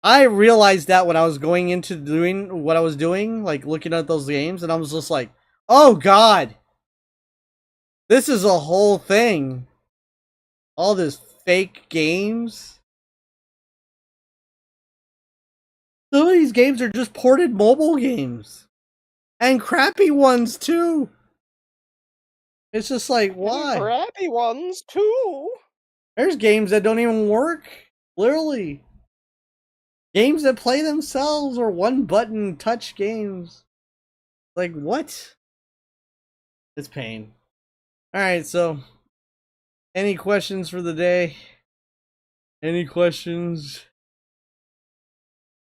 I realized that when I was going into doing what I was doing, like looking at those games, and I was just like, "Oh god. This is a whole thing. All this fake games. Some of these games are just ported mobile games. And crappy ones too. It's just like, why? Crappy ones too. There's games that don't even work. Literally. Games that play themselves or one button touch games. Like, what? It's pain. Alright, so any questions for the day? Any questions?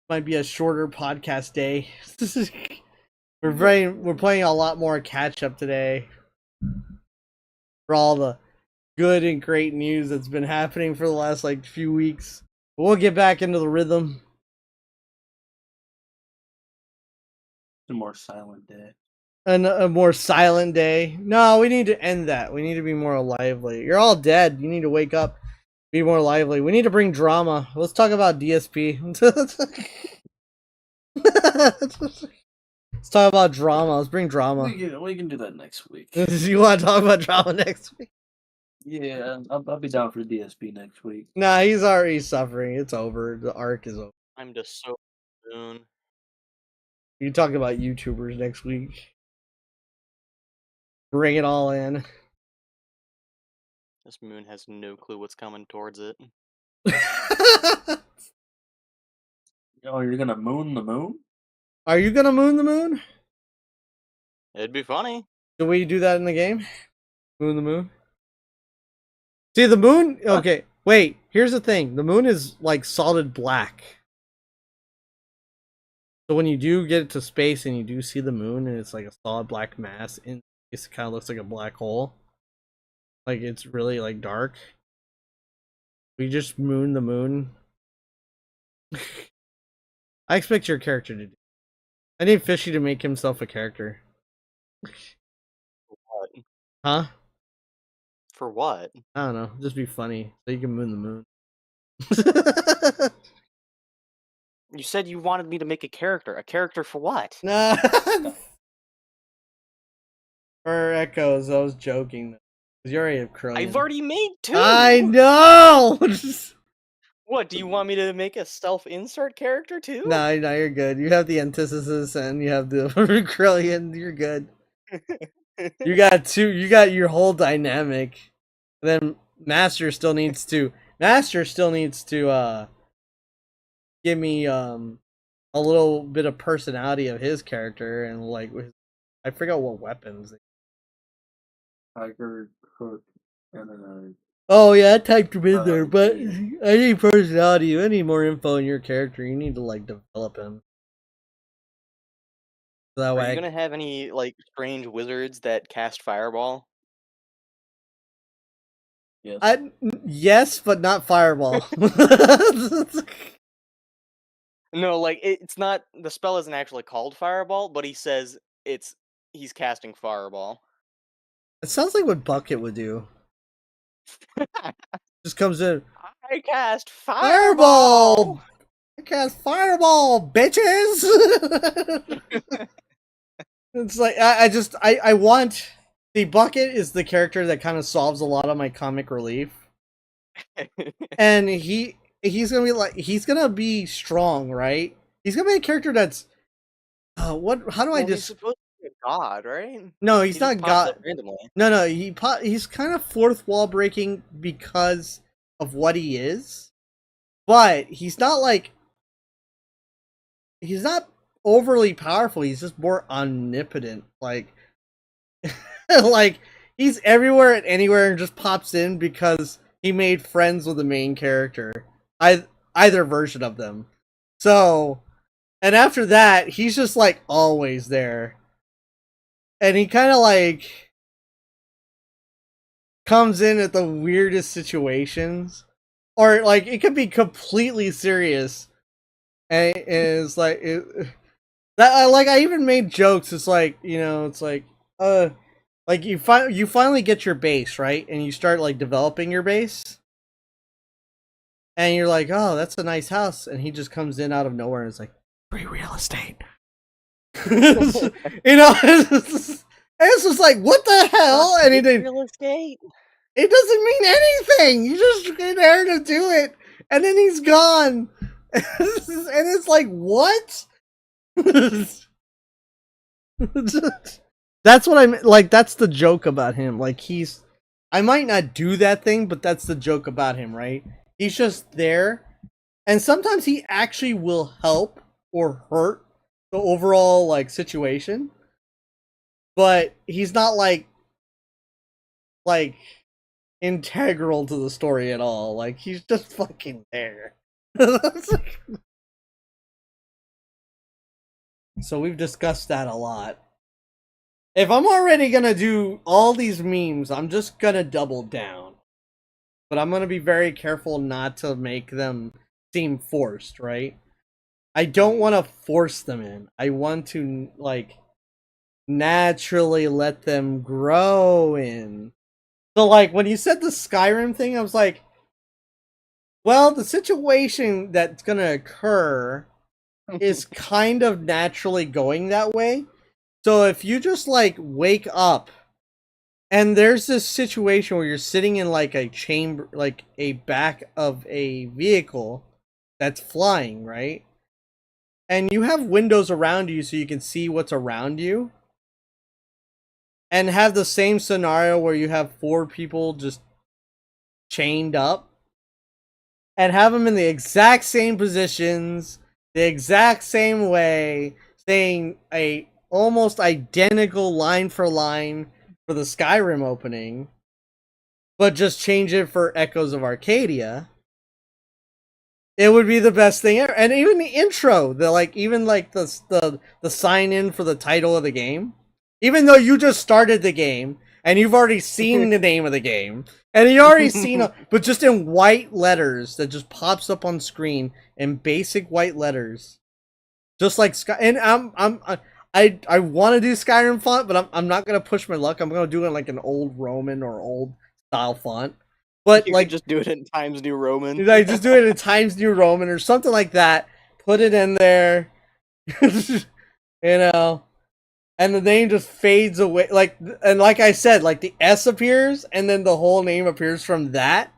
Might be a shorter podcast day. We're playing a lot more catch up today. For all the good and great news that's been happening for the last like few weeks. But we'll get back into the rhythm. A more silent day. And a more silent day. No, we need to end that. We need to be more lively. You're all dead. You need to wake up. Be more lively. We need to bring drama. Let's talk about DSP. Let's talk about drama. Let's bring drama. We can do that next week. You want to talk about drama next week? Yeah, I'll be down for DSP next week. Nah, he's already suffering. It's over. The arc is over. I'm just so soon. You talk about YouTubers next week. Bring it all in. This moon has no clue what's coming towards it. Oh, you're gonna moon the moon? Are you gonna moon the moon? It'd be funny. Do we do that in the game? Moon the moon? See, the moon... Okay, wait. Here's the thing. The moon is, like, solid black. So when you do get to space and you do see the moon and it's like a solid black mass, and it kind of looks like a black hole. Like, it's really, like, dark. We just moon the moon. I expect your character to do. I need Fishy to make himself a character. What? Huh? For what? I don't know. Just be funny so you can moon the moon. You said you wanted me to make a character. A character for what? Nah. For echoes, I was joking. Cause you already have Krillian. I've already made 2! I know! What, do you want me to make a self-insert character too? No, you're good. You have the antithesis and you have the Krillian. You're good. You got 2. You got your whole dynamic. And then Master still needs to give me a little bit of personality of his character and like I forgot what weapons. Tiger, Cook, and Oh yeah, I typed him in there, but I need personality. I need more info in your character. You need to like develop him. So that Are way you gonna have any, like, strange wizards that cast Fireball? yes. Yes, but not fireball. No, like, it's not... The spell isn't actually called Fireball, but he says he's casting Fireball. It sounds like what Bucket would do. Just comes in. I cast Fireball! Fireball! I cast fireball, bitches! It's like I want the Bucket is the character that kind of solves a lot of my comic relief. And he's gonna be strong, right? He's gonna be a character that's how do I He's just supposed to be a god, right? No, he's He not just pops up god. randomly. No, he's kind of fourth wall breaking because of what he is. But he's not overly powerful. He's just more omnipotent. Like like he's everywhere and anywhere and just pops in because he made friends with the main character. Either version of them. So, and after that, he's just like always there. And he kind of like comes in at the weirdest situations. Or like it could be completely serious. And it's like I even made jokes. It's like, it's like like you finally get your base, right? And you start like developing your base. And you're like, "Oh, that's a nice house." And he just comes in out of nowhere and is like, "Free real estate." It's just like, "What the hell?" And he didn't. Real estate. It doesn't mean anything. You just get there to do it, and then he's gone. And it's like, what? That's what I'm like. That's the joke about him. Like I might not do that thing, but that's the joke about him, right? He's just there, and sometimes he actually will help or hurt the overall like situation, but he's not like integral to the story at all. Like he's just fucking there. So we've discussed that a lot. If I'm already gonna do all these memes, I'm just gonna double down. But I'm gonna be very careful not to make them seem forced, right? I don't want to force them in. I want to like naturally let them grow in. So like when you said the Skyrim thing, I was like, well, the situation that's gonna occur is kind of naturally going that way. So if you just like wake up and there's this situation where you're sitting in like a chamber, like a back of a vehicle that's flying, right? And you have windows around you so you can see what's around you. and have the same scenario where you have 4 people just chained up and have them in the exact same positions, the exact same way, saying a almost identical line for line for the Skyrim opening, but just change it for Echoes of Arcadia. It would be the best thing ever. And even the intro, the sign in for the title of the game, even though you just started the game and you've already seen the name of the game and you already seen but just in white letters that just pops up on screen in basic white letters, just like Sky. And I want to do Skyrim font, but I'm not gonna push my luck. I'm gonna do it in like an old Roman or old style font. But you like, could just do it in Times New Roman. like, just do it in Times New Roman or something like that. Put it in there, you know, and the name just fades away. Like, and like I said, like the S appears, and then the whole name appears from that.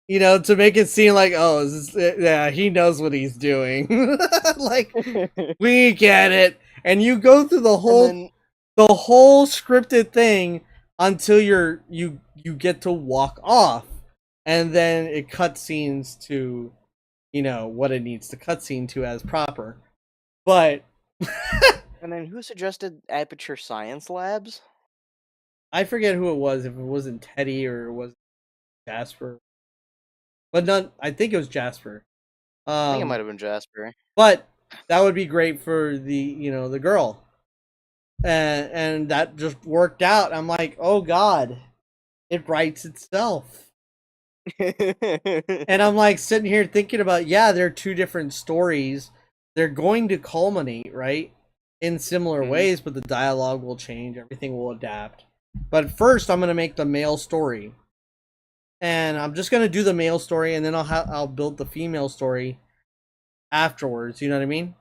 You know, to make it seem like, oh, yeah, he knows what he's doing. Like, we get it, and you go through the whole scripted thing until you get to walk off, and then it cutscenes to, you know, what it needs to cutscene to as proper. But And then who suggested Aperture Science Labs? I forget who it was, if it wasn't Teddy or it was Jasper. But none, I think it was Jasper. I think it might have been Jasper. But that would be great for the, you know, the girl. And that just worked out. I'm like, oh god, it writes itself. And I'm like sitting here thinking about, yeah, they're 2 different stories. They're going to culminate, right, in similar ways, but the dialogue will change, everything will adapt. But first, I'm gonna make the male story, and I'm just gonna do the male story, and then I'll build the female story afterwards. You know what I mean?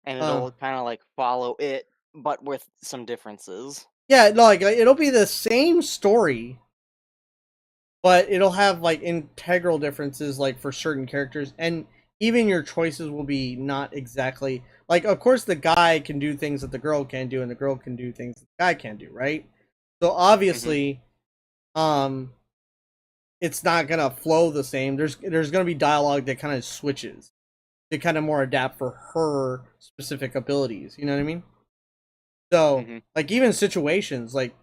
And it'll kind of like follow it, but with some differences. Yeah, no, like it'll be the same story, but it'll have like integral differences, like for certain characters, and even your choices will be not exactly like. Of course, the guy can do things that the girl can do, and the girl can do things that the guy can do, right? So obviously, it's not gonna flow the same. There's gonna be dialogue that kind of switches to kind of more adapt for her specific abilities. You know what I mean? So, like, even situations, like,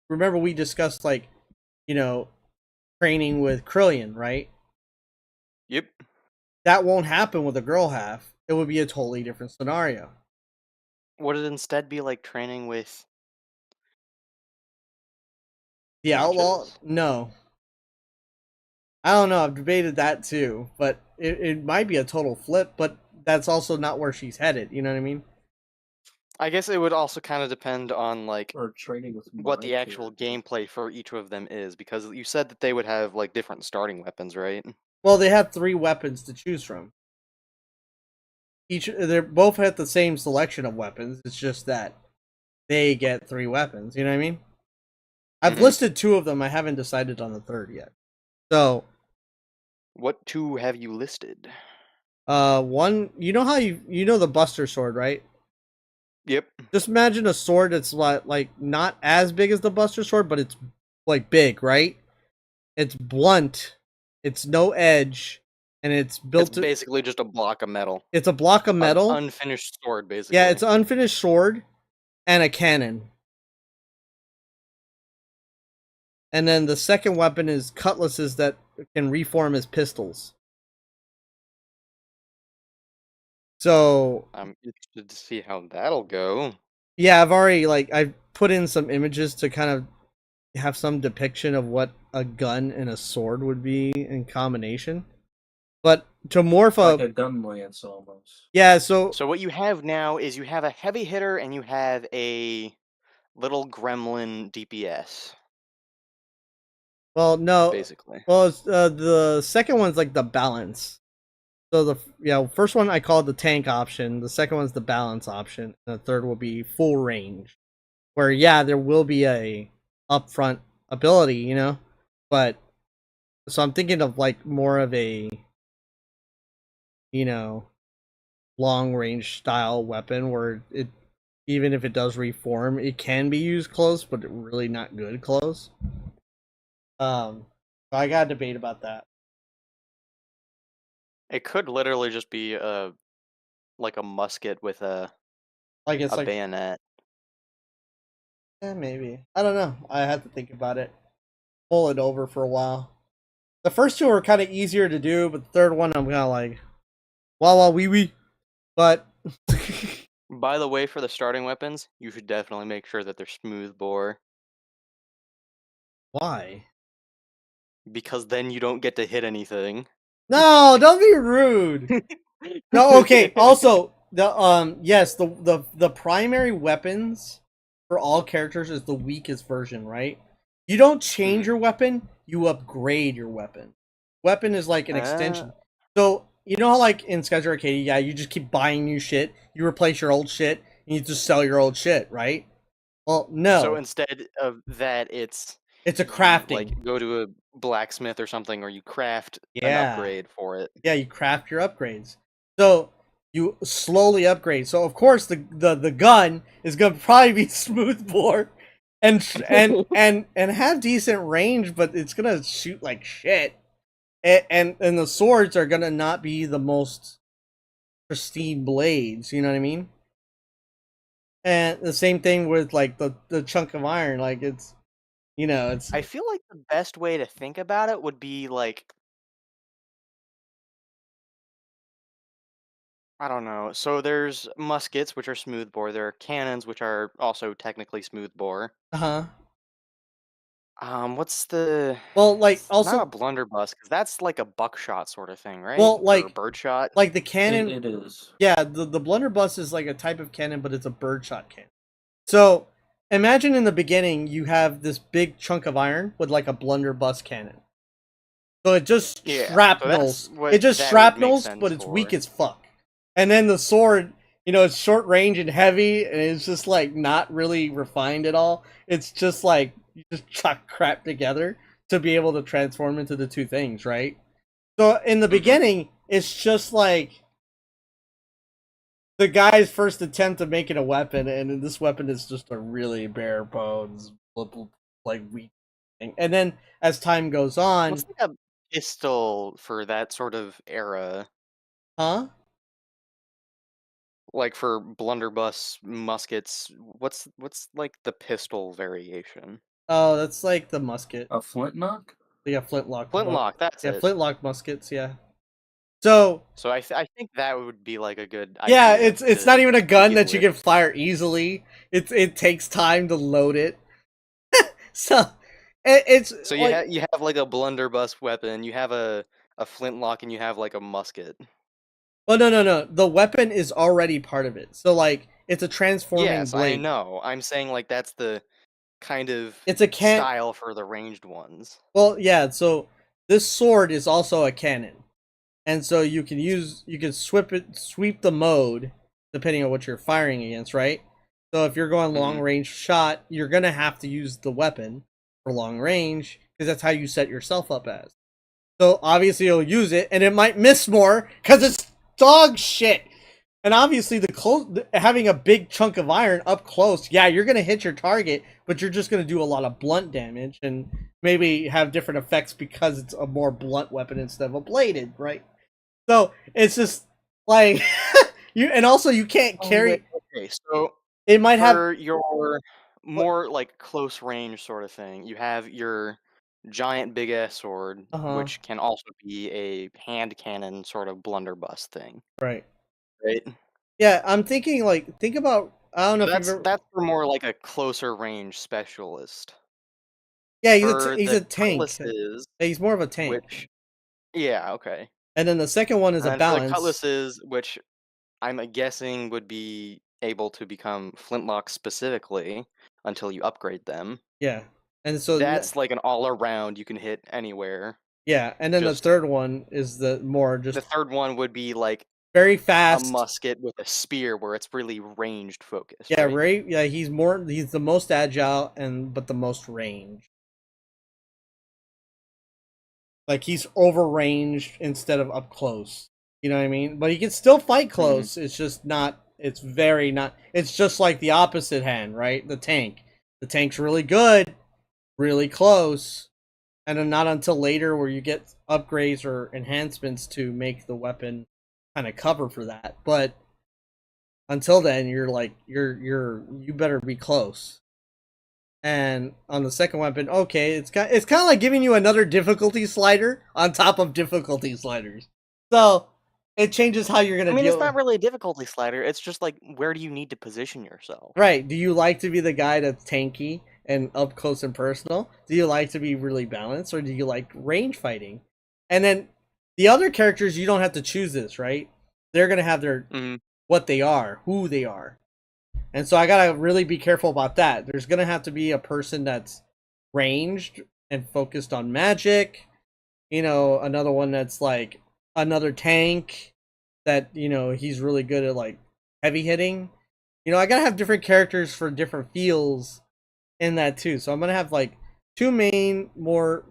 remember we discussed, like, you know, training with Krillian, right? Yep. That won't happen with a girl half. It would be a totally different scenario. Would it instead be like training with The outlaw? mages? No. I don't know. I've debated that too, but it might be a total flip, but that's also not where she's headed. You know what I mean? I guess it would also kind of depend on like Or training with what the my actual character. gameplay for each of them is, because you said that they would have like different starting weapons, right? Well, they have 3 weapons to choose from. They're both at the same selection of weapons. It's just that they get 3 weapons. You know what I mean? I've listed 2 of them. I haven't decided on the 3rd yet. So, what 2 have you listed? one, you know how you know the Buster Sword, right? Yep. Just imagine a sword that's like not as big as the Buster Sword, but it's like big, right? It's blunt, it's no edge, and it's built. It's basically just a block of metal. It's a block of metal, unfinished sword, basically. Yeah, it's an unfinished sword and a cannon. And then the second weapon is cutlasses that can reform as pistols. So I'm interested to see how that'll go. yeah, I've put in some images to kind of have some depiction of what a gun and a sword would be in combination. But to morph like a gun lance almost. Yeah, so what you have now is you have a heavy hitter and you have a little gremlin DPS. Well, no. Basically. Well, it's, the second one's like the balance. So the first one I call it the tank option. The second one's the balance option. And the third will be full range. Where there will be a upfront ability, you know, but so I'm thinking of like more of a, you know, long range style weapon where even if it does reform, it can be used close, but really not good close. So I got a debate about that. It could literally just be like a musket with a Like it's like bayonet. maybe. I don't know. I had to think about it. Pull it over for a while. The first two are kind of easier to do, but the third one I'm kind of like, wah wee wee. But By the way, for the starting weapons, you should definitely make sure that they're smooth bore, why? because then you don't get to hit anything. No, don't be rude. No, okay. Also, yes, the primary weapons for all characters is the weakest version, right? You don't change Mhm. your weapon, you upgrade your weapon. Weapon is like an Ah. extension. So you know how like in Skies Arcade, yeah, you just keep buying new shit, you replace your old shit, and you just sell your old shit, right? Well, no. So instead of that, it's It's a you crafting. like go to a blacksmith or something, or you craft an Yeah. upgrade for it. Yeah, you craft your upgrades. So you slowly upgrade. So of course the gun is gonna probably be smooth bore and have decent range, but it's gonna shoot like shit. And the swords are gonna not be the most pristine blades, you know what I mean? And the same thing with like the chunk of iron, like it's it's I feel like the best way to think about it would be like, I don't know. So there's muskets, which are smooth bore. There are cannons, which are also technically smooth bore. uh-huh. What's the? Well, like It's not a also blunderbuss, because that's like a buckshot sort of thing, right? well Or like birdshot. the cannon. It is. Yeah, the blunderbuss is like a type of cannon, but it's a birdshot cannon. So imagine in the beginning you have this big chunk of iron with like a blunderbuss cannon. So it just Yeah, so shrapnels. that's what It just that would make shrapnels, sense but it's weak for. as fuck. And then the sword, it's short range and heavy, and it's just like not really refined at all. It's just like you just chuck crap together to be able to transform into the two things, right? So in the Mhm. beginning, it's just like the guy's first attempt at making a weapon, and this weapon is just a really bare bones, like weak thing. And then as time goes on, What's like a pistol for that sort of era? huh? Like for blunderbuss muskets, what's like the pistol variation? Oh, that's like the musket. A flintlock? Yeah, flintlock. Flintlock, that's Yeah, it. flintlock muskets. Yeah. So So I think that would be like a good yeah, idea it's not to even a gun begin that you with. can fire easily. It takes time to load it. So it's So like you have like a blunderbuss weapon, you have a flintlock, and you have like a musket. oh no. The weapon is already part of it. So like it's a transforming Yes, I blade. know. I'm saying like that's the kind of It's a can. style for the ranged ones. Well, yeah. So this sword is also a cannon, and so you can sweep the mode depending on what you're firing against, right? So if you're going long Mhm. range shot, you're gonna have to use the weapon for long range because that's how you set yourself up as. So obviously you'll use it, and it might miss more because it's dog shit. And obviously having a big chunk of iron up close, yeah, you're gonna hit your target, but you're just gonna do a lot of blunt damage and maybe have different effects because it's a more blunt weapon instead of a bladed, right? So it's just like and also you can't carry. Okay, so It might have. for your What? more like close range sort of thing, you have your giant big ass sword, Uh huh. which can also be a hand cannon sort of blunderbuss thing, Right. right? Yeah, I'm thinking like think about. I don't know So if you've ever. that's for more like a closer range specialist. Yeah, For he's the a tank. cutlasses, Yeah, he's more of a tank. which yeah, okay. And then the second one is And a then for the balance. cutlasses, which I'm guessing would be able to become flintlock specifically until you upgrade them. Yeah. And so That's like an all around, you can hit anywhere. yeah, and then the Just third one is the more the just third one would be like very a fast. musket with a spear where it's really ranged focused, Yeah, right? Ray. Yeah, he's the most agile and but the most range. Like he's over ranged instead of up close. You know what I mean? But he can still fight Mhm. close. It's just not it's very not. It's just like the opposite hand, right? The tank. The tank's really good, really close, and then not until later where you get upgrades or enhancements to make the weapon kind of cover for that. But until then, you're like you better be close. And on the second weapon, okay, it's kind of like giving you another difficulty slider on top of difficulty sliders. So it changes how you're gonna I mean, deal. it's not really a difficulty slider. It's just like, where do you need to position yourself? Right. Do you like to be the guy that's tanky and up close and personal? Do you like to be really balanced, or do you like range fighting? And then the other characters, you don't have to choose this, right? They're gonna have their what they are, who they are. And so I gotta really be careful about that. There's gonna have to be a person that's ranged and focused on magic. You know, another one that's like another tank that, you know, he's really good at like heavy hitting. You know, I gotta have different characters for different feels in that too. So I'm gonna have like two more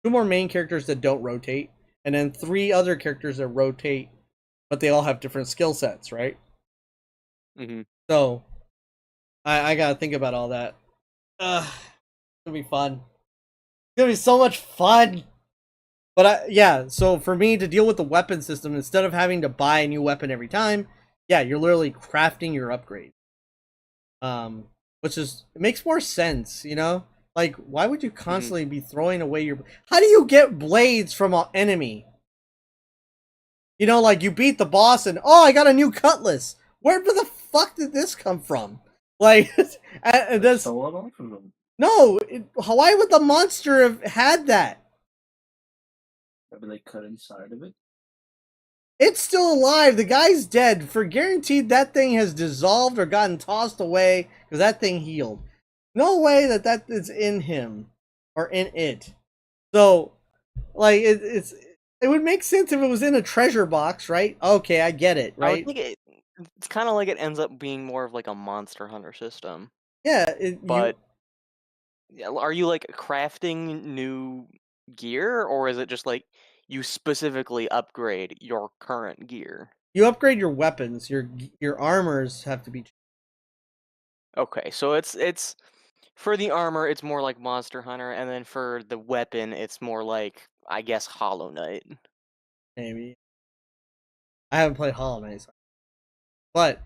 main characters that don't rotate, and then 3 other characters that rotate, but they all have different skill sets, right? Mm-hmm. So I gotta think about all that. It's gonna be fun. It's gonna be so much fun. But yeah, so for me to deal with the weapon system, instead of having to buy a new weapon every time, yeah, you're literally crafting your upgrade. Which is, it makes more sense, you know? Like, why would you constantly be throwing away your... How do you get blades from an enemy? You know, like, you beat the boss and, oh, I got a new cutlass. Where the fuck did this come from? Like, that's... Stole it off of them. No, why would the monster have had that? Maybe they cut inside of it. It's still alive. The guy's dead. For guaranteed, that thing has dissolved or gotten tossed away because that thing healed. No way that is in him or in it. So, like, it would make sense if it was in a treasure box, right? Okay, I get it, I right? would think it's kind of like it ends up being more of like a Monster Hunter system. Yeah, But are you like crafting new gear, or is it just like you specifically upgrade your current gear? you upgrade your weapons. Your armors have to be. Okay, so it's for the armor, it's more like Monster Hunter, and then for the weapon, it's more like, I guess, Hollow Knight. Maybe. I haven't played Hollow Knight, but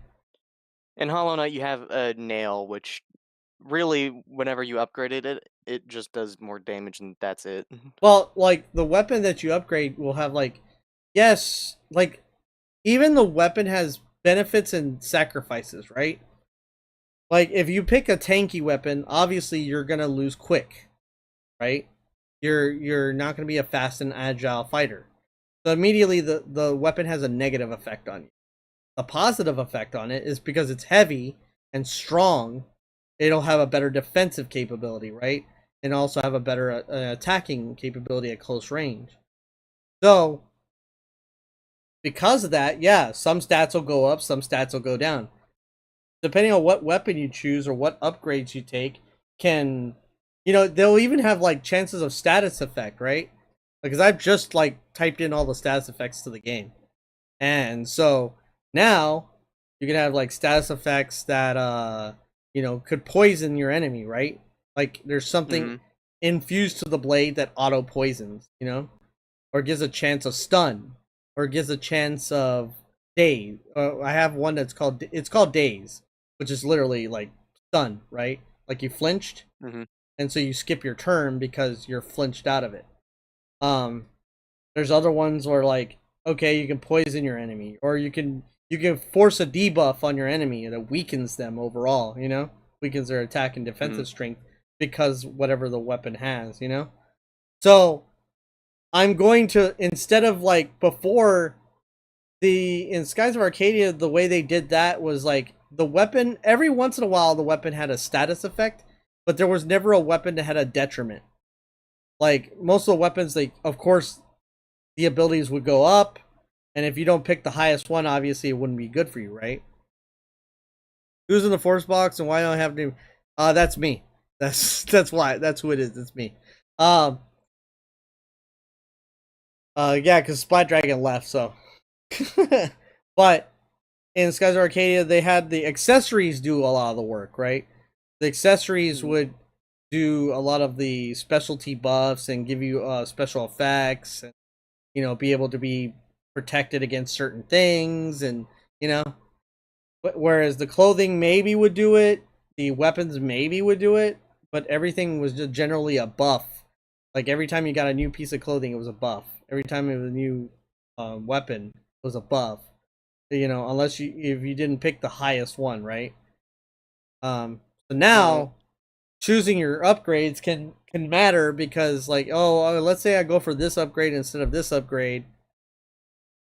In Hollow Knight, you have a nail, which really, whenever you upgraded it, it just does more damage, and that's it. well, like the weapon that you upgrade will have like, yes, like even the weapon has benefits and sacrifices, right? Like if you pick a tanky weapon, obviously you're gonna lose quick, right? You're not gonna be a fast and agile fighter. So immediately the weapon has a negative effect on you. A positive effect on it is because it's heavy and strong, it'll have a better defensive capability, right? And also have a better attacking capability at close range. So because of that, yeah, some stats will go up, some stats will go down. Depending on what weapon you choose or what upgrades you take, can, you know, they'll even have like chances of status effect, right? Because I've just like typed in all the status effects to the game. And so now you can have like status effects that you know, could poison your enemy, right? Like there's something infused to the blade that auto poisons, you know? Or gives a chance of stun, or gives a chance of daze. I have one that's called daze, which is literally like stun, right? Like you flinched, and so you skip your turn because you're flinched out of it. There's other ones where like, okay, you can poison your enemy, or you can force a debuff on your enemy that weakens them overall, you know? Weakens their attack and defensive strength because whatever the weapon has, you know? So I'm going to, instead of like before, in Skies of Arcadia, the way they did that was like the weapon, every once in a while the weapon had a status effect, but there was never a weapon that had a detriment. Like most of the weapons, they, of course, the abilities would go up, and if you don't pick the highest one, obviously it wouldn't be good for you, right? Who's in the force box and why don't I have to? That's me. That's why. That's who it is. It's me. Yeah, because Splat Dragon left, so. But in Skies of Arcadia, they had the accessories do a lot of the work, right? The accessories would do a lot of the specialty buffs and give you special effects, and be able to be protected against certain things, and whereas the clothing maybe would do it, the weapons maybe would do it, but everything was just generally a buff. Like every time you got a new piece of clothing, it was a buff. Every time it was a new weapon, it was a buff. Unless if you didn't pick the highest one, right? So now choosing your upgrades can matter, because like, let's say I go for this upgrade instead of this upgrade.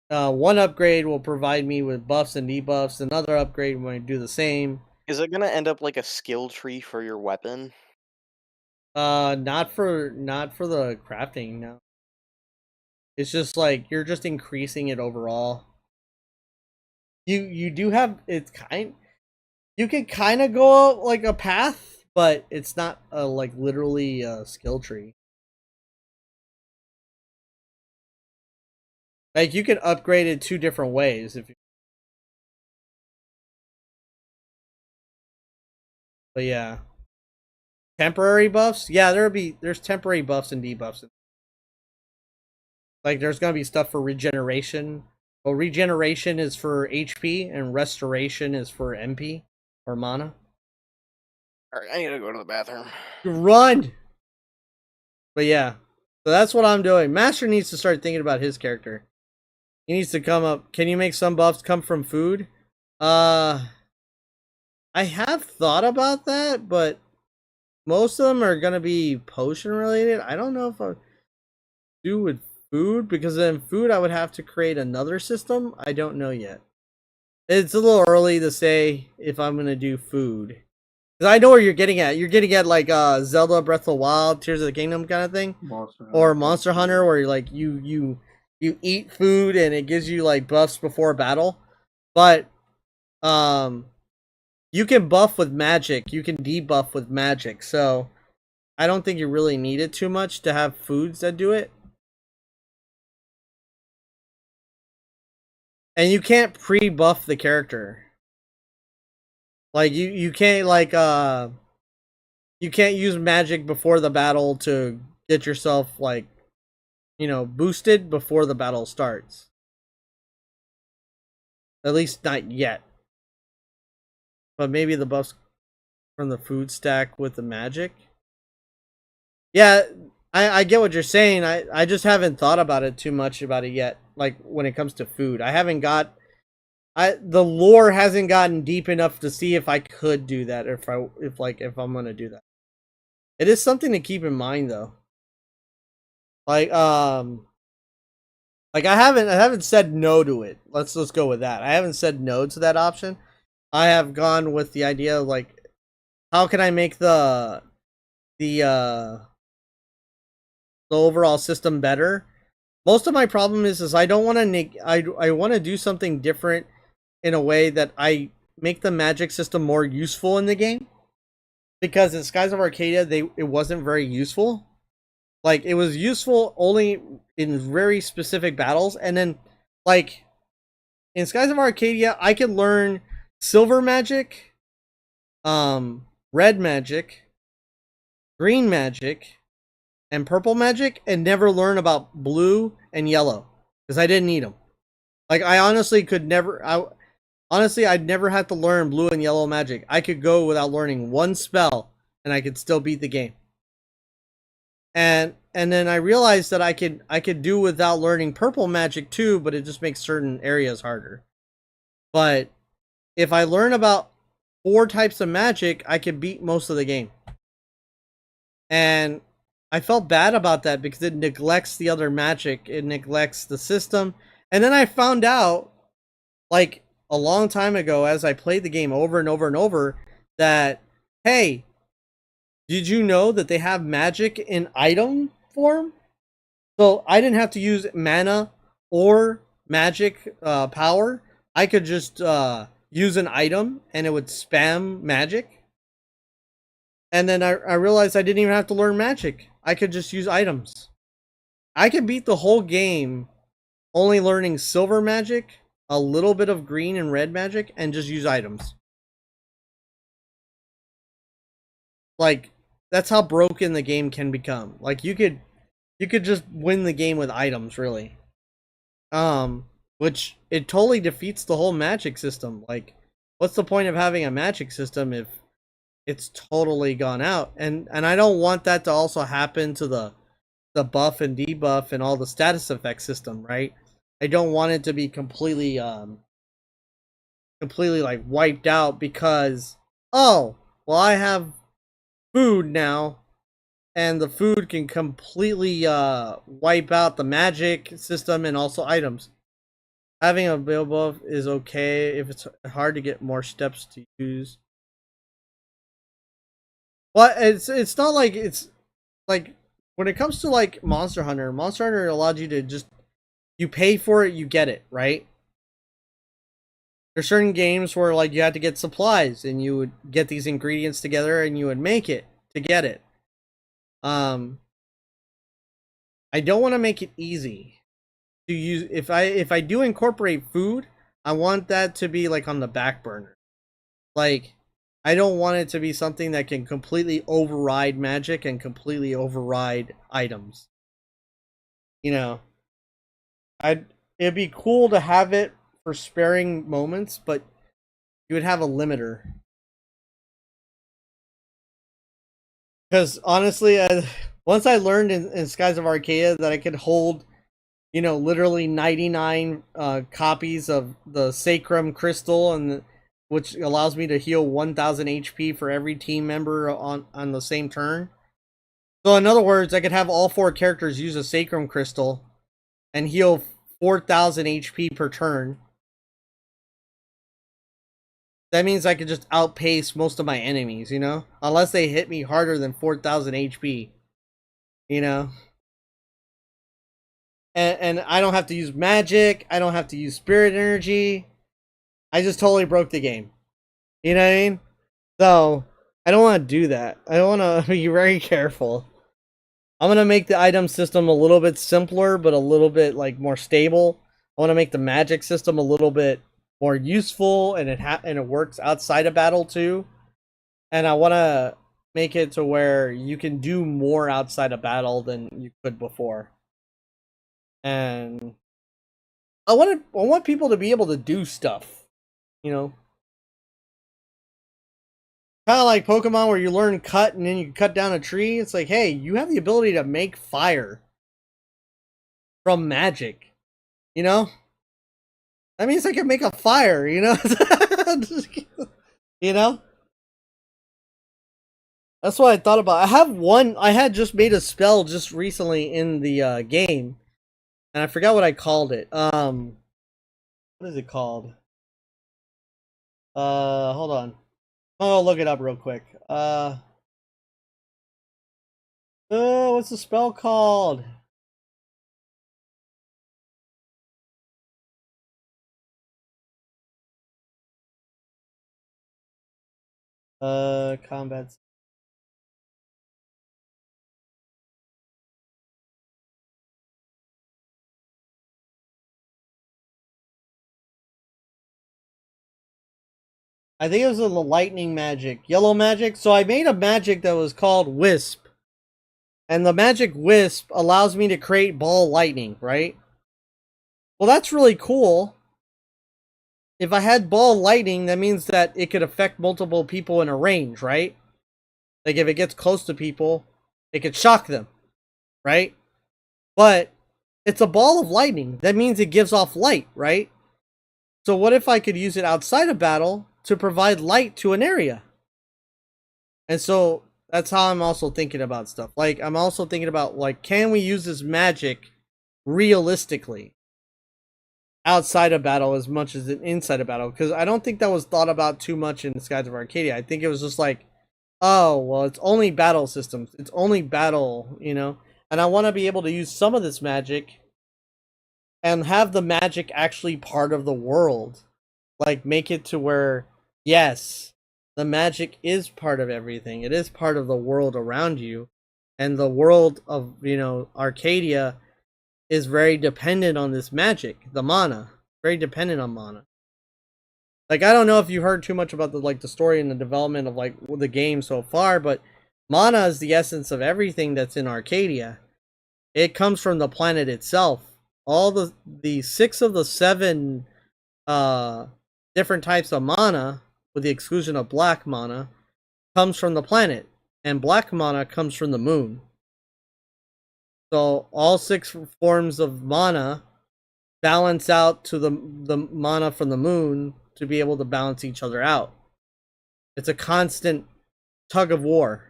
One upgrade will provide me with buffs and debuffs. Another upgrade might do the same. Is it gonna end up like a skill tree for your weapon? Not for the crafting, no. It's just like you're just increasing it overall. You do have you can kind of go like a path, but it's not like literally a skill tree. Like you can upgrade it 2 different ways if you. But yeah. Temporary buffs? Yeah, there's temporary buffs and debuffs. Like there's gonna be stuff for regeneration. Well, regeneration is for HP and restoration is for MP or mana. Alright, I need to go to the bathroom. Run! But yeah. So that's what I'm doing. Master needs to start thinking about his character. He needs to come up. Can you make some buffs come from food? I have thought about that, but most of them are gonna be potion related. I don't know if I do with food, because then food I would have to create another system. I don't know yet. It's a little early to say if I'm gonna do food, because I know where you're getting at. You're getting at like Zelda Breath of the Wild, Tears of the Kingdom kind of thing, or Monster Hunter, where you're like you eat food and it gives you like buffs before battle. But you can buff with magic, you can debuff with magic, so I don't think you really need it too much to have foods that do it. And you can't pre-buff the character. Like you can't like you can't use magic before the battle to get yourself like boosted before the battle starts. At least not yet. But maybe the buffs from the food stack with the magic. Yeah, I get what you're saying. I just haven't thought about it too much about it yet. Like when it comes to food, I haven't got. The lore hasn't gotten deep enough to see if I could do that, or if I'm gonna do that. It is something to keep in mind though. Like I haven't said no to it. Let's go with that. I haven't said no to that option. I have gone with the idea of like, how can I make the overall system better? Most of my problem is I don't want to I want to do something different in a way that I make the magic system more useful in the game. Because in Skies of Arcadia, it wasn't very useful. Like it was useful only in very specific battles, and then like in Skies of Arcadia, I could learn silver magic, red magic, green magic, and purple magic, and never learn about blue and yellow because I didn't need them. Like I honestly could never. I'd never have to learn blue and yellow magic. I could go without learning one spell, and I could still beat the game. And then I realized that I could do without learning purple magic too, but it just makes certain areas harder. But if I learn about 4 types of magic, I could beat most of the game. And I felt bad about that because it neglects the other magic. It neglects the system. And then I found out, like a long time ago, as I played the game over and over and over, that, hey, did you know that they have magic in item form? So I didn't have to use mana or magic power. I could just use an item and it would spam magic. And then I realized I didn't even have to learn magic. I could just use items. I could beat the whole game only learning silver magic, a little bit of green and red magic and just use items. Like, that's how broken the game can become. Like, you could just win the game with items, really. Which it totally defeats the whole magic system. Like, what's the point of having a magic system if it's totally gone out? And I don't want that to also happen to the buff and debuff and all the status effect system, right? I don't want it to be completely like wiped out because, oh, well, I have food now, and the food can completely wipe out the magic system and also items. Having a buff is okay if it's hard to get more steps to use. Well, it's not like it's like when it comes to like Monster Hunter allows you to just, you pay for it, you get it, right? There's certain games where like you had to get supplies and you would get these ingredients together and you would make it to get it. I don't want to make it easy to use. If I do incorporate food, I want that to be like on the back burner. Like, I don't want it to be something that can completely override magic and completely override items. You know, it'd be cool to have it for sparing moments, but you would have a limiter. Because honestly, once I learned in Skies of Arcadia that I could hold, you know, literally 99 copies of the Sacrum Crystal, and which allows me to heal 1000 HP for every team member on the same turn. So in other words, I could have all 4 characters use a Sacrum Crystal and heal 4000 HP per turn. That means I could just outpace most of my enemies, you know? Unless they hit me harder than 4000 HP. You know? And I don't have to use magic. I don't have to use spirit energy. I just totally broke the game. You know what I mean? So, I don't want to do that. I want to be very careful. I'm going to make the item system a little bit simpler, but a little bit like more stable. I want to make the magic system a little bit more useful, and it works outside of battle too. And I want to make it to where you can do more outside of battle than you could before. And I want people to be able to do stuff, you know. Kind of like Pokemon where you learn cut and then you cut down a tree. It's like, hey, you have the ability to make fire from magic, you know? That means I can make a fire, you know? You know? That's what I thought about. I had just made a spell just recently in the game. And I forgot what I called it. What is it called? Hold on. Oh, look it up real quick. What's the spell called? Combat. I think it was a lightning magic, yellow magic. So I made a magic that was called Wisp. And the magic Wisp allows me to create ball lightning, right? Well, that's really cool. If I had ball lightning, that means that it could affect multiple people in a range, right? Like if it gets close to people, it could shock them, right? But it's a ball of lightning. That means it gives off light, right? So what if I could use it outside of battle to provide light to an area? And so that's how I'm also thinking about stuff. Like, I'm also thinking about, like, can we use this magic realistically outside of battle as much as inside of battle? Because I don't think that was thought about too much in Skies of Arcadia. I think it was just like, oh, well, it's only battle systems. It's only battle, you know? And I want to be able to use some of this magic and have the magic actually part of the world. Like, make it to where, yes, the magic is part of everything. It is part of the world around you. And the world of, you know, Arcadia is very dependent on this magic, the mana. very dependent on mana. Like, I don't know if you heard too much about the story and the development of like the game so far, but mana is the essence of everything that's in Arcadia. It comes from the planet itself. All the 6 of the 7 different types of mana, with the exclusion of black mana, comes from the planet, and black mana comes from the moon. So all 6 forms of mana balance out to the mana from the moon to be able to balance each other out. It's a constant tug of war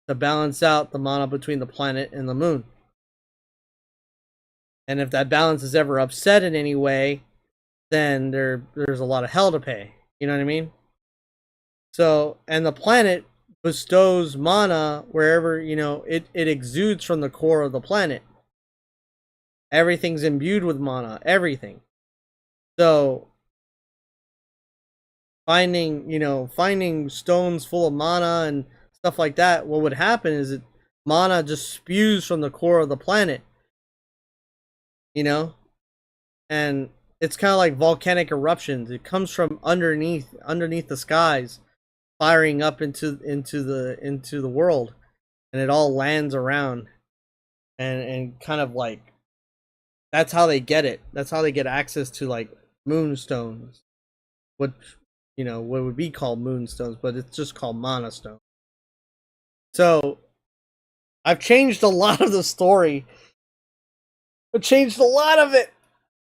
to balance out the mana between the planet and the moon. And if that balance is ever upset in any way, then there's a lot of hell to pay. You know what I mean? So, and the planet bestows mana wherever, it exudes from the core of the planet. Everything's imbued with mana, everything. So, finding stones full of mana and stuff like that, what would happen is that mana just spews from the core of the planet. And it's kind of like volcanic eruptions. It comes from underneath the skies, firing up into the world, and it all lands around, and kind of like that's how they get it. That's how they get access to like moonstones, what would be called moonstones, but it's just called mana stone. So I've changed a lot of the story. I've changed a lot of it.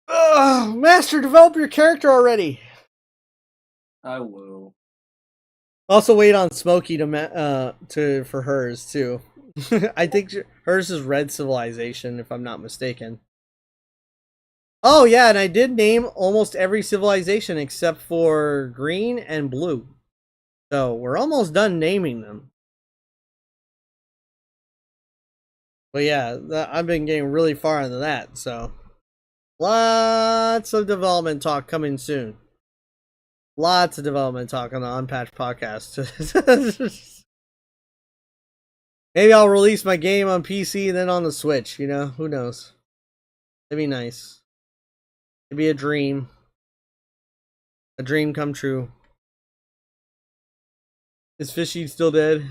Ugh, Master, develop your character already. I will. Also, wait on Smokey for hers too. I think hers is Red Civilization, if I'm not mistaken. Oh yeah, and I did name almost every civilization except for Green and Blue. So we're almost done naming them. But yeah, I've been getting really far into that. So lots of development talk coming soon. Lots of development talk on the Unpatched podcast. Maybe I'll release my game on PC and then on the Switch, who knows? It'd be nice. It'd be a dream. A dream come true. Is Fishy still dead?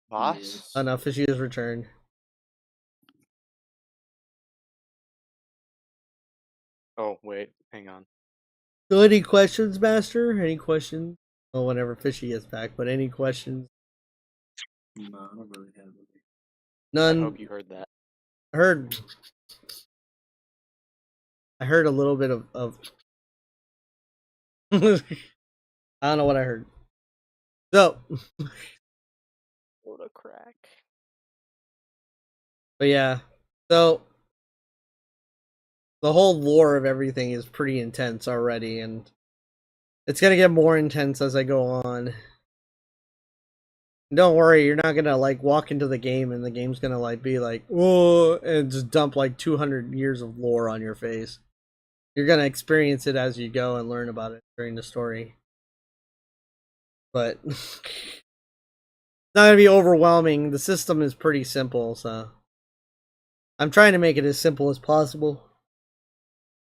Boss? Yes. Oh no, Fishy has returned. Oh, wait. Hang on. So any questions, Master? Any questions? Well, whenever Fishy gets back, but any questions? No, I don't really have any. None. I hope you heard that. I heard a little bit of I don't know what I heard. So, What a crack. but yeah. So, the whole lore of everything is pretty intense already, and it's gonna get more intense as I go on. Don't worry, you're not gonna like walk into the game and the game's gonna like be like, whoa, and just dump like 200 years of lore on your face. You're gonna experience it as you go and learn about it during the story. But it's not gonna be overwhelming. The system is pretty simple, so I'm trying to make it as simple as possible.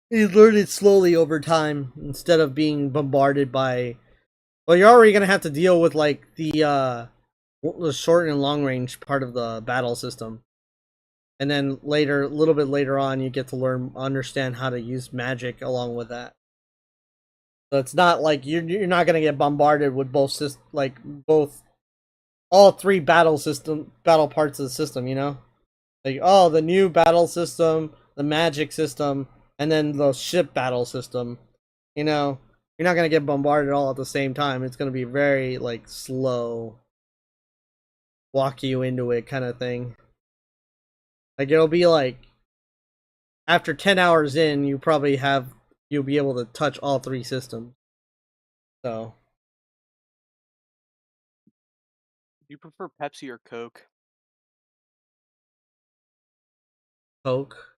You learn it slowly over time instead of being bombarded by. Well, you're already gonna have to deal with like the short and long range part of the battle system, and then later, a little bit later on, you get to understand how to use magic along with that. So it's not like you're not gonna get bombarded with all 3 battle parts of the system. Like, oh, the new battle system, the magic system, and then the ship battle system. You're not gonna get bombarded all at the same time. It's gonna be very like slow, walk you into it kind of thing. Like, it'll be like after 10 hours in, you'll be able to touch all 3 systems. So, Do you prefer Pepsi or Coke? Coke.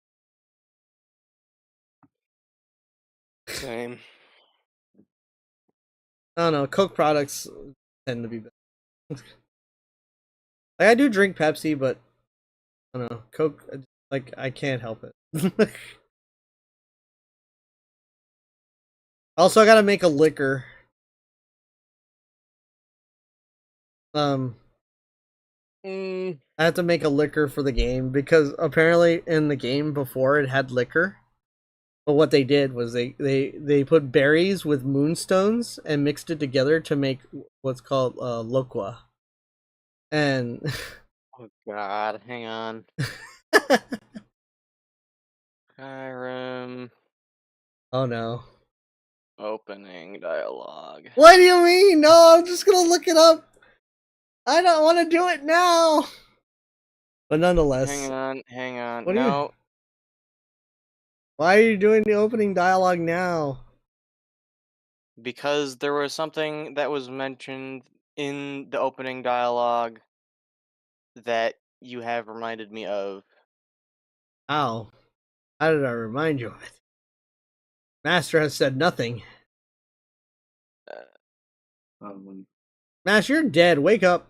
Same. I don't know. Coke products tend to be better. Like, I do drink Pepsi, but I don't know. Coke, like, I can't help it. Also, I gotta make a liquor. I have to make a liquor for the game because apparently in the game before it had liquor. But what they did was they put berries with moonstones and mixed it together to make what's called loqua. And Oh God, hang on. Skyrim oh no. opening dialogue. What do you mean? No, I'm just gonna look it up. I don't want to do it now. But nonetheless, Hang on. What do you- No, why are you doing the opening dialogue now? because there was something that was mentioned in the opening dialogue that you have reminded me of. How? How did I remind you of it? Master has said nothing. Master, you're dead. Wake up.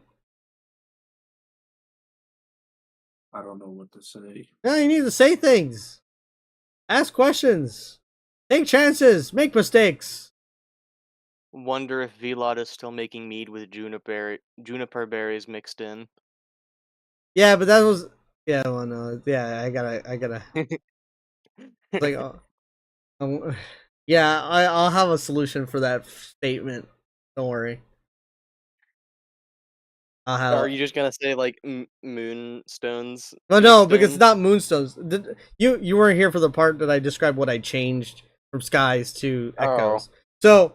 I don't know what to say. No, you need to say things. Ask questions. Take chances. Make mistakes. Wonder if Velot is still making mead with juniper berries mixed in. Yeah, but that was yeah. Well, no, yeah. I gotta. Like, yeah. I'll have a solution for that statement. Don't worry. I'll have. Are you just gonna say like moonstones? Well, no, mixed because in? it's not moonstones. You weren't here for the part that I described what I changed from skies to echoes. So,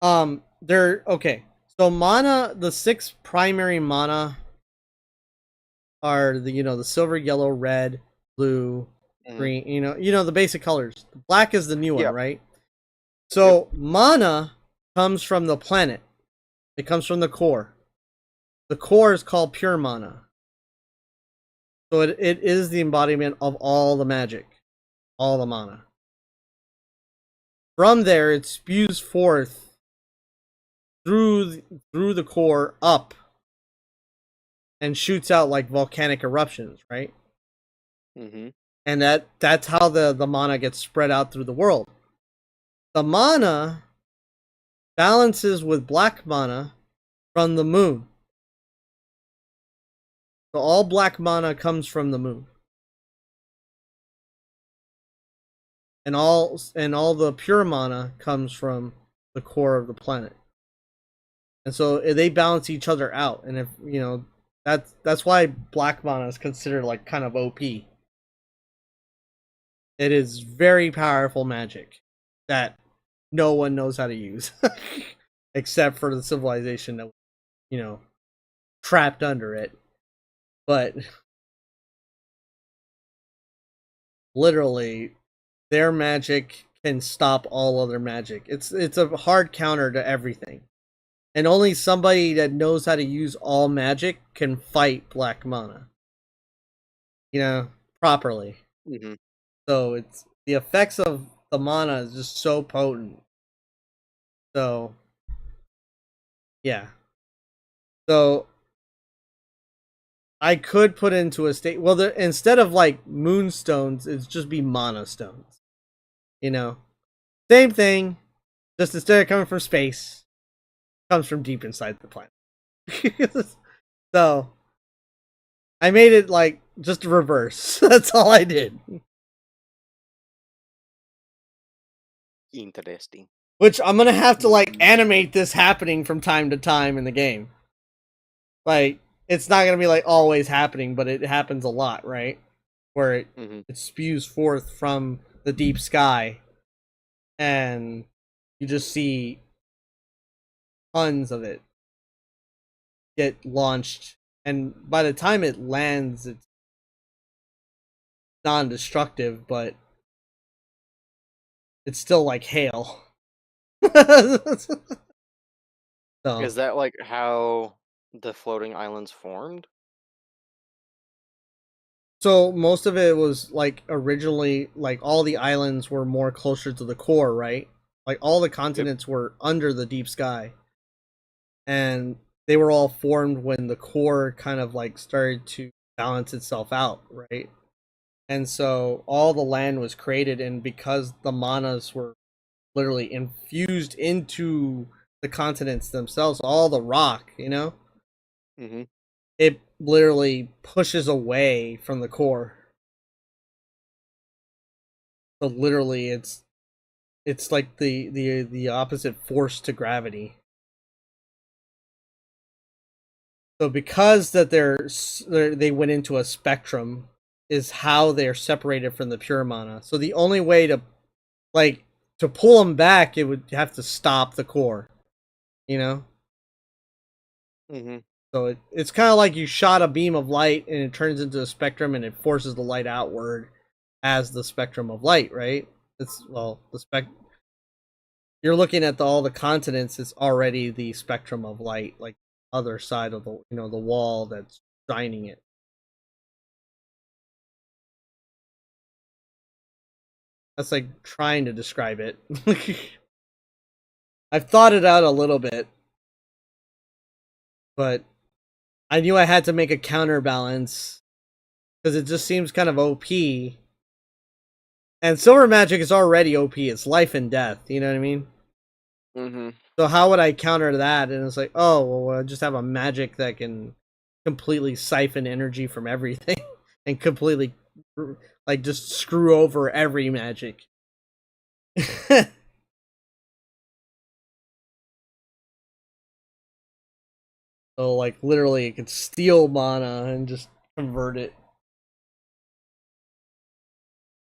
they're okay. So mana, the 6 primary mana are the silver, yellow, red, blue, green. You know the basic colors. Black is the new one, Yep. right? So mana comes from the planet. It comes from the core. The core is called pure mana. So it is the embodiment of all the magic, all the mana. From there, it spews forth through the core up and shoots out like volcanic eruptions, right? Mm-hmm. And that's how the mana gets spread out through the world. The mana balances with black mana from the moon. So all black mana comes from the moon. And all the pure mana comes from the core of the planet. And so they balance each other out. And if that's why black mana is considered like kind of OP. It is very powerful magic that no one knows how to use except for the civilization that trapped under it. But literally their magic can stop all other magic. It's a hard counter to everything. And only somebody that knows how to use all magic can fight black mana. Properly. Mm-hmm. So it's the effects of the mana is just so potent. So yeah. So I could put into a state. Well, instead of like moonstones, it's just be mana stones. Same thing. Just instead of coming from space, comes from deep inside the planet. So I made it like just reverse. That's all I did. Interesting. Which I'm gonna have to like animate this happening from time to time in the game. Like it's not gonna be like always happening, but it happens a lot, right? Where it spews forth from the deep sky, and you just see tons of it get launched, and by the time it lands, it's non-destructive, but it's still like hail. So, Is that like how the floating islands formed? so most of it was like originally like all the islands were more closer to the core, right? Like all the continents were under the deep sky. And they were all formed when the core kind of like started to balance itself out, right? And so all the land was created, and because the manas were literally infused into the continents themselves, all the rock, you know? Mm-hmm. It literally pushes away from the core. So literally it's like the opposite force to gravity. So because that they went into a spectrum is how they're separated from the pure mana. So the only way to pull them back, it would have to stop the core, you know? Mm-hmm. So it's kind of like you shot a beam of light and it turns into a spectrum and it forces the light outward as the spectrum of light, right? It's you're looking at all the continents. It's already the spectrum of light, like other side of the the wall that's shining it. That's like trying to describe it. I've thought it out a little bit, but I knew I had to make a counterbalance because it just seems kind of OP. And silver magic is already OP. It's life and death. You know what I mean? Mm-hmm. So how would I counter that? And it's like, oh, well, I just have a magic that can completely siphon energy from everything and completely like just screw over every magic. So like literally it could steal mana and just convert it.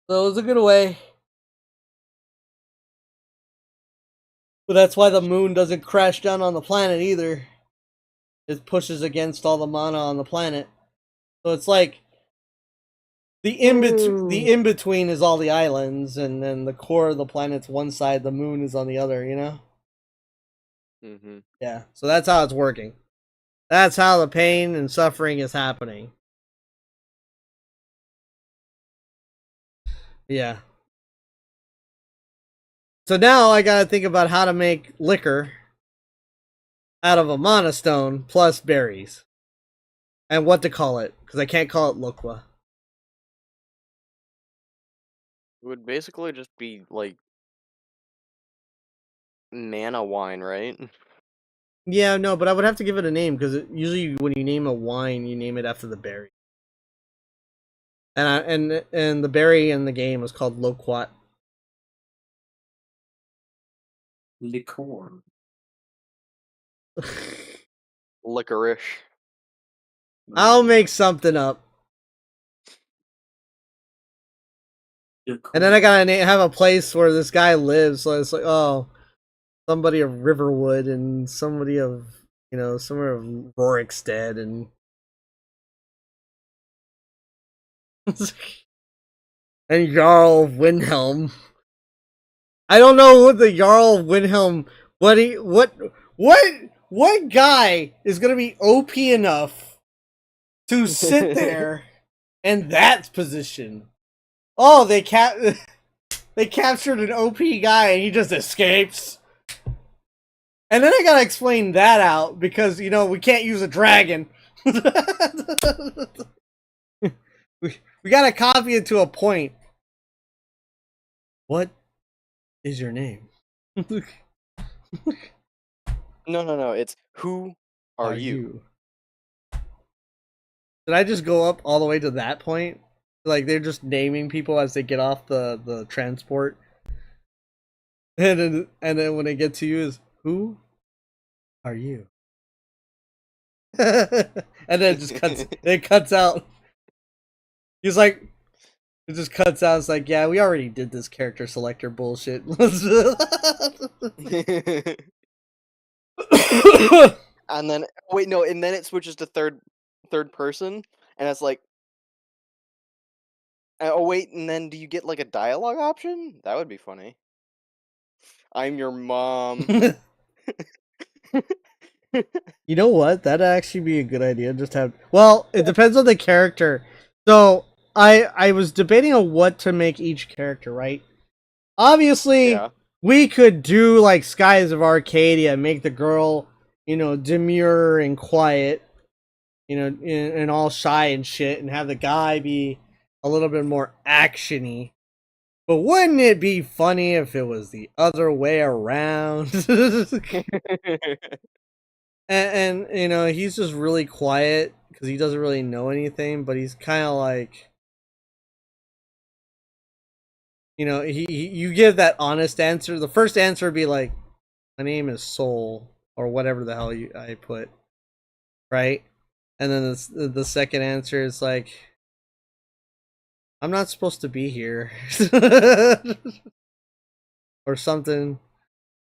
So it's a good way. But that's why the moon doesn't crash down on the planet either. It pushes against all the mana on the planet. So it's like the in between is all the islands, and then the core of the planet's one side, the moon is on the other. You know? Mm-hmm. Yeah. So that's how it's working. That's how the pain and suffering is happening. Yeah. So now I gotta think about how to make liquor out of a mana stone plus berries. And what to call it, because I can't call it Loqua. It would basically just be like mana wine, right? Yeah, no, but I would have to give it a name, because usually when you name a wine, you name it after the berry. And the berry in the game is called Loquat. Liqueur. Licorice. I'll make something up. And then I gotta have a place where this guy lives, so it's like, oh, somebody of Riverwood and somebody of, somewhere of Rorikstead and... and Jarl of Windhelm. I don't know what the Jarl of Windhelm... What guy is gonna be OP enough to sit there in that position? Oh, they captured an OP guy and he just escapes. And then I gotta explain that out because we can't use a dragon. we gotta copy it to a point. What is your name? No. It's who are you? Did I just go up all the way to that point? Like they're just naming people as they get off the transport, and then when they get to you is who are you? And then it cuts out. He's like, it just cuts out. It's like, yeah, we already did this character selector bullshit. And then wait, no, and then it switches to third person, and it's like, oh wait, and then do you get like a dialogue option? That would be funny. I'm your mom. You know what? That'd actually be a good idea. Just have. Well, it depends on the character. So I was debating on what to make each character. Right. Obviously, Yeah. we could do like Skies of Arcadia, make the girl, demure and quiet, and all shy and shit, and have the guy be a little bit more actiony. But wouldn't it be funny if it was the other way around? and you know, he's just really quiet because he doesn't really know anything, but he's kind of like, you know, you give that honest answer. The first answer would be like, my name is Soul, or whatever the hell I put, right? And then the second answer is like, I'm not supposed to be here. Or something.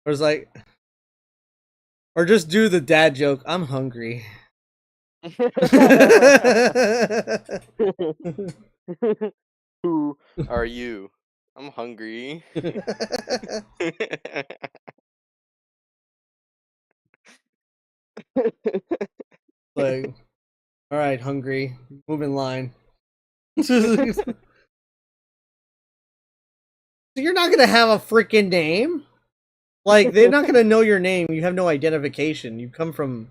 Or it's like, or just do the dad joke, I'm hungry. Who are you? I'm hungry. Like, all right, hungry. Move in line. So you're not gonna have a freaking name. Like, they're not gonna know your name. You have no identification. You come from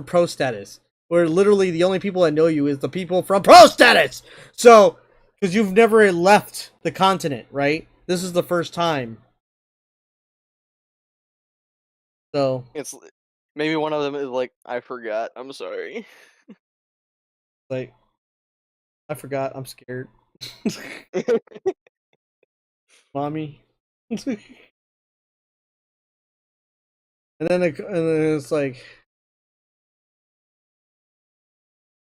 pro status, where literally the only people that know you is the people from pro status. So, because you've never left the continent, right? This is the first time. So It's maybe one of them is like, I forgot. I'm sorry. like, I forgot. I'm scared, mommy. And then it's like,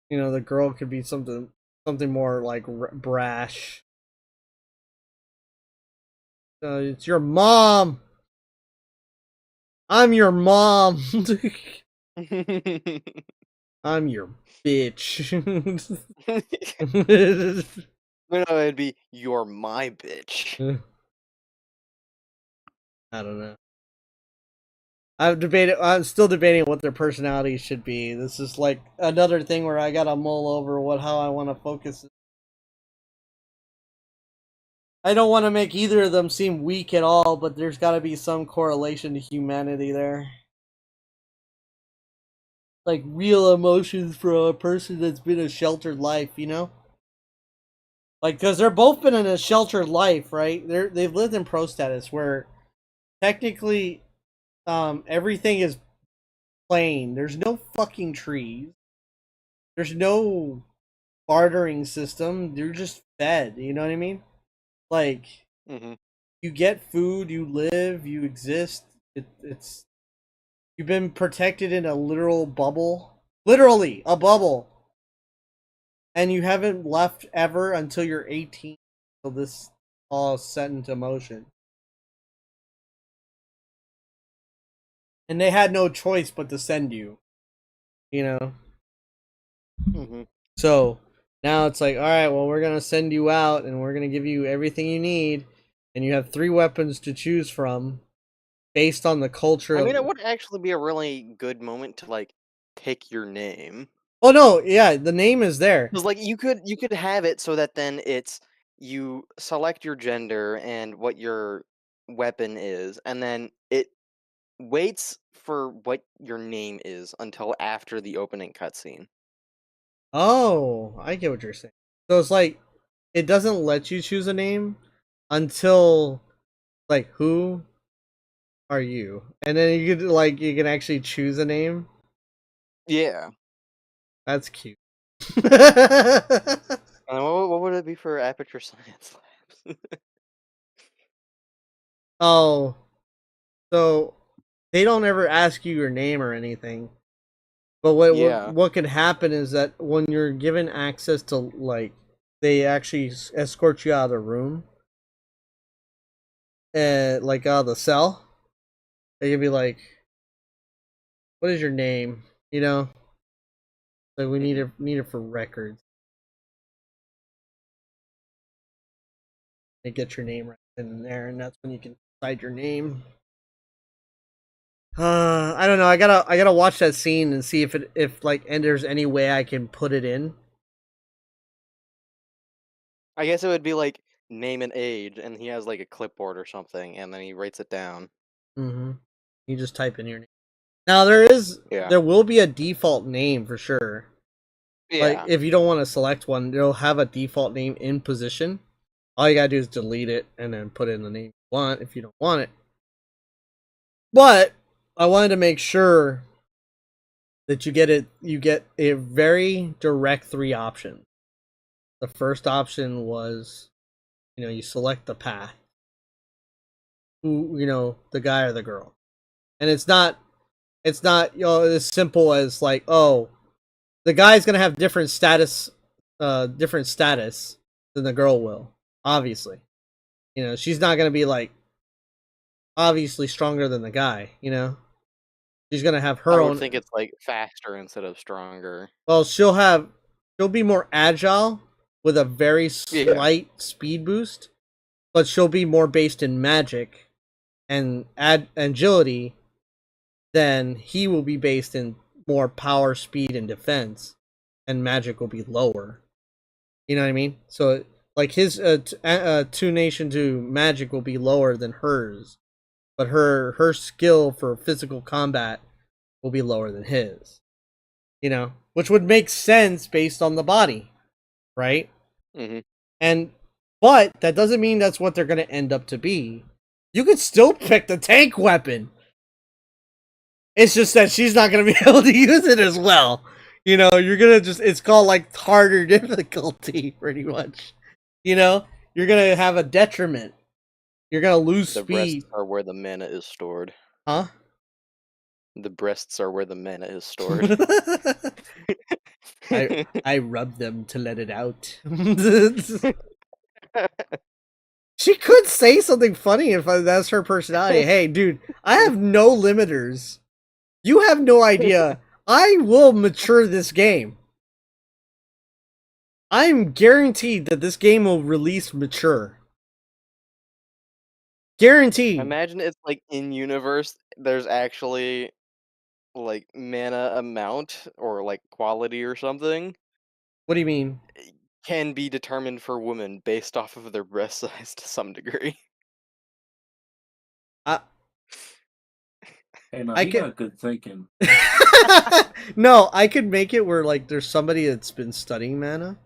you know, the girl could be something more like brash. It's your mom. I'm your mom. I'm your bitch. No, it'd be you're my bitch. I don't know. I'm still debating what their personalities should be. This is like another thing where I gotta mull over how I want to focus. I don't want to make either of them seem weak at all, but there's got to be some correlation to humanity there. Like real emotions for a person that's been a sheltered life, you know? Like, because they're both been in a sheltered life, right? They've lived in pro status where technically everything is plain. There's no fucking trees. There's no bartering system. You're just fed, you know what I mean? Like, you get food, you live, you exist. It's you've been protected in a literal bubble. Literally, a bubble. And you haven't left ever until you're 18. So this all is set into motion. And they had no choice but to send you. You know? So now it's like, alright, well, we're going to send you out and we're going to give you everything you need. And you have 3 weapons to choose from based on the culture. I mean, it would actually be a really good moment to, like, pick your name. Oh, no, yeah, the name is there. Because, like, you could have it so that then it's, you select your gender and what your weapon is, and then it waits for what your name is until after the opening cutscene. Oh, I get what you're saying. So it's like, it doesn't let you choose a name until, like, who are you? And then you can actually choose a name. Yeah. That's cute. What would it be for Aperture Science Labs? Oh, so they don't ever ask you your name or anything. But what could happen is that when you're given access to, like, they actually escort you out of the room, like out of the cell, they could be like, "What is your name?" You know, like we need it for records. They get your name right in there, and that's when you can decide your name. I don't know. I gotta watch that scene and see and there's any way I can put it in. I guess it would be like name and age, and he has like a clipboard or something, and then he writes it down. Mm-hmm. You just type in your name. Now there will be a default name for sure. Yeah. Like if you don't want to select one, they'll have a default name in position All you gotta do is delete it and then put in the name you want if you don't want it. But I wanted to make sure that you get a very direct 3 options. The first option was, you select the path. Who, the guy or the girl. And it's not as simple as like, oh, the guy's gonna have different status than the girl will, obviously. She's not gonna be like obviously stronger than the guy, She's gonna have her I own. would think it's like faster instead of stronger. Well, she'll be more agile with a very slight speed boost, but she'll be more based in magic and agility than he will be based in more power, speed, and defense, and magic will be lower. You know what I mean? So, like his tunation to magic will be lower than hers, but her skill for physical combat will be lower than his. Which would make sense based on the body, right? Mm-hmm. But that doesn't mean that's what they're going to end up to be. You could still pick the tank weapon. It's just that she's not going to be able to use it as well. You're going to it's called like harder difficulty, pretty much. You're going to have a detriment. You're going to lose The speed. breasts are where the mana is stored. Huh? The breasts are where the mana is stored. I rub them to let it out. She could say something funny if that's her personality. Hey, dude, I have no limiters. You have no idea. I will mature this game. I'm guaranteed that this game will release mature. Guaranteed. Imagine it's like in universe, there's actually like mana amount or like quality or something What do you mean? can be determined for women based off of their breast size to some degree. Hey, no, I he can- got good thinking. No, I could make it where like there's somebody that's been studying mana.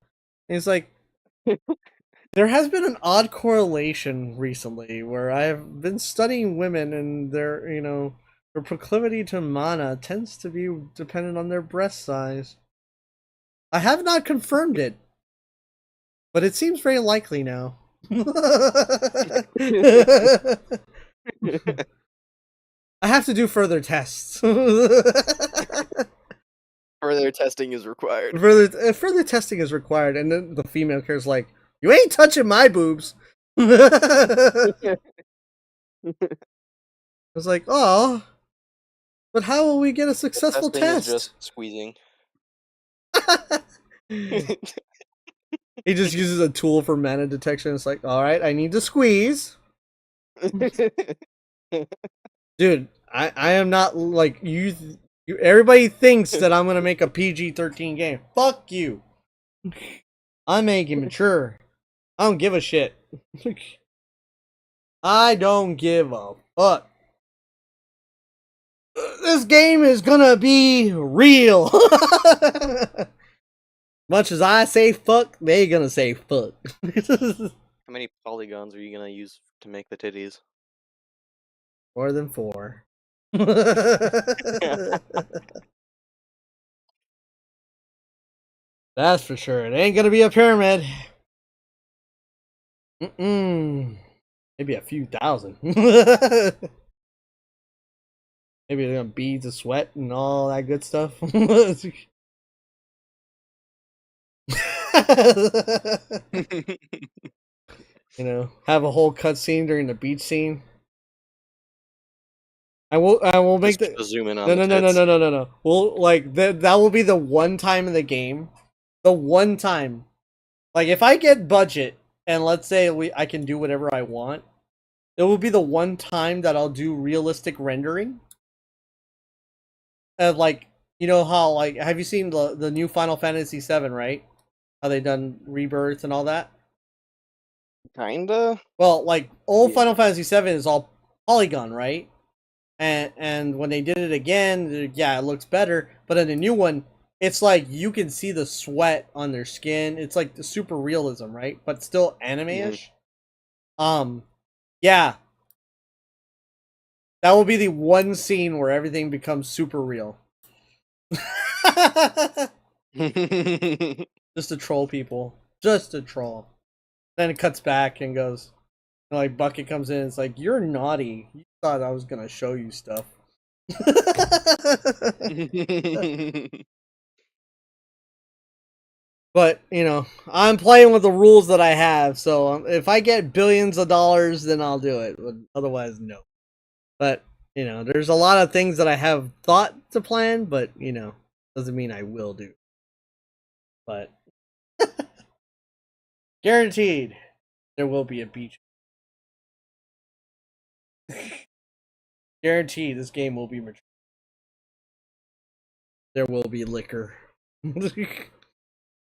And it's like there has been an odd correlation recently where I've been studying women and their proclivity to mana tends to be dependent on their breast size. I have not confirmed it, but it seems very likely now. I have to do further tests. Further testing is required. Further testing is required, and then the female character's like, "You ain't touching my boobs." I was like, "Oh, but how will we get a successful Testing test?" is just squeezing. He just uses a tool for mana detection. It's like, all right, I need to squeeze. Dude, I am not like you. Everybody thinks that I'm gonna make a PG-13 game. Fuck you. I'm making mature. I don't give a shit. I don't give a fuck. This game is gonna be real. Much as I say fuck, they gonna say fuck. How many polygons are you gonna use to make the titties? More than 4. That's for sure. It ain't gonna be a pyramid. Maybe a few thousand. Maybe they're gonna beads of sweat and all that good stuff. Have a whole cutscene during the beach scene. I will make Just the zoom in on no. the tits. No. Well, like that will be the one time in the game. The one time. Like if I get budget and let's say I can do whatever I want, it will be the one time that I'll do realistic rendering. Like how like have you seen the new Final Fantasy VII, right? How they done Rebirth and all that? Kinda. Well, like old Yeah. Final Fantasy VII is all polygon, right? And when they did it again, yeah, it looks better. But in the new one, it's like you can see the sweat on their skin. It's like the super realism, right? But still anime-ish. Yeah. That will be the one scene where everything becomes super real. Just to troll people. Just to troll. Then it cuts back and goes, like, Bucket comes in, it's like, you're naughty. You thought I was gonna show you stuff. But, you know, I'm playing with the rules that I have, so if I get billions of dollars, then I'll do it. But otherwise, no. But, you know, there's a lot of things that I have thought to plan, but, you know, doesn't mean I will do. But, guaranteed, there will be a beach. Guaranteed, this game will be mature. There will be liquor.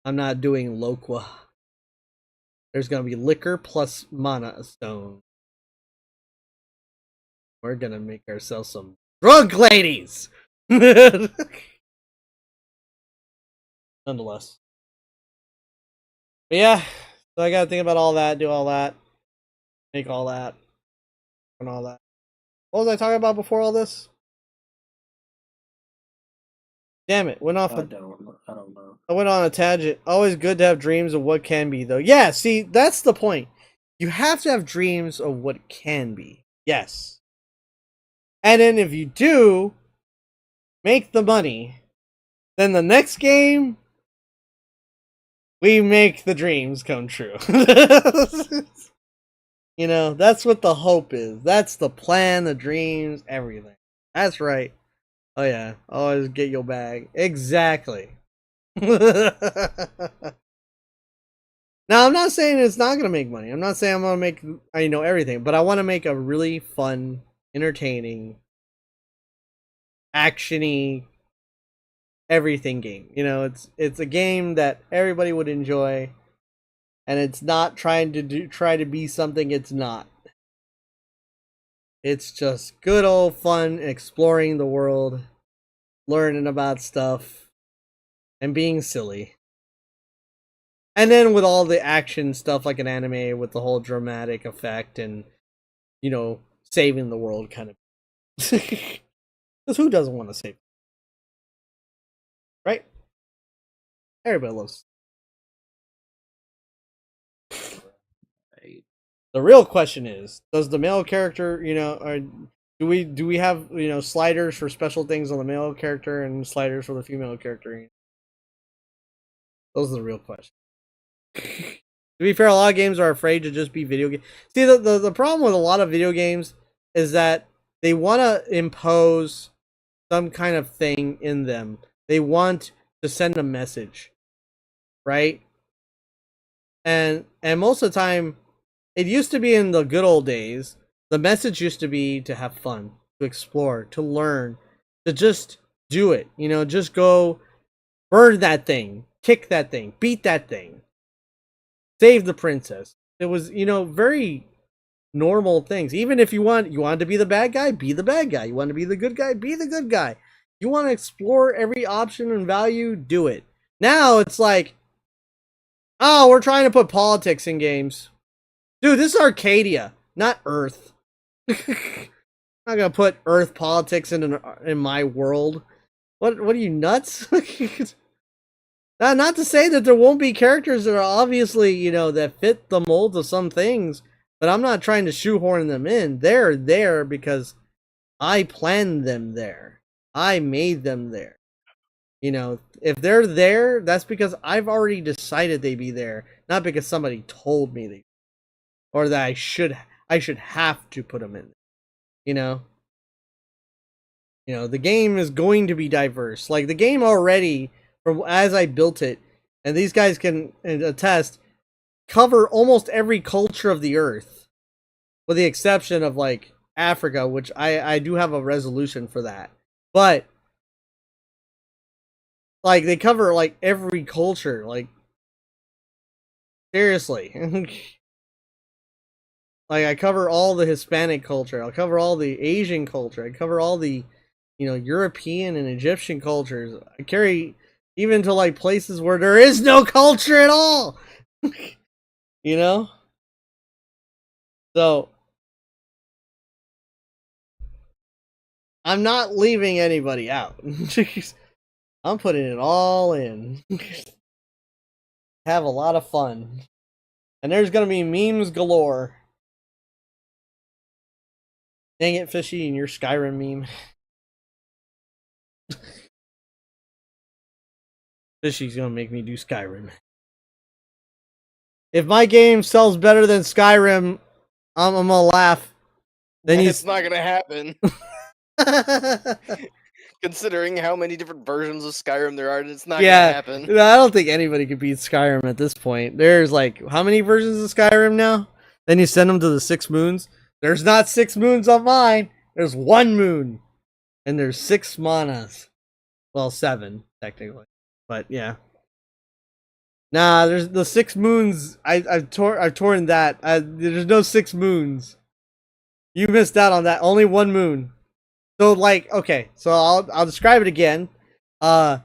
I'm not doing Loqua. There's gonna be liquor plus mana stone. We're gonna make ourselves some drunk ladies! Nonetheless. But yeah, so I gotta think about all that, do all that, make all that, and all that. What was I talking about before all this? Damn it, went off. I don't know. I went on a tangent. Always good to have dreams of what can be, though. Yeah, see, that's the point. You have to have dreams of what can be. Yes. And then if you do make the money, then the next game, we make the dreams come true. You know, that's what the hope is. That's the plan, the dreams, everything. That's right. Oh yeah, always get your bag. Exactly. Now, I'm not saying it's not gonna make money. I'm not saying I'm gonna make, you know, everything, but I want to make a really fun, entertaining, actiony, everything game. You know, it's a game that everybody would enjoy, and it's not trying to try to be something it's not. It's just good old fun exploring the world, learning about stuff, and being silly. And then with all the action stuff like an anime with the whole dramatic effect and, you know, saving the world kind of. Because who doesn't want to save? Right? Everybody loves. The real question is, does the male character, you know, or do we have, you know, sliders for special things on the male character and sliders for the female character? Those are the real questions. To be fair, a lot of games are afraid to just be video games. See, the problem with a lot of video games is that they want to impose some kind of thing in them. They want to send a message, right? And most of the time, it used to be in the good old days, the message used to be to have fun, to explore, to learn, to just do it. You know, just go burn that thing, kick that thing, beat that thing, save the princess. It was, you know, very normal things. Even if you wanted to be the bad guy, be the bad guy. You want to be the good guy, be the good guy. You want to explore every option and value, do it. Now it's like, oh, we're trying to put politics in games. Dude, this is Arcadia, not Earth. I'm not gonna put Earth politics in my world. What are you, nuts? Not to say that there won't be characters that are obviously, you know, that fit the molds of some things, but I'm not trying to shoehorn them in. They're there because I planned them there. I made them there. You know, if they're there, that's because I've already decided they'd be there, not because somebody told me they, or that I should have to put them in. You know, the game is going to be diverse. Like the game already, from as I built it, and these guys can attest, cover almost every culture of the earth, with the exception of like Africa, which I do have a resolution for that. But like they cover like every culture, like seriously. Like I cover all the Hispanic culture, I'll cover all the Asian culture, I cover all the, you know, European and Egyptian cultures. I carry even to like places where there is no culture at all. You know? So I'm not leaving anybody out. I'm putting it all in. Have a lot of fun. And there's gonna be memes galore. Dang it, Fishy, and your Skyrim meme. Fishy's gonna make me do Skyrim. If my game sells better than Skyrim, I'm gonna laugh. Then It's not gonna happen. Considering how many different versions of Skyrim there are, it's not gonna happen. No, I don't think anybody could beat Skyrim at this point. There's like how many versions of Skyrim now? Then you send them to the 6 moons. There's not 6 moons on mine. There's 1 moon, and there's 6 manas. Well, 7 technically, but yeah. Nah, there's the 6 moons. I've torn that. There's no 6 moons. You missed out on that. Only 1 moon. So like, okay, so I'll describe it again. The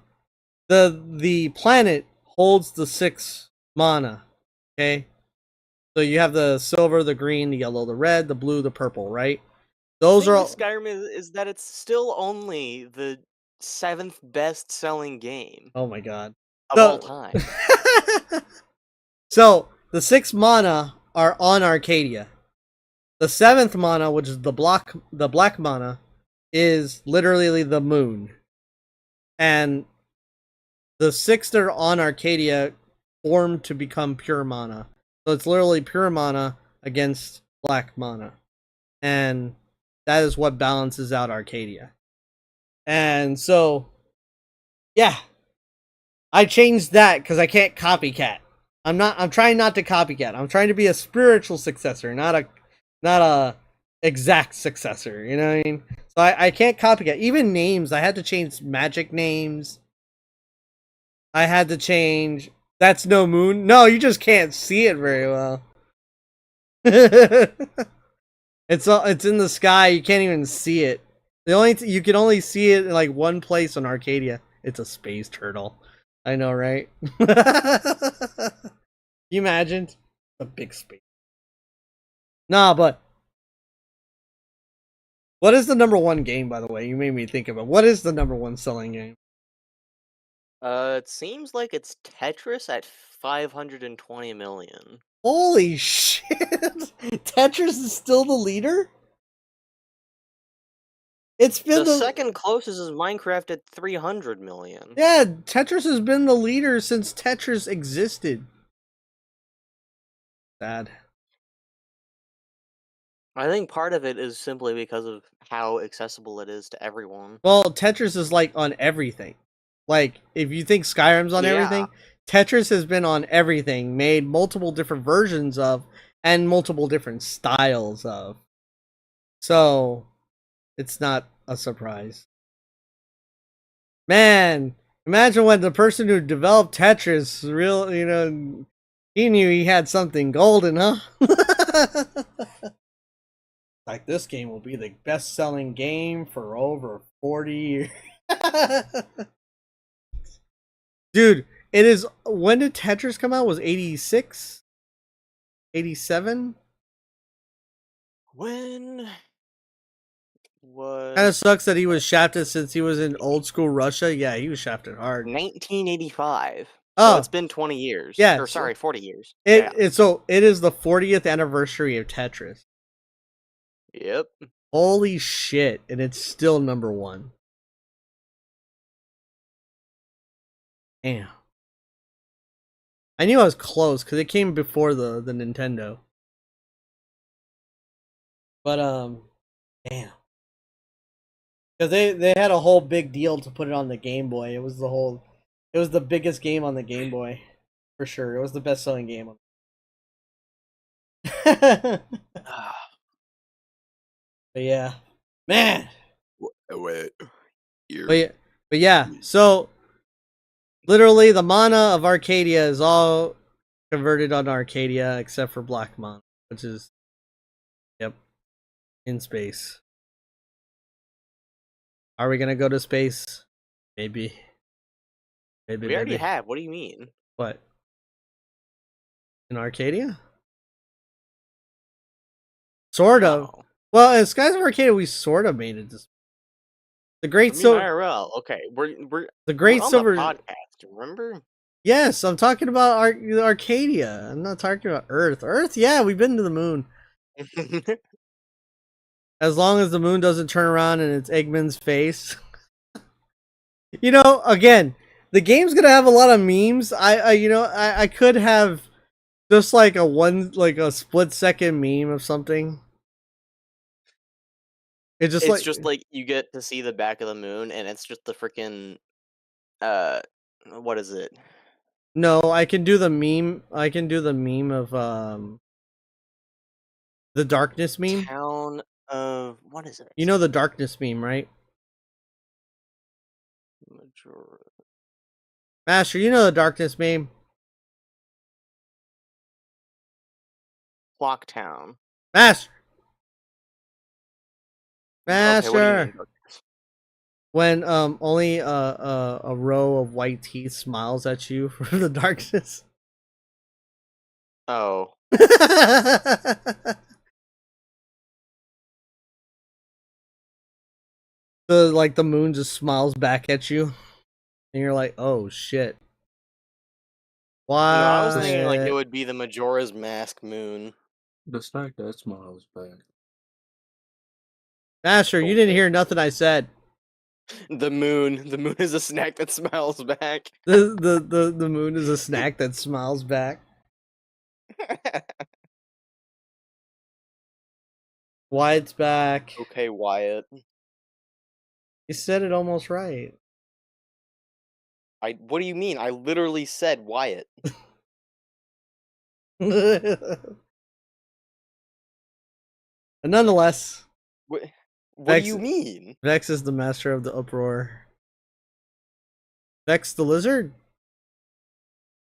planet holds the 6 mana. Okay, so you have the silver, the green, the yellow, the red, the blue, the purple, right? Those are all... Skyrim is that it's still only the 7th best-selling game. Oh my god. Of all time. So the 6 mana are on Arcadia. The 7th mana, which is the black mana, is literally the moon. And the 6 that are on Arcadia form to become pure mana. So it's literally pure mana against black mana. And that is what balances out Arcadia. And so, yeah. I changed that because I can't copycat. I'm trying not to copycat. I'm trying to be a spiritual successor, not a exact successor. You know what I mean? So I can't copycat. Even names, I had to change magic names. I had to change. That's no moon. No, you just can't see it very well. It's in the sky. You can't even see it. You can only see it in like one place on Arcadia. It's a space turtle. I know, right? You imagined a big space. Nah, but what is the number 1 game, by the way? You made me think of it. What is the number 1 selling game? It seems like it's Tetris at 520 million. Holy shit! Tetris is still the leader? It's been the second closest is Minecraft at 300 million. Yeah, Tetris has been the leader since Tetris existed. Sad. I think part of it is simply because of how accessible it is to everyone. Well, Tetris is like on everything. Like, if you think Skyrim's on everything, Tetris has been on everything, made multiple different versions of, and multiple different styles of. So, it's not a surprise. Man, imagine when the person who developed Tetris, he knew he had something golden, huh? Like, this game will be the best-selling game for over 40 years. Dude, it is... When did Tetris come out? Was 86? 87? When was... Kind of sucks that he was shafted since he was in old school Russia. Yeah, he was shafted hard. 1985. Oh. So it's been 20 years. Yeah. Or, sorry, 40 years. So, it is the 40th anniversary of Tetris. Yep. Holy shit, and it's still number 1. Damn. I knew I was close because it came before the Nintendo. But damn. Because they had a whole big deal to put it on the Game Boy. It was the biggest game on the Game Boy. For sure. It was the best selling game. But yeah. Man. Wait. But yeah, so literally the mana of Arcadia is all converted on Arcadia except for black mana, which is in space. Are we gonna go to space? Maybe. We already have. What do you mean? What? In Arcadia? Sort of. Oh. Well, in Skies of Arcadia, we sort of made it. The I Great mean, Silver. IRL. Okay, we're The we're Great on Silver. the podcast. Remember? Yes, I'm talking about Arcadia. I'm not talking about Earth. Earth, yeah, we've been to the moon. As long as the moon doesn't turn around and it's Eggman's face. You know, again, the game's gonna have a lot of memes. I could have just like a split second meme of something. It's just like you get to see the back of the moon, and it's just the freaking what is it? No, I can do the meme. I can do the meme of the darkness meme. Town of what is it? You know the darkness meme, right? Master, you know the darkness meme. Clock Town. Master. Okay, what do you mean? When only a row of white teeth smiles at you from the darkness. Oh. The moon just smiles back at you, and you're like, "Oh shit!" Why? No, I was thinking like it would be the Majora's Mask moon. The snack that smiles back. Master, you didn't hear nothing I said. The moon is a snack that smiles back. The moon is a snack that smiles back. Wyatt's back. Okay, Wyatt. You said it almost right. What do you mean? I literally said Wyatt. And nonetheless, What Vex- do you mean? Vex is the master of the uproar. Vex the lizard?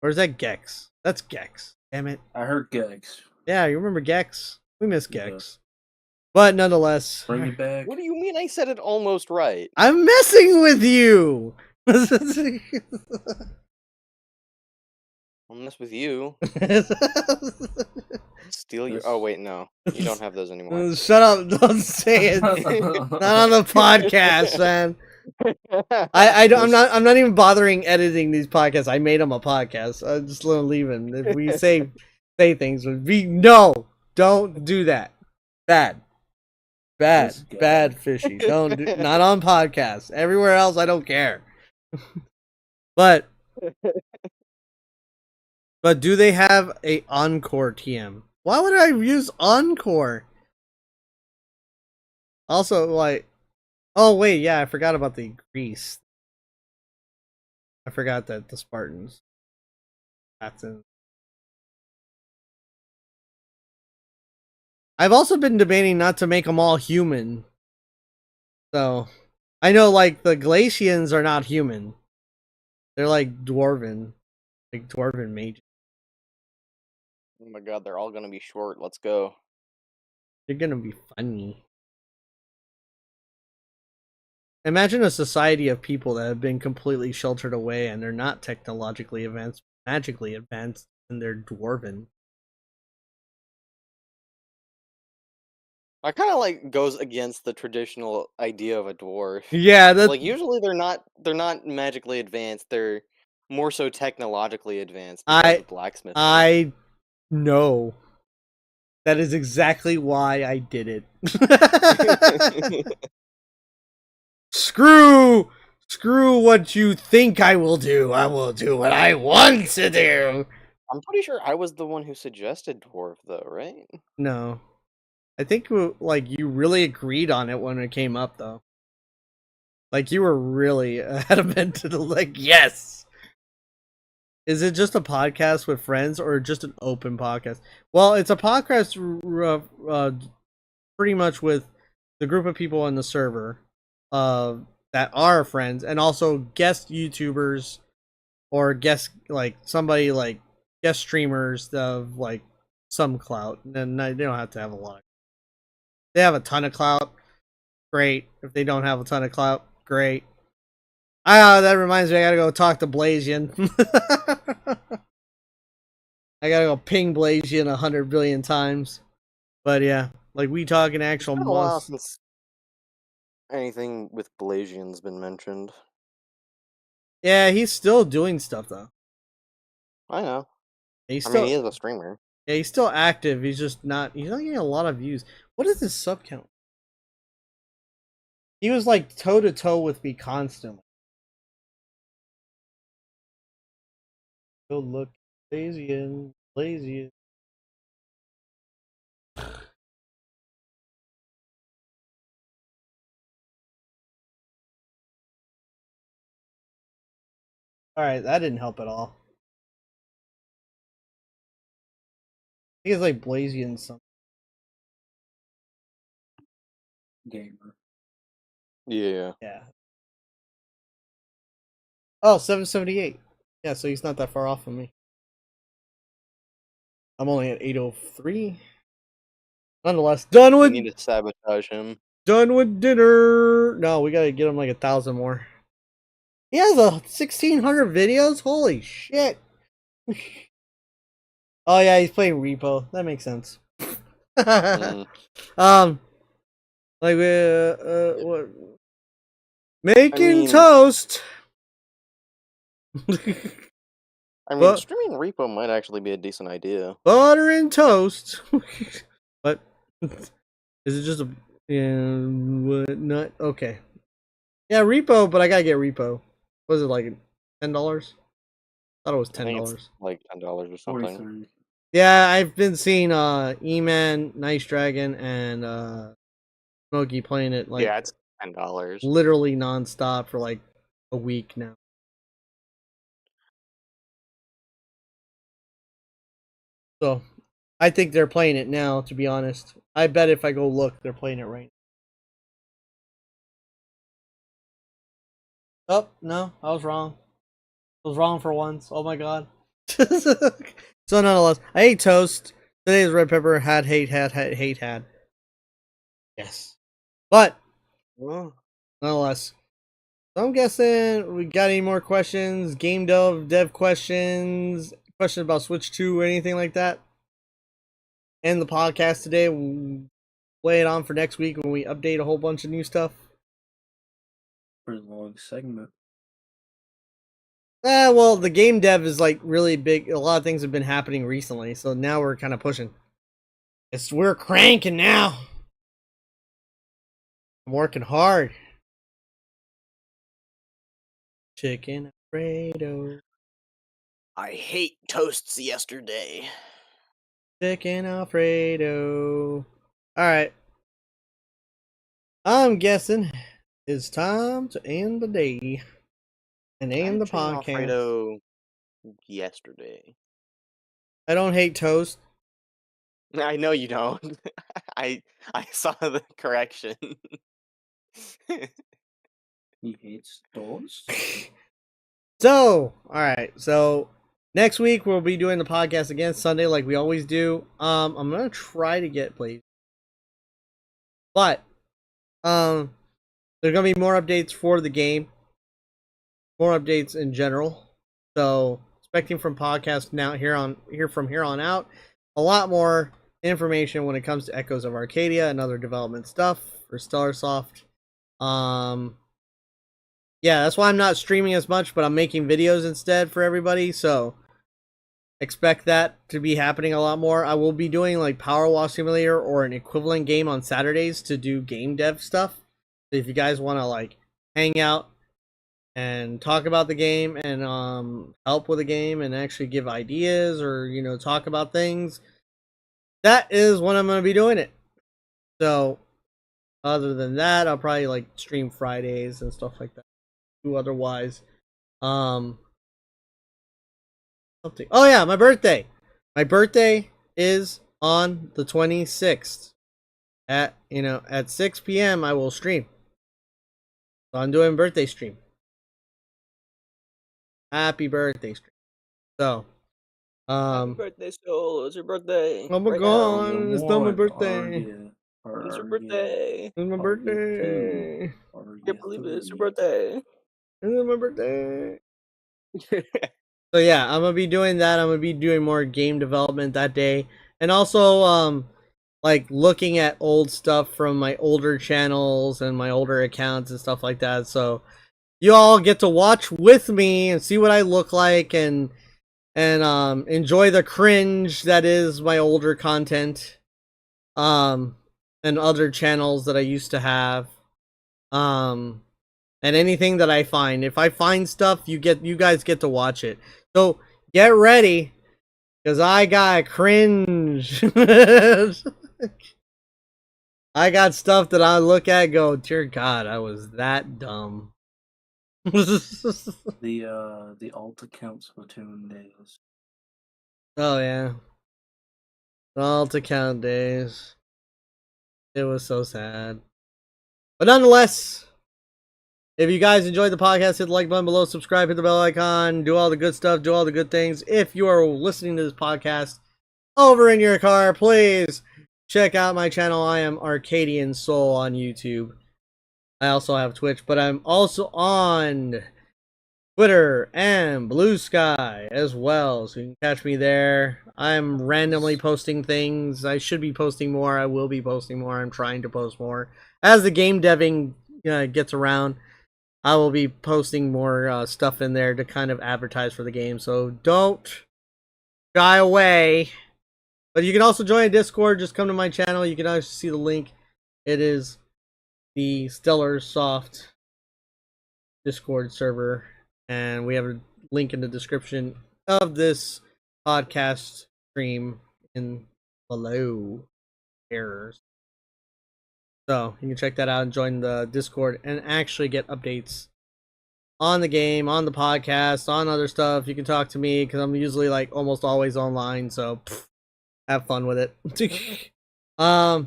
Or is that Gex? That's Gex. Damn it. I heard Gex. Yeah, you remember Gex? We miss Yeah. Gex. But nonetheless, Bring it back. What do you mean I said it almost right? I'm messing with you! I'll mess with you. Steal your. Oh wait, no, you don't have those anymore. Shut up! Don't say it. Not on the podcast, man. I'm not even bothering editing these podcasts. I made them a podcast. I just let them leave them. If we say things, no, don't do that. Bad, fishy. Don't do, not on podcasts. Everywhere else, I don't care. But do they have a Encore TM? Why would I use Encore? Also, like, oh wait, yeah, I forgot about the Greece. I forgot that the Spartans. Athens. I've also been debating not to make them all human. So, I know like the Glacians are not human. They're like dwarven mages. Oh my god, they're all gonna be short. Let's go. They're gonna be funny. Imagine a society of people that have been completely sheltered away and they're not technologically advanced, magically advanced, and they're dwarven. I kind of like goes against the traditional idea of a dwarf. Yeah, that's Like usually they're not magically advanced. They're more so technologically advanced because of blacksmithing. I know. That is exactly why I did it. Screw what you think I will do. I will do what I want to do. I'm pretty sure I was the one who suggested dwarf, though, right? No. I think like you really agreed on it when it came up, though. Like you were really adamant to like, yes. Is it just a podcast with friends or just an open podcast? Well, it's a podcast pretty much with the group of people on the server that are friends and also guest YouTubers or guest like somebody like guest streamers of like some clout. And they don't have to have a lot. They have a ton of clout. Great. If they don't have a ton of clout, great. That reminds me, I gotta go talk to Blazion. I gotta go ping Blazion 100 billion times. But yeah. Like we talking actual It's been a while months. since anything with Blasian's been mentioned. Yeah, he's still doing stuff though. I know. He's I still mean, he is a streamer. yeah, he's still active. He's not getting a lot of views. What is his sub count? He was like toe to toe with me constantly. Go look, lazy. All right, that didn't help at all. I think it's like Blazian something. Gamer. Yeah. Yeah. Oh, 778. Yeah, so he's not that far off from me. I'm only at 803. Nonetheless, done We with need to sabotage him. dinner. No, we gotta get him like 1,000 more. He has 1,600 videos. Holy shit! Oh yeah, he's playing Repo. That makes sense. Like what? Making mean- toast. I mean, But- streaming Repo might actually be a decent idea. Butter and toast. What? Is it just a what? Not okay. Yeah, Repo, but I gotta get Repo. Was it like $10? Thought it was I think it's $10. like $10 or something. 43. Yeah, I've been seeing E-Man, Nice Dragon, and Smokey playing it like Yeah, it's $10. literally nonstop for like a week now. So I think they're playing it now, to be honest. I bet if I go look, they're playing it right now. Oh, no, I was wrong. I was wrong for once. Oh my god. So nonetheless, I ate toast. Today's red pepper had. Yes. But Well, nonetheless. So I'm guessing we got any more questions? Game dev questions? Questions about Switch 2 or anything like that? End the podcast today. We'll lay it on for next week when we update a whole bunch of new stuff. Pretty long segment. Well, the game dev is like really big. A lot of things have been happening recently, so now we're kind of pushing. We're cranking now. I'm working hard. Chicken Alfredo. I hate toasts yesterday. Chicken Alfredo. Alright. I'm guessing it's time to end the day. And end the Chicken podcast. Alfredo yesterday. I don't hate toast. I know you don't. I saw the correction. He hates toast. So, alright. So, next week we'll be doing the podcast again Sunday like we always do. I'm going to try to get Blaze. But, there's going to be more updates for the game. More updates in general. So, expecting from podcast from here on out a lot more information when it comes to Echoes of Arcadia and other development stuff for StellarSoft. Yeah, that's why I'm not streaming as much, but I'm making videos instead for everybody. So expect that to be happening a lot more. I will be doing like Power Wash Simulator or an equivalent game on Saturdays to do game dev stuff. So if you guys want to like hang out and talk about the game and help with the game and actually give ideas or talk about things, that is when I'm going to be doing it. So other than that, I'll probably like stream Fridays and stuff like that. Do otherwise something. Oh yeah, my birthday is on the 26th at 6 p.m. I will stream, so I'm doing birthday stream. Happy birthday stream. So Happy birthday, Soul. It's your birthday. oh my right god, now. it's not my birthday. It's your birthday. It's my birthday. I can't believe it. It's your birthday. It's my birthday. So yeah, I'm gonna be doing that. I'm gonna be doing more game development that day, and also like looking at old stuff from my older channels and my older accounts and stuff like that. So you all get to watch with me and see what I look like and enjoy the cringe that is my older content and other channels that I used to have. And anything that I find. If I find stuff, you guys get to watch it. So get ready, because I got cringe. I got stuff that I look at and go, dear God, I was that dumb. The alt account Splatoon days. Oh yeah. Alt account days. It was so sad. But nonetheless, if you guys enjoyed the podcast, hit the like button below, subscribe, hit the bell icon, do all the good stuff, do all the good things. If you are listening to this podcast over in your car, please check out my channel. I am Arcadian Soul on YouTube. I also have Twitch, but I'm also on Twitter and Bluesky as well, so you can catch me there. I'm randomly posting things. I should be posting more. I will be posting more. I'm trying to post more. As the game deving gets around, I will be posting more stuff in there to kind of advertise for the game, so don't shy away. But you can also join a Discord. Just come to my channel. You can actually see the link. It is the StellarSoft Discord server, and we have a link in the description of this podcast stream in below errors. So you can check that out and join the Discord and actually get updates on the game, on the podcast, on other stuff. You can talk to me because I'm usually like almost always online, so have fun with it. But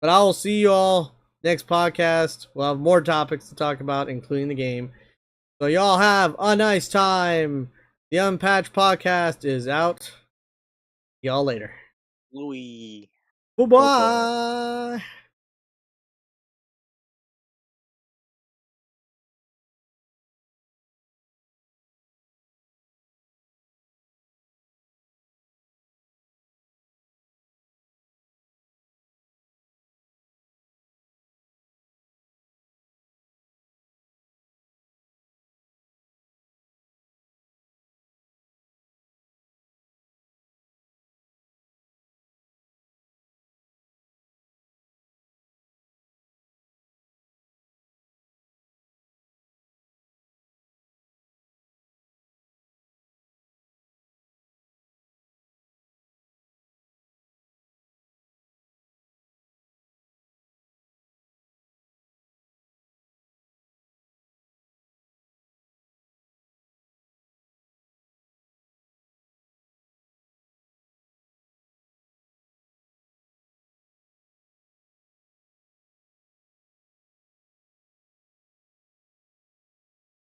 I will see you all next podcast. We'll have more topics to talk about, including the game. So y'all have a nice time. The Unpatched podcast is out. Y'all later. Louis. Bye-bye.